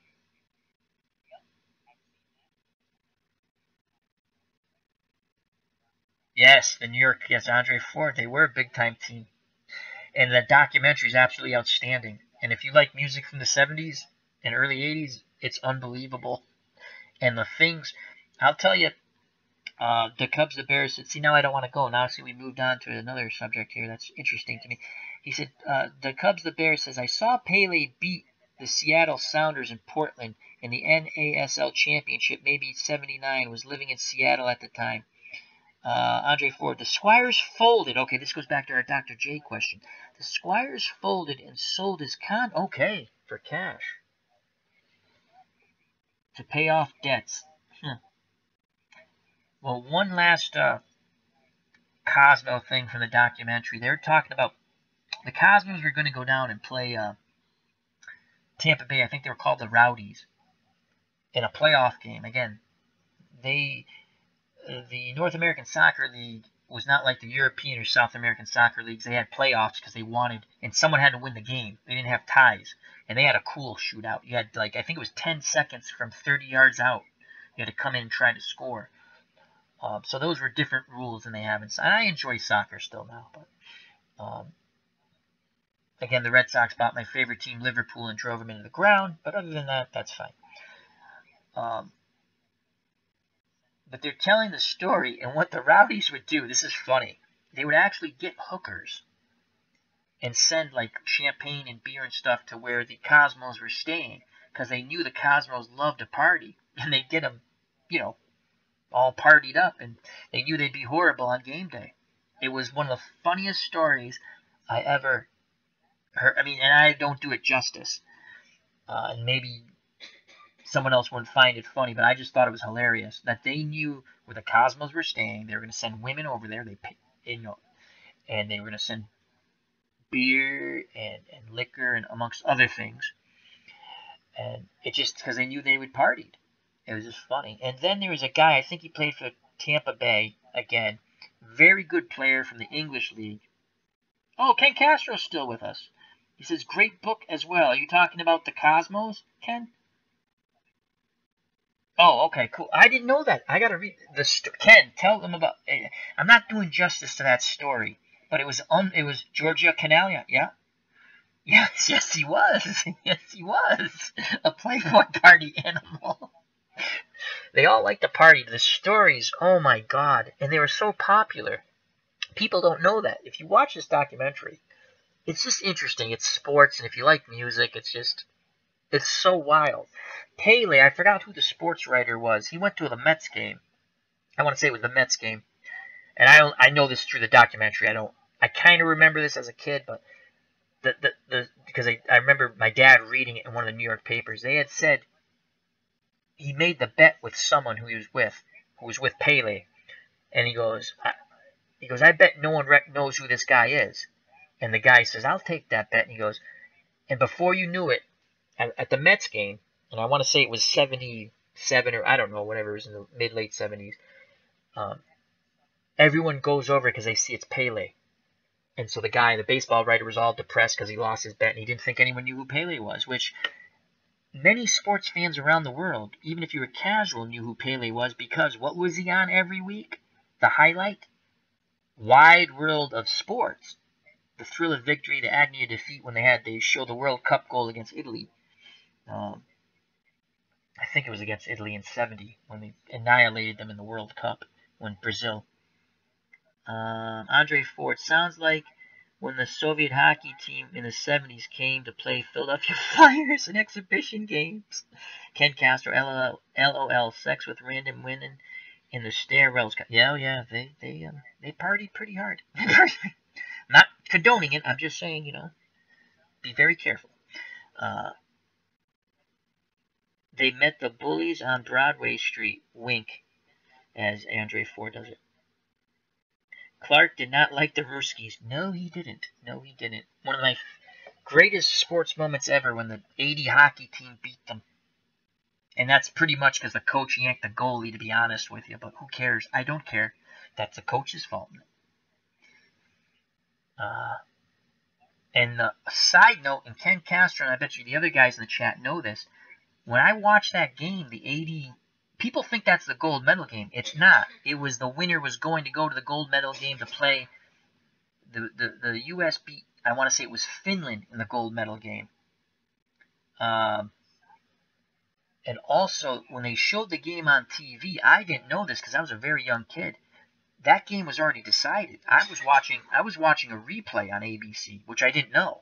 Yes, the New York, yes, Andre Ford, they were a big-time team. And the documentary is absolutely outstanding. And if you like music from the 70s and early 80s, it's unbelievable. And the things, I'll tell you, the Cubs, the Bears said, see, now I don't want to go. Now, see, we moved on to another subject here that's interesting to me. He said, the Cubs, the Bears says, I saw Pele beat the Seattle Sounders in Portland in the NASL Championship, maybe 79, was living in Seattle at the time. Andre Ford, the Squires folded. Okay, this goes back to our Dr. J question. The Squires folded and sold his okay, for cash. To pay off debts. Well, one last Cosmo thing from the documentary. They were talking about the Cosmos were going to go down and play Tampa Bay. I think they were called the Rowdies in a playoff game. Again, the North American Soccer League was not like the European or South American soccer leagues. They had playoffs because they wanted, and someone had to win the game. They didn't have ties, and they had a cool shootout. You had, like, I think it was 10 seconds from 30 yards out. You had to come in and try to score. So those were different rules than they have inside. I enjoy soccer still now, but again, the Red Sox bought my favorite team, Liverpool, and drove them into the ground. But other than that, that's fine. But they're telling the story, and what the rowdies would do, this is funny, they would actually get hookers and send like champagne and beer and stuff to where the Cosmos were staying, because they knew the Cosmos loved to party, and they'd get them, you know, all partied up, and they knew they'd be horrible on game day. It was one of the funniest stories I ever heard. I mean, and I don't do it justice. And maybe someone else wouldn't find it funny, but I just thought it was hilarious that they knew where the Cosmos were staying. They were going to send women over there. And they were going to send beer and liquor and amongst other things. And it just because they knew they would partied. It was just funny. And then there was a guy, I think he played for Tampa Bay again. Very good player from the English League. Oh, Ken Castro's still with us. He says, great book as well. Are you talking about the Cosmos, Ken? Oh, okay, cool. I didn't know that. I gotta read Ken, tell them about. I'm not doing justice to that story, but it was Giorgio Canaglia, yeah. Yes, yes, he was. Yes, he was a Playboy party animal. They all like to party. The stories, oh my god, and they were so popular. People don't know that. If you watch this documentary, it's just interesting. It's sports, and if you like music, it's so wild. Pele, I forgot who the sports writer was. He went to the Mets game. I want to say it was the Mets game. And I know this through the documentary. I kind of remember this as a kid, but because I remember my dad reading it in one of the New York papers. They had said he made the bet with someone who was with Pele, and he goes, I bet no one knows who this guy is. And the guy says, I'll take that bet. And he goes, and before you knew it, at the Mets game, and I want to say it was 77 or I don't know, whatever, it was in the mid-late 70s, everyone goes over because they see it's Pele. And so the baseball writer was all depressed because he lost his bet and he didn't think anyone knew who Pele was, which many sports fans around the world, even if you were casual, knew who Pele was because what was he on every week? The highlight? Wide World of Sports. The thrill of victory, the agony of defeat when they show the World Cup goal against Italy. I think it was against Italy in '70 when they annihilated them in the World Cup when Brazil. Andre Ford, sounds like when the Soviet hockey team in the '70s came to play Philadelphia Flyers in exhibition games. Ken Castro, LOL, sex with random women in the stairwells. Yeah, they partied pretty hard. Not condoning it, I'm just saying, be very careful. They met the bullies on Broadway Street. Wink, as Andre Ford does it. Clark did not like the Ruskies. No, he didn't. One of my greatest sports moments ever when the '80 hockey team beat them. And that's pretty much because the coach yanked the goalie, to be honest with you. But who cares? I don't care. That's the coach's fault. And a side note, and Ken Castro, and I bet you the other guys in the chat know this, when I watched that game, the '80, people think that's the gold medal game. It's not. It was the winner was going to go to the gold medal game to play. The U.S. beat, I want to say it was Finland in the gold medal game. And also, when they showed the game on TV, I didn't know this because I was a very young kid. That game was already decided. I was watching a replay on ABC, which I didn't know.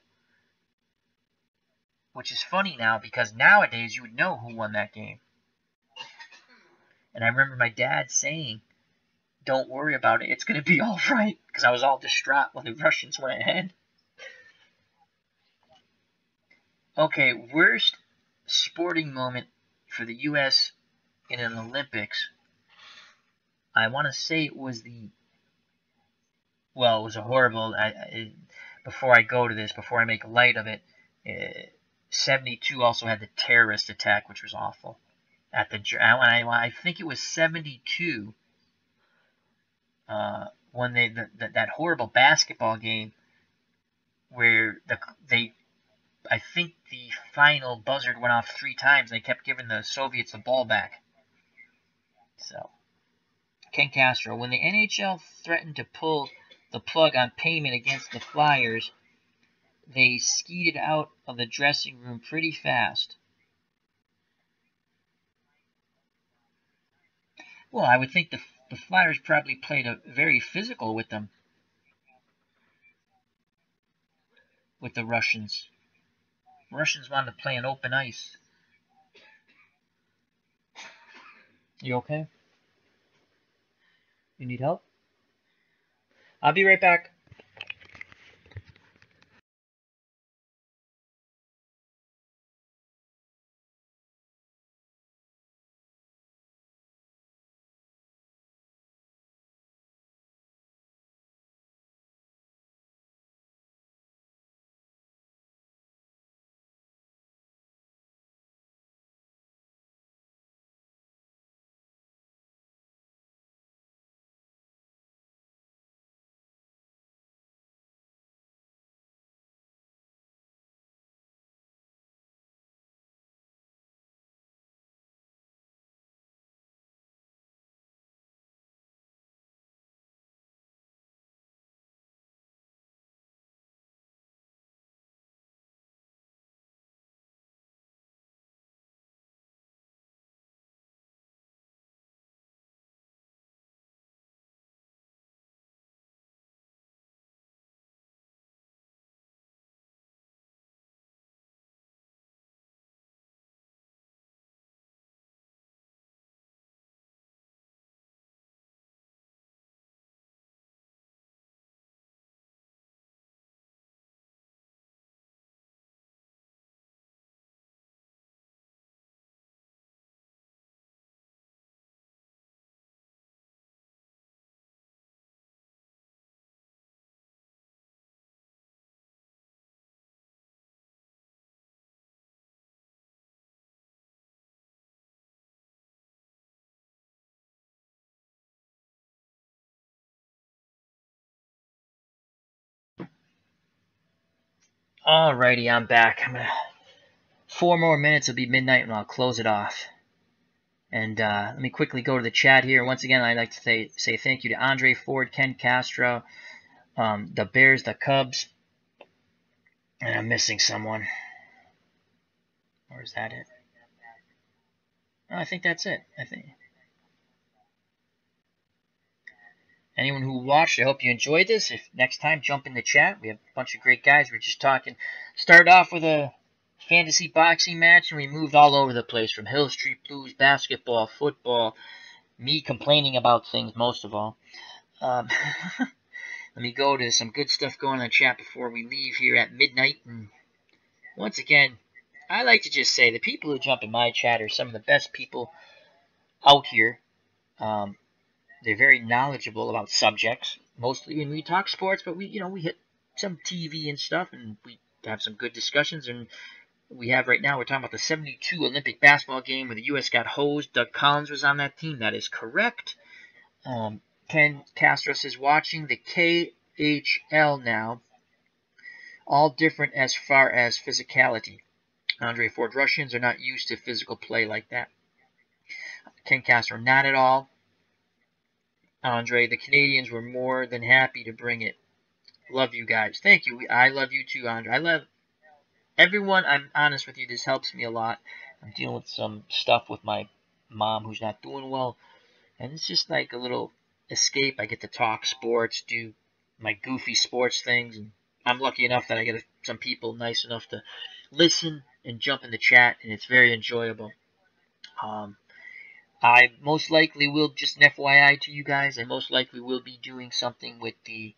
Which is funny now because nowadays you would know who won that game. And I remember my dad saying, don't worry about it, it's going to be all right. Because I was all distraught when the Russians went ahead. Okay, worst sporting moment for the U.S. in an Olympics. I want to say it was it was a horrible, before I go to this, before I make light of it, 72 also had the terrorist attack, which was awful. I think it was 72, when that horrible basketball game where I think the final buzzard went off 3 times and they kept giving the Soviets the ball back. So, Ken Castro, when the NHL threatened to pull the plug on payment against the Flyers, they skeeted out of the dressing room pretty fast. Well, I would think the Flyers probably played a very physical with them, with the Russians. Russians wanted to play on open ice. You okay? You need help? I'll be right back. Alrighty, I'm back. 4 more minutes, it'll be midnight, and I'll close it off. And let me quickly go to the chat here. Once again, I'd like to say thank you to Andre Ford, Ken Castro, the Bears, the Cubs, and I'm missing someone. Or is that it? Oh, I think that's it. I think anyone who watched, I hope you enjoyed this. If next time, jump in the chat. We have a bunch of great guys. We're just talking. Started off with a fantasy boxing match, and we moved all over the place from Hill Street Blues, basketball, football, me complaining about things most of all. Let me go to some good stuff going on in the chat before we leave here at midnight. And once again, I like to just say the people who jump in my chat are some of the best people out here. They're very knowledgeable about subjects, mostly, and we talk sports, but we hit some TV and stuff, and we have some good discussions. And we have right now, we're talking about the '72 Olympic basketball game where the U.S. got hosed. Doug Collins was on that team. That is correct. Ken Castros is watching the KHL now. All different as far as physicality. Andre Ford, Russians are not used to physical play like that. Ken Castro, not at all. Andre, the Canadians were more than happy to bring it. Love you guys. Thank you. I love you too, Andre. I love everyone. I'm honest with you. This helps me a lot. I'm dealing with some stuff with my mom who's not doing well. And it's just like a little escape. I get to talk sports, do my goofy sports things. And I'm lucky enough that I get some people nice enough to listen and jump in the chat. And it's very enjoyable. I most likely will, just an FYI to you guys, I most likely will be doing something with the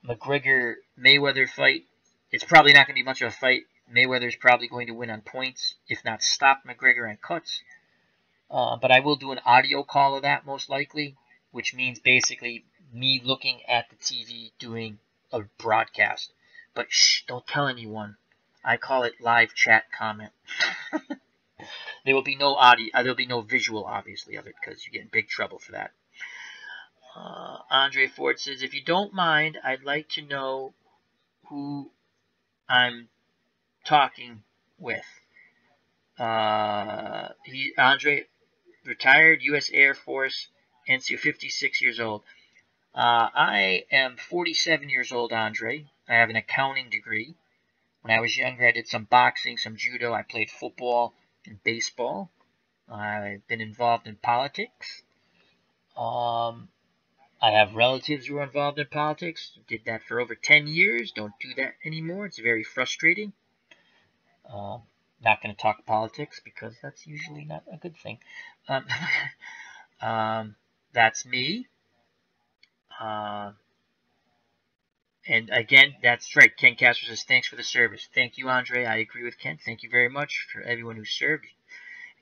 McGregor-Mayweather fight. It's probably not going to be much of a fight. Mayweather's probably going to win on points, if not stop McGregor on cuts. But I will do an audio call of that most likely, which means basically me looking at the TV doing a broadcast. But shh, don't tell anyone. I call it live chat comment. There will be no audio. There will be no visual, obviously, of it because you get in big trouble for that. Andre Ford says, if you don't mind, I'd like to know who I'm talking with. Andre, retired U.S. Air Force, NCO, 56 years old. I am 47 years old, Andre. I have an accounting degree. When I was younger, I did some boxing, some judo. I played football and baseball. I've been involved in politics. I have relatives who are involved in politics. Did that for over 10 years. Don't do that anymore. It's very frustrating. Um, Not going to talk politics because that's usually not a good thing. Um, that's me. Uh, and again, that's right. Ken Castro says, thanks for the service. Thank you, Andre. I agree with Ken. Thank you very much for everyone who served.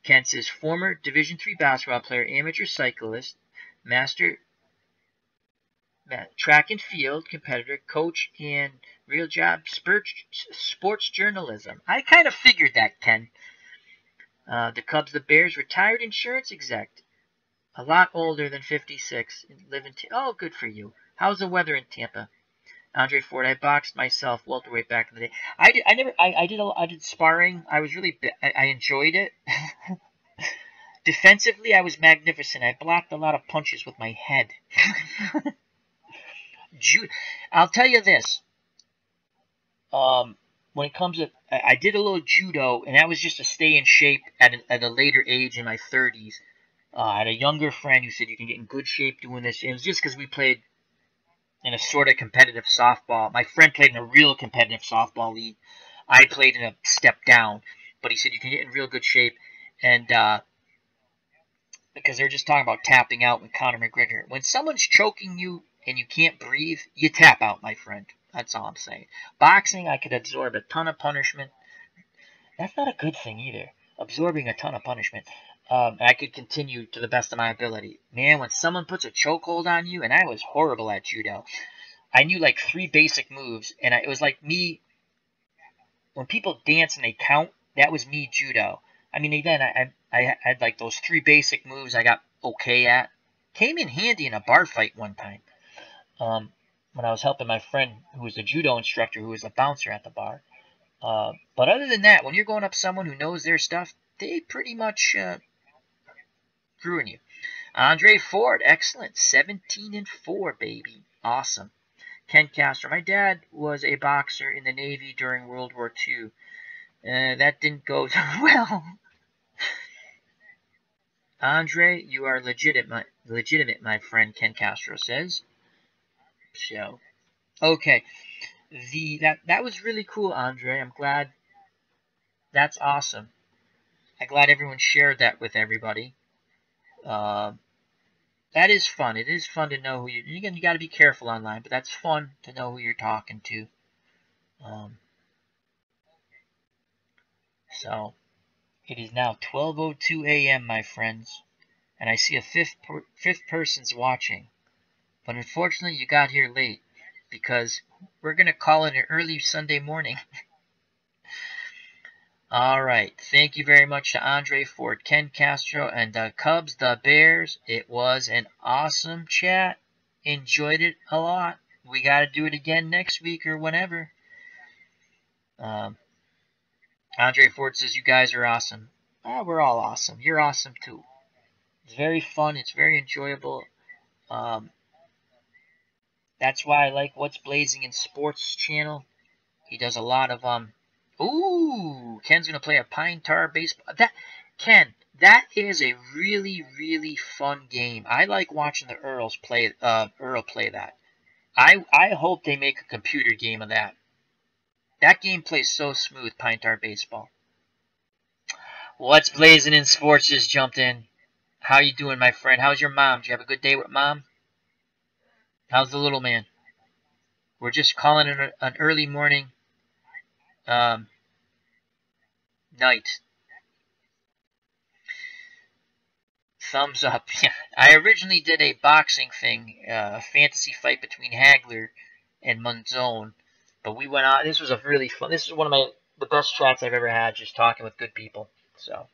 Ken says, former Division III basketball player, amateur cyclist, master track and field competitor, coach, and real job sports journalism. I kind of figured that, Ken. The Cubs, the Bears, retired insurance exec. A lot older than 56. Live in oh, good for you. How's the weather in Tampa? Andre Ford, I boxed myself welterweight back in the day. I did sparring. I was really, I enjoyed it. Defensively, I was magnificent. I blocked a lot of punches with my head. I'll tell you this. When it comes to, I did a little judo, and that was just to stay in shape at a later age in my 30s. I had a younger friend who said you can get in good shape doing this. And it was just because we played in a sort of competitive softball. My friend played in a real competitive softball league. I played in a step down, but he said you can get in real good shape, and because they're just talking about tapping out with Conor McGregor. When someone's choking you and you can't breathe, you tap out, my friend. That's all I'm saying. Boxing, I could absorb a ton of punishment. That's not a good thing either. Absorbing a ton of punishment. I could continue to the best of my ability. Man, when someone puts a chokehold on you, and I was horrible at judo. I knew like 3 basic moves, and it was like me. When people dance and they count, that was me judo. I mean, again, I had like those 3 basic moves I got okay at. Came in handy in a bar fight one time. When I was helping my friend who was a judo instructor who was a bouncer at the bar. But other than that, when you're going up someone who knows their stuff, they pretty much ruin you. Andre Ford, excellent. 17-4, baby. Awesome. Ken Castro, my dad was a boxer in the Navy during World War II. That didn't go well. Andre, you are legitimate, my friend, Ken Castro says. So, okay. That was really cool, Andre. I'm glad. That's awesome. I'm glad everyone shared that with everybody. That is fun. It is fun to know who you got to be careful online, but that's fun to know who you're talking to. So, it is now 12:02 a.m., my friends, and I see a fifth person's watching. But unfortunately, you got here late because we're gonna call it an early Sunday morning. All right, thank you very much to Andre Ford, Ken Castro, and the Cubs, the Bears. It was an awesome chat. Enjoyed it a lot. We got to do it again next week or whenever. Andre Ford says, you guys are awesome. We're all awesome. You're awesome too. It's very fun. It's very enjoyable. That's why I like What's Blazing in Sports channel. He does a lot of Ooh, Ken's gonna play a pine tar baseball. That is a really, really fun game. I like watching the Earl play that. I hope they make a computer game of that. That game plays so smooth, pine tar baseball. What's Blazing in Sports just jumped in. How you doing, my friend? How's your mom? Did you have a good day with mom? How's the little man? We're just calling it an early morning night. Thumbs up. Yeah, I originally did a boxing thing, a fantasy fight between Hagler and Monzon, but we went on. This was a really fun. This is one of the best chats I've ever had, just talking with good people. So,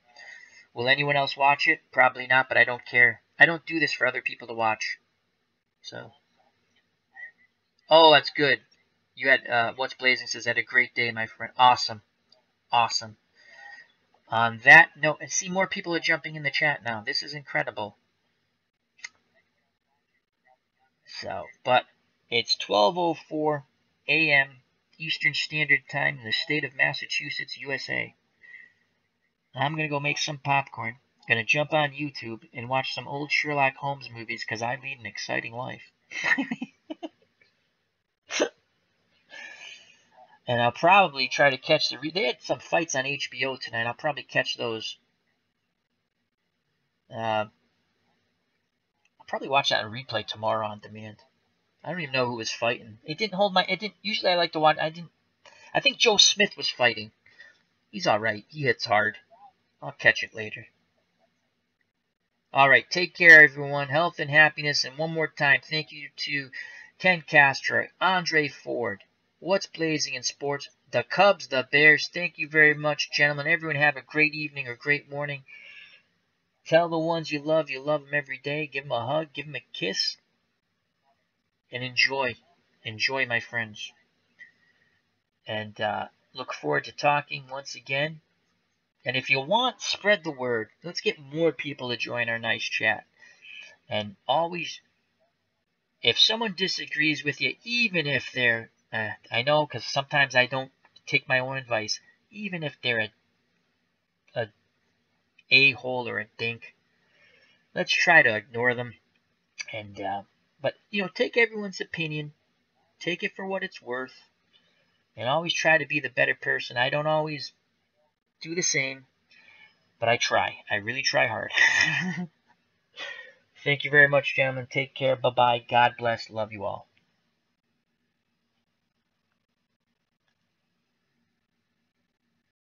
will anyone else watch it? Probably not, but I don't care. I don't do this for other people to watch. So, oh, that's good. You had What's Blazing says, had a great day, my friend. Awesome, awesome. On that note, and see, more people are jumping in the chat now. This is incredible. So, but it's 12:04 a.m. Eastern Standard Time in the state of Massachusetts, USA. I'm gonna go make some popcorn. Gonna jump on YouTube and watch some old Sherlock Holmes movies because I lead an exciting life. And I'll probably try to catch they had some fights on HBO tonight. I'll probably catch those. I'll probably watch that on replay tomorrow on demand. I don't even know who was fighting. It didn't hold my. It didn't. Usually I like to watch. I think Joe Smith was fighting. He's all right. He hits hard. I'll catch it later. All right. Take care, everyone. Health and happiness. And one more time, thank you to Ken Castro, Andre Ford, What's Blazing in Sports, the Cubs, the Bears. Thank you very much, gentlemen. Everyone have a great evening or great morning. Tell the ones you love them every day. Give them a hug. Give them a kiss. And enjoy. Enjoy, my friends. And look forward to talking once again. And if you want, spread the word. Let's get more people to join our nice chat. And always, if someone disagrees with you, even if they're, I know because sometimes I don't take my own advice, even if they're a a-hole or a dink, let's try to ignore them. And but take everyone's opinion, take it for what it's worth, and always try to be the better person. I don't always do the same, but I try. I really try hard. Thank you very much, gentlemen. Take care. Bye-bye. God bless. Love you all.